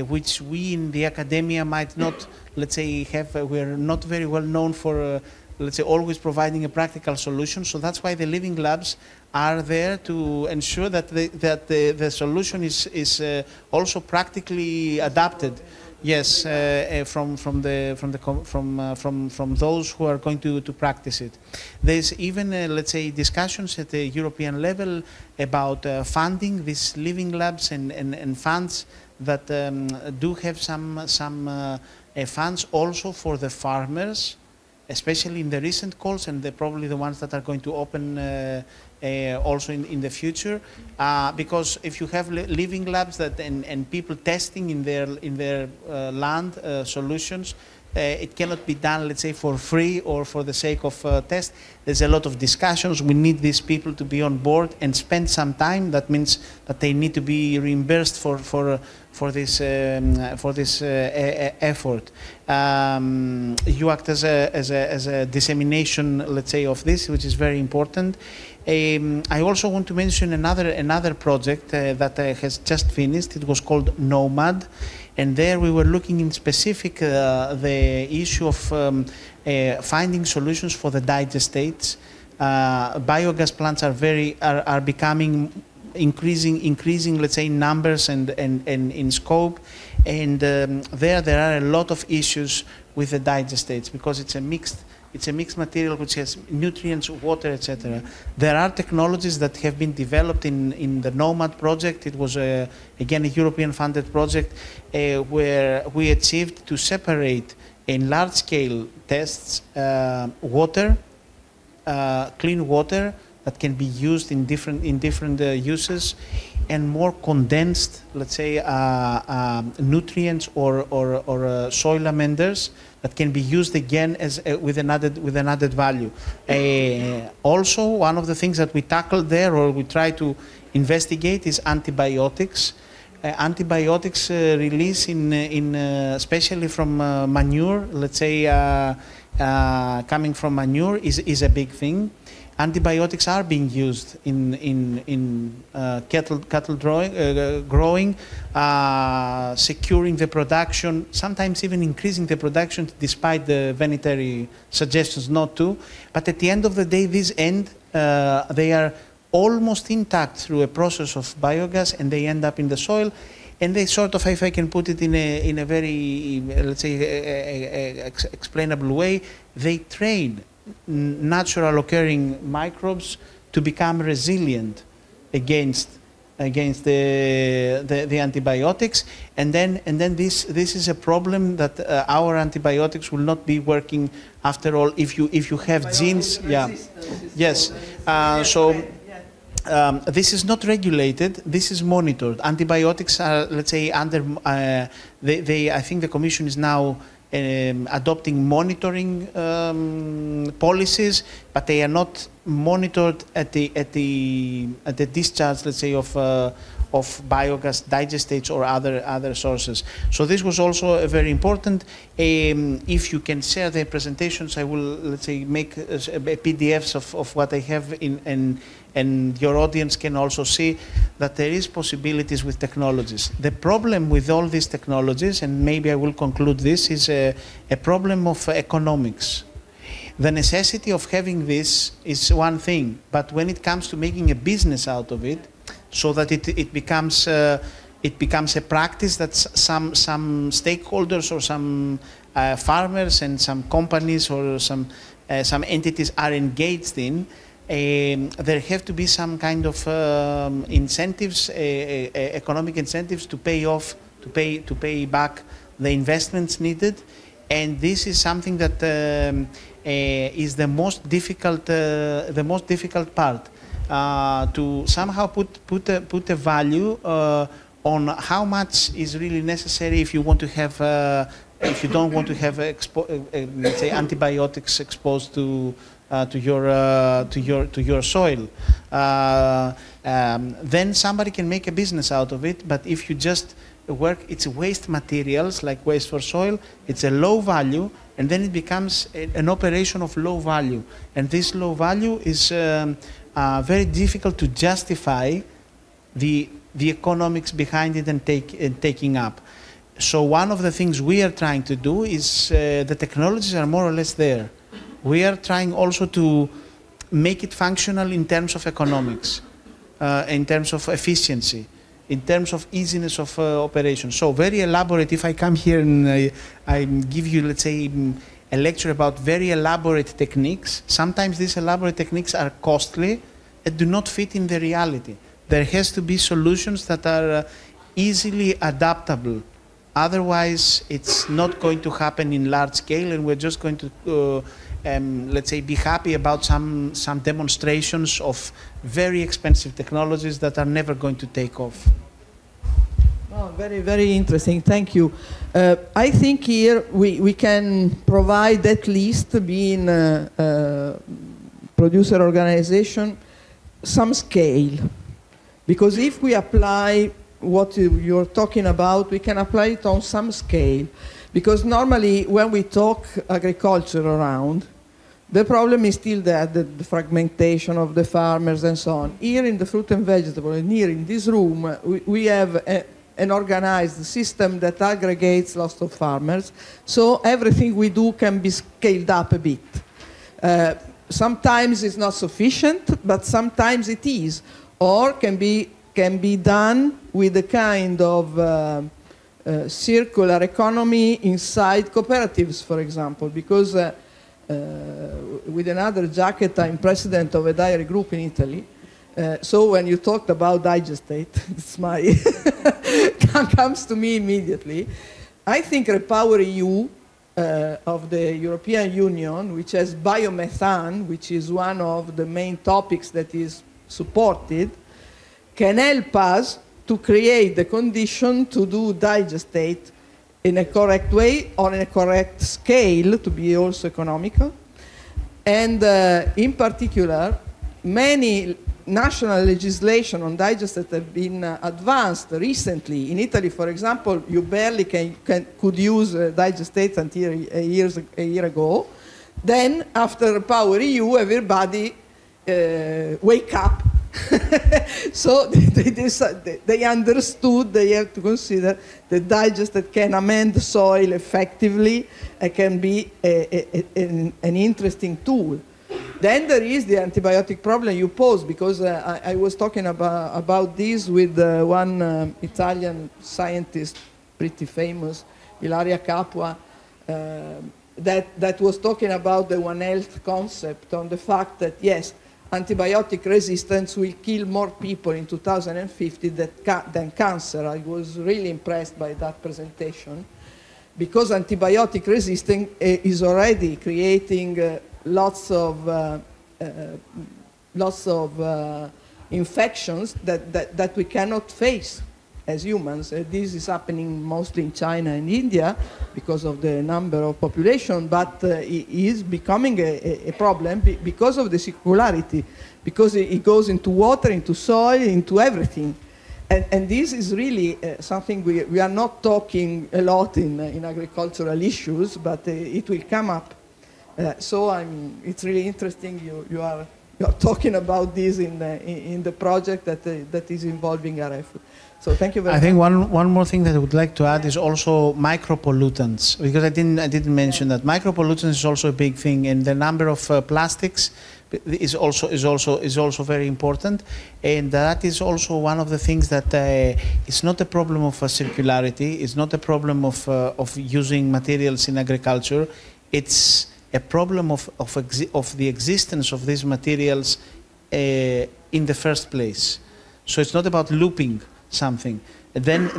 which we in the academia might not, let's say, have. We're not very well known for. Let's say, always providing a practical solution. So that's why the living labs are there to ensure that the solution is also practically adapted. Yes, from those who are going to practice it. There's even let's say discussions at the European level about funding these living labs and funds that do have some funds also for the farmers, especially in the recent calls and probably the ones that are going to open also in the future, because if you have living labs that and people testing in their land solutions, it cannot be done, let's say, for free or for the sake of test. There's a lot of discussions. We need these people to be on board and spend some time. That means that they need to be reimbursed for this effort. You act as a dissemination, let's say, of this, which is very important. I also want to mention another project that has just finished. It was called Nomad, and there we were looking in specific the issue of finding solutions for the digestates. Biogas plants are becoming increasing, let's say, numbers and in scope, and there are a lot of issues with the digestates because it's a mixed material which has nutrients, water, etc. There are technologies that have been developed in the Nomad project. It was again a European funded project where we achieved to separate in large scale tests water, clean water that can be used in different uses, and more condensed, let's say, nutrients or soil amenders that can be used again as with an added value. Also, one of the things that we tackled there, or we try to investigate, is antibiotics. Antibiotics release especially from manure, let's say, coming from manure is a big thing. Antibiotics are being used in cattle growing, securing the production, sometimes even increasing the production despite the veterinary suggestions not to. But at the end of the day, they are almost intact through a process of biogas, and they end up in the soil. And they sort of, if I can put it in a very, let's say, explainable way, they train natural occurring microbes to become resilient against the antibiotics, and then this is a problem that our antibiotics will not be working after all if you have genes. Yeah, yes. This is not regulated. This is monitored. Antibiotics are, let's say, under. I think the Commission is now adopting monitoring policies, but they are not monitored at the discharge, let's say, of biogas digestates or other sources. So this was also very important. If you can share the presentations, I will, let's say, make PDFs of what I have and your audience can also see that there is possibilities with technologies. The problem with all these technologies, and maybe I will conclude this, is a problem of economics. The necessity of having this is one thing, but when it comes to making a business out of it, so that it becomes a practice that some stakeholders or some farmers and some companies or some entities are engaged in, there have to be some kind of incentives, economic incentives to pay back the investments needed, and this is something that is the most difficult part. To somehow put a value on how much is really necessary if you want to have if you don't want to have let's say antibiotics exposed to your soil. Then somebody can make a business out of it. But if you just work, it's waste materials like waste for soil. It's a low value, and then it becomes an operation of low value. And this low value is very difficult to justify the economics behind it and taking up. So one of the things we are trying to do is the technologies are more or less there. We are trying also to make it functional in terms of economics, in terms of efficiency, in terms of easiness of operation. So very elaborate. If I come here and I give you, let's say, a lecture about very elaborate techniques, sometimes these elaborate techniques are costly and do not fit in the reality. There has to be solutions that are easily adaptable. Otherwise, it's not going to happen in large scale, and we're just going to, let's say, be happy about some demonstrations of very expensive technologies that are never going to take off. Oh, very, very interesting. Thank you. I think here we can provide, at least being a producer organization, some scale. Because if we apply what you're talking about, we can apply it on some scale. Because normally when we talk agriculture around, the problem is still that the fragmentation of the farmers and so on. Here in the fruit and vegetable, and here in this room, we have an organized system that aggregates lots of farmers. So everything we do can be scaled up a bit. Sometimes it's not sufficient, but sometimes it is, or can be done with a kind of circular economy inside cooperatives, for example, because with another jacket, I'm president of a dairy group in Italy. So when you talked about digestate, it's my comes to me immediately. I think Repower EU of the European Union, which has biomethane, which is one of the main topics that is supported, can help us to create the condition to do digestate in a correct way, on a correct scale, to be also economical. And in particular, many national legislation on digestate have been advanced recently. In Italy, for example, you barely could use digestate until a year ago. Then, after Power EU, everybody wake up. So they understood they have to consider that digestate can amend the soil effectively and can be an interesting tool. Then there is the antibiotic problem you pose, because I was talking about this with one Italian scientist, pretty famous, Ilaria Capua, that was talking about the One Health concept, on the fact that, yes, antibiotic resistance will kill more people in 2050 than cancer. I was really impressed by that presentation, because antibiotic resistance is already creating lots of infections that we cannot face as humans. This is happening mostly in China and India because of the number of population, but it is becoming a problem because of the circularity, because it goes into water, into soil, into everything. And this is really something we are not talking a lot in agricultural issues, but it will come up. So it's really interesting you are talking about this in the project that is involving AREFLH. So thank you very much. I think one more thing that I would like to add is also micropollutants, because I didn't mention that micropollutants is also a big thing, and the number of plastics is also very important, and that is also one of the things that it's not a problem of circularity, it's not a problem of using materials in agriculture, it's a problem of the existence of these materials in the first place. So it's not about looping something. Then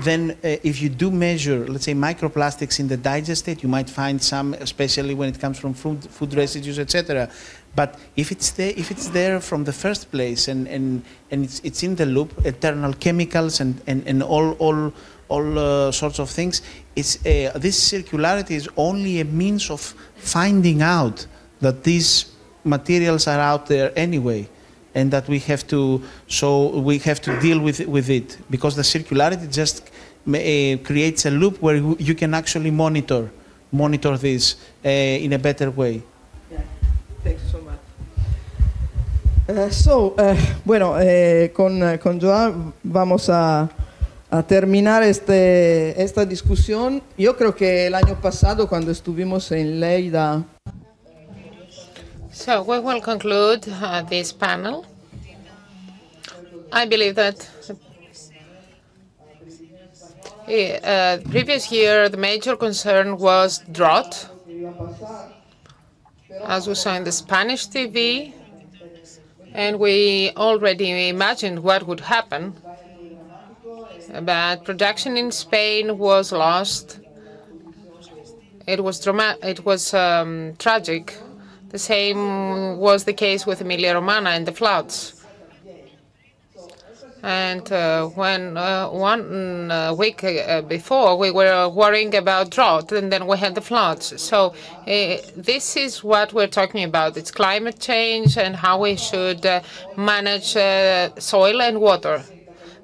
if you do measure, let's say, microplastics in the digestate, you might find some, especially when it comes from food residues, etc. But if it's there from the first place, and it's in the loop, eternal chemicals and all sorts of things, this circularity is only a means of finding out that these materials are out there anyway, and that we have to deal with it, because the circularity just creates a loop where you can actually monitor this in a better way. Yeah. Thanks so much. Bueno, con Joan vamos a terminar esta discusión. Yo creo que el año pasado, cuando estuvimos en Lleida. So we will conclude this panel. I believe that previous year the major concern was drought, as we saw in the Spanish TV, and we already imagined what would happen. But production in Spain was lost. It was tragic. The same was the case with Emilia-Romagna and the floods. And when 1 week before, we were worrying about drought, and then we had the floods. So this is what we're talking about. It's climate change and how we should manage soil and water.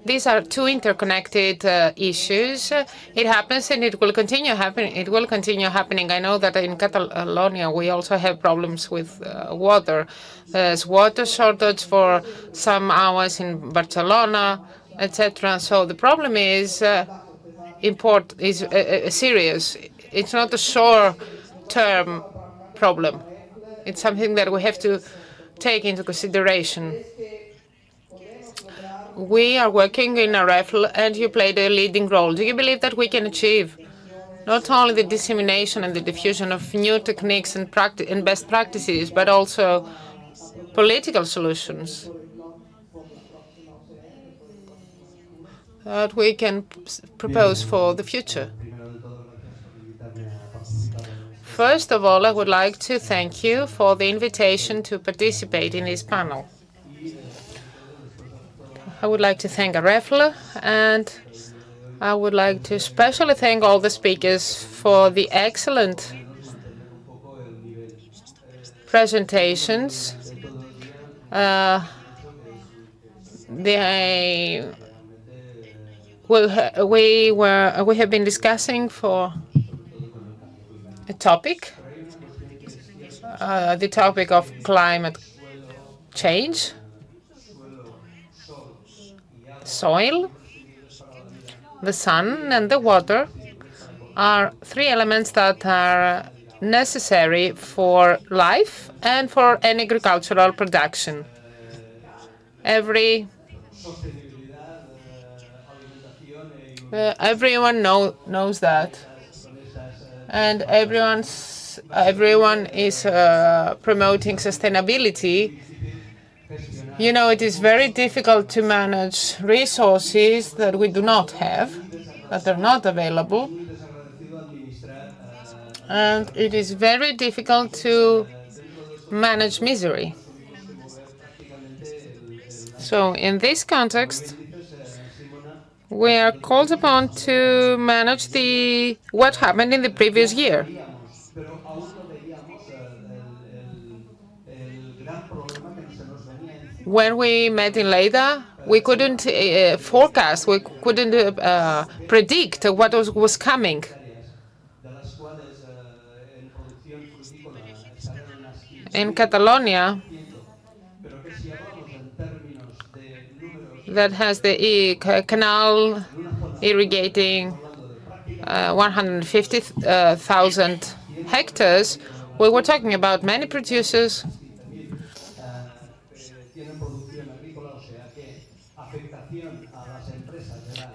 These are two interconnected issues. It happens, and it will continue happening. It will continue happening. I know that in Catalonia we also have problems with water. There's water shortage for some hours in Barcelona, etc. So the problem is serious. It's not a short-term problem. It's something that we have to take into consideration. We are working in AREFLH, and you played a leading role. Do you believe that we can achieve not only the dissemination and the diffusion of new techniques and best practices, but also political solutions that we can propose for the future? First of all, I would like to thank you for the invitation to participate in this panel. I would like to thank AREFLH, and I would like to especially thank all the speakers for the excellent presentations. We have been discussing for a topic, the topic of climate change, soil, the sun, and the water are three elements that are necessary for life and for any agricultural production. Everyone knows that, and everyone is promoting sustainability. You know, it is very difficult to manage resources that we do not have, that are not available, and it is very difficult to manage misery. So in this context, we are called upon to manage what happened in the previous year. When we met in Lleida, we couldn't forecast, we couldn't predict what was coming. In Catalonia, that has the canal irrigating 150,000 hectares, we were talking about many producers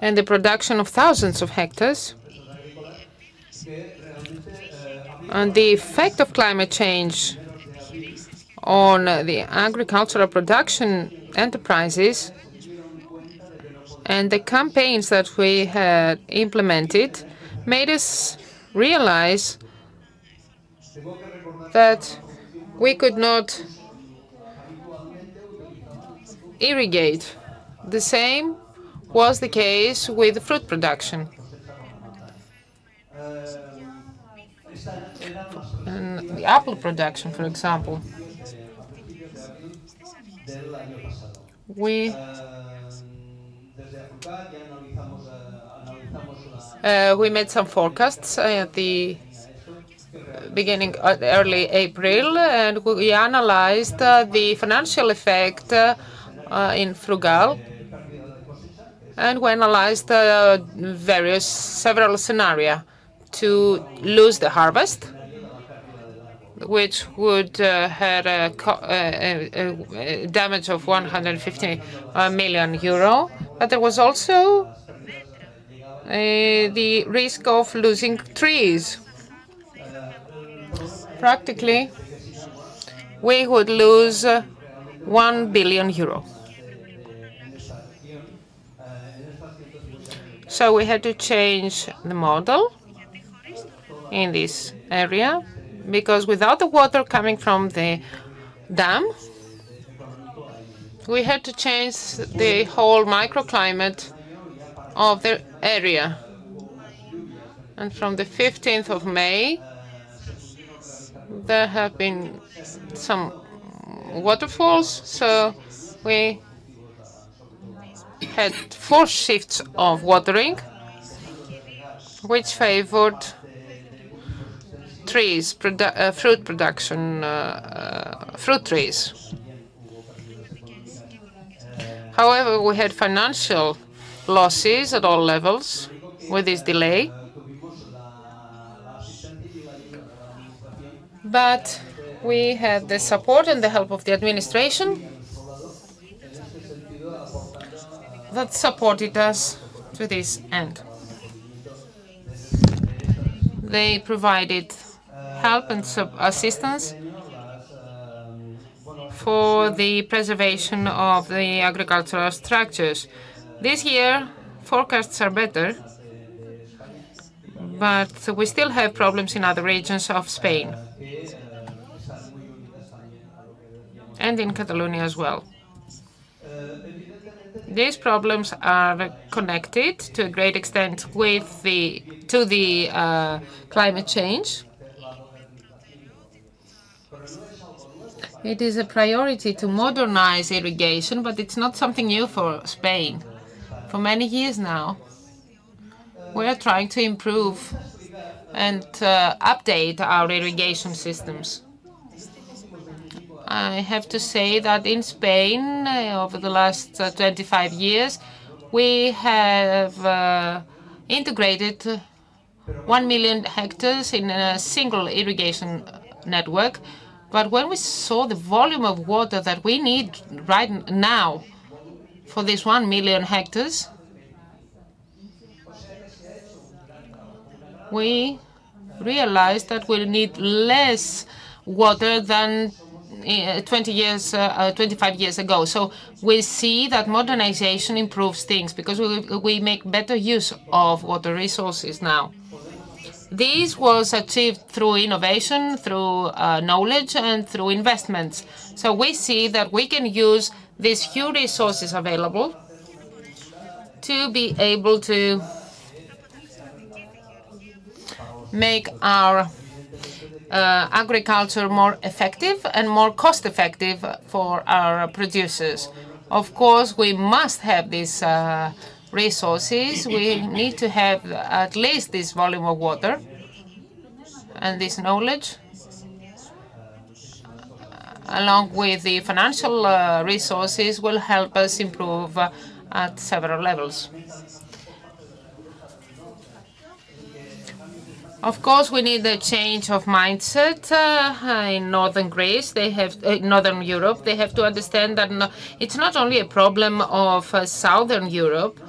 and the production of thousands of hectares. And the effect of climate change on the agricultural production enterprises and the campaigns that we had implemented made us realize that we could not irrigate. The same was the case with fruit production. And the apple production, for example. We made some forecasts at the beginning, early April, and we analyzed the financial effect in Frugal, and we analyzed several scenarios to lose the harvest, which would have a damage of 150 million euro. But there was also the risk of losing trees. Practically, we would lose 1 billion euro. So we had to change the model in this area, because without the water coming from the dam, we had to change the whole microclimate of the area. And from the 15th of May, there have been some waterfalls, so we had 4 shifts of watering, which favored trees, fruit production, fruit trees. However, we had financial losses at all levels with this delay. But we had the support and the help of the administration that supported us to this end. They provided help and assistance for the preservation of the agricultural structures. This year, forecasts are better, but we still have problems in other regions of Spain and in Catalonia as well. These problems are connected to a great extent with the climate change. It is a priority to modernize irrigation, but it's not something new for Spain. For many years now, we are trying to improve and update our irrigation systems. I have to say that in Spain, over the last 25 years, we have integrated 1 million hectares in a single irrigation network. But when we saw the volume of water that we need right now for these 1 million hectares, we realized that we need less water than 25 years ago. So we see that modernization improves things because we make better use of water resources now. This was achieved through innovation, through knowledge, and through investments. So we see that we can use these few resources available to be able to make our agriculture more effective and more cost-effective for our producers. Of course, we must have these resources. We need to have at least this volume of water, and this knowledge, along with the financial resources, will help us improve at several levels. Of course, we need a change of mindset in northern Greece. They have northern Europe. They have to understand that it's not only a problem of southern Europe,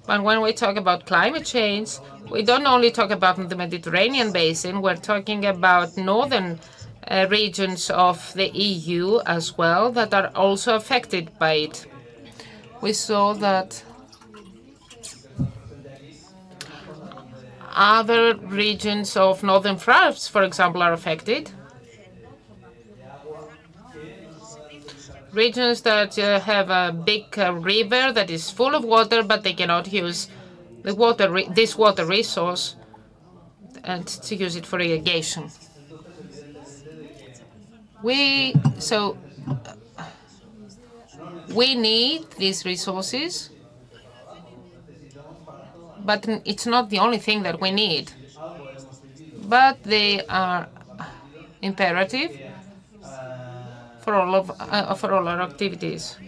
but when we talk about climate change, we don't only talk about the Mediterranean basin. We're talking about northern regions of the EU as well that are also affected by it. We saw that other regions of northern France, for example, are affected. Regions that have a big river that is full of water, but they cannot use the water, this water resource, and to use it for irrigation. We need these resources, but it's not the only thing that we need. But they are imperative for all our activities.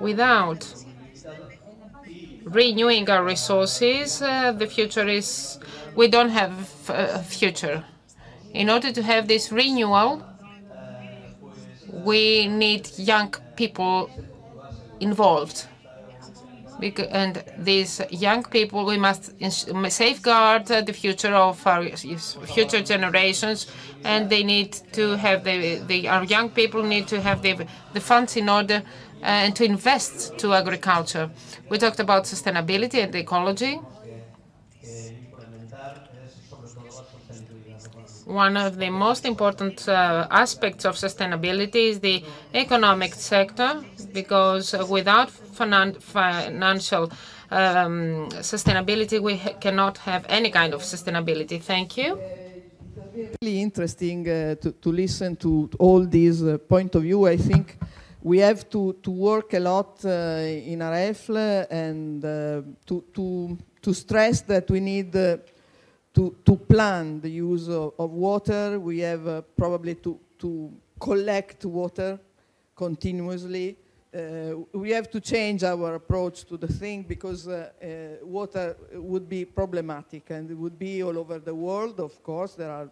Without renewing our resources, the future is, we don't have a future. In order to have this renewal, we need young people involved. And these young people, we must safeguard the future of our future generations, and they need to have our young people need to have the funds in order and to invest to agriculture. We talked about sustainability and ecology. One of the most important aspects of sustainability is the economic sector, because without financial sustainability, we cannot have any kind of sustainability. Thank you. It's really interesting to listen to all these point of view. I think we have to work a lot in AREFLH and to stress that we need to plan the use of water. We have probably to collect water continuously. We have to change our approach to the thing, because water would be problematic, and it would be all over the world. Of course, there are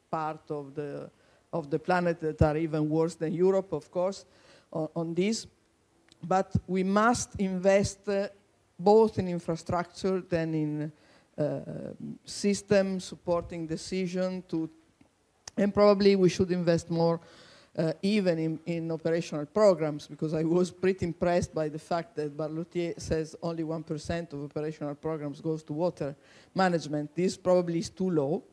parts of the planet that are even worse than Europe, of course, on this. But we must invest both in infrastructure and in system supporting decision and probably we should invest more even in operational programs, because I was pretty impressed by the fact that Barloutier says only 1% of operational programs goes to water management. This probably is too low.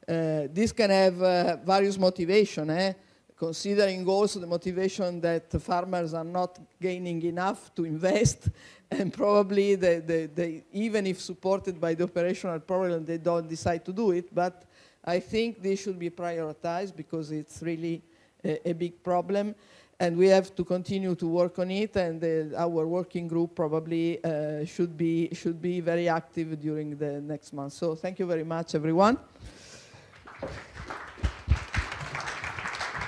This can have various motivations, considering also the motivation that the farmers are not gaining enough to invest, and probably they, even if supported by the operational program, they don't decide to do it. But I think this should be prioritized, because it's really a big problem, and we have to continue to work on it, and our working group probably should be very active during the next month. So thank you very much, everyone.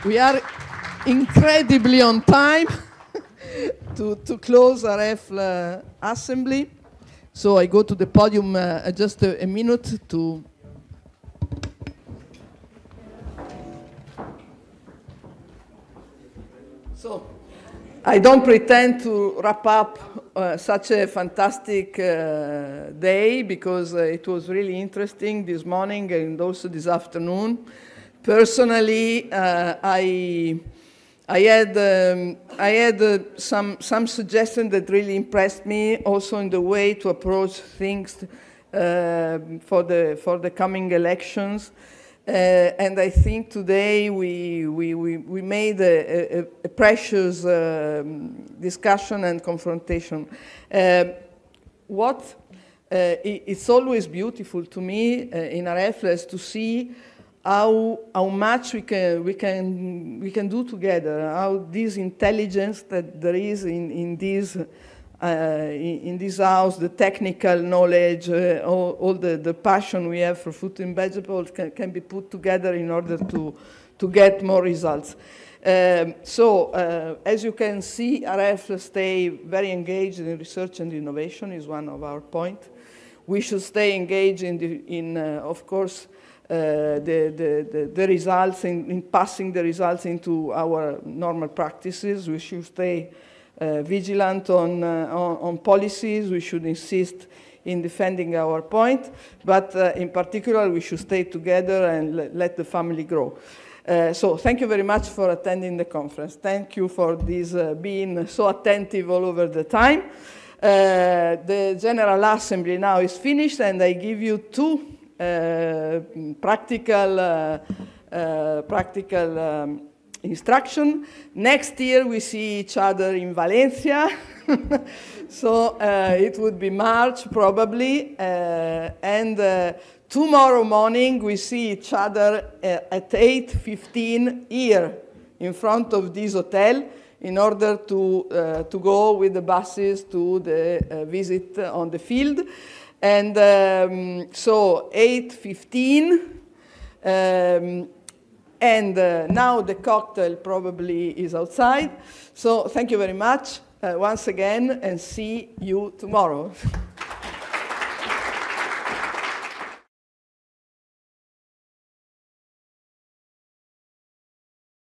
We are incredibly on time to close AREFLH Assembly. So I go to the podium just a minute to... So I don't pretend to wrap up such a fantastic day, because it was really interesting this morning and also this afternoon. Personally, I had some suggestions that really impressed me, also in the way to approach things for the coming elections. And I think today we made a precious discussion and confrontation. It's always beautiful to me in AREFLH to see how much we can do together, how this intelligence that there is in this house, the technical knowledge, all the passion we have for fruit and vegetables can be put together in order to get more results. As you can see, AREFLH stay very engaged in research and innovation is one of our points. We should stay engaged of course, the results, in passing the results into our normal practices. We should stay vigilant on policies. We should insist in defending our point, but in particular, we should stay together and let the family grow. So thank you very much for attending the conference. Thank you for this being so attentive all over the time. The General Assembly now is finished, and I give you two practical instruction. Next year we see each other in Valencia, so it would be March probably, and tomorrow morning we see each other at 8:15 here in front of this hotel in order to go with the buses to the visit on the field. And so 8:15. And now the cocktail probably is outside. So thank you very much once again, and see you tomorrow.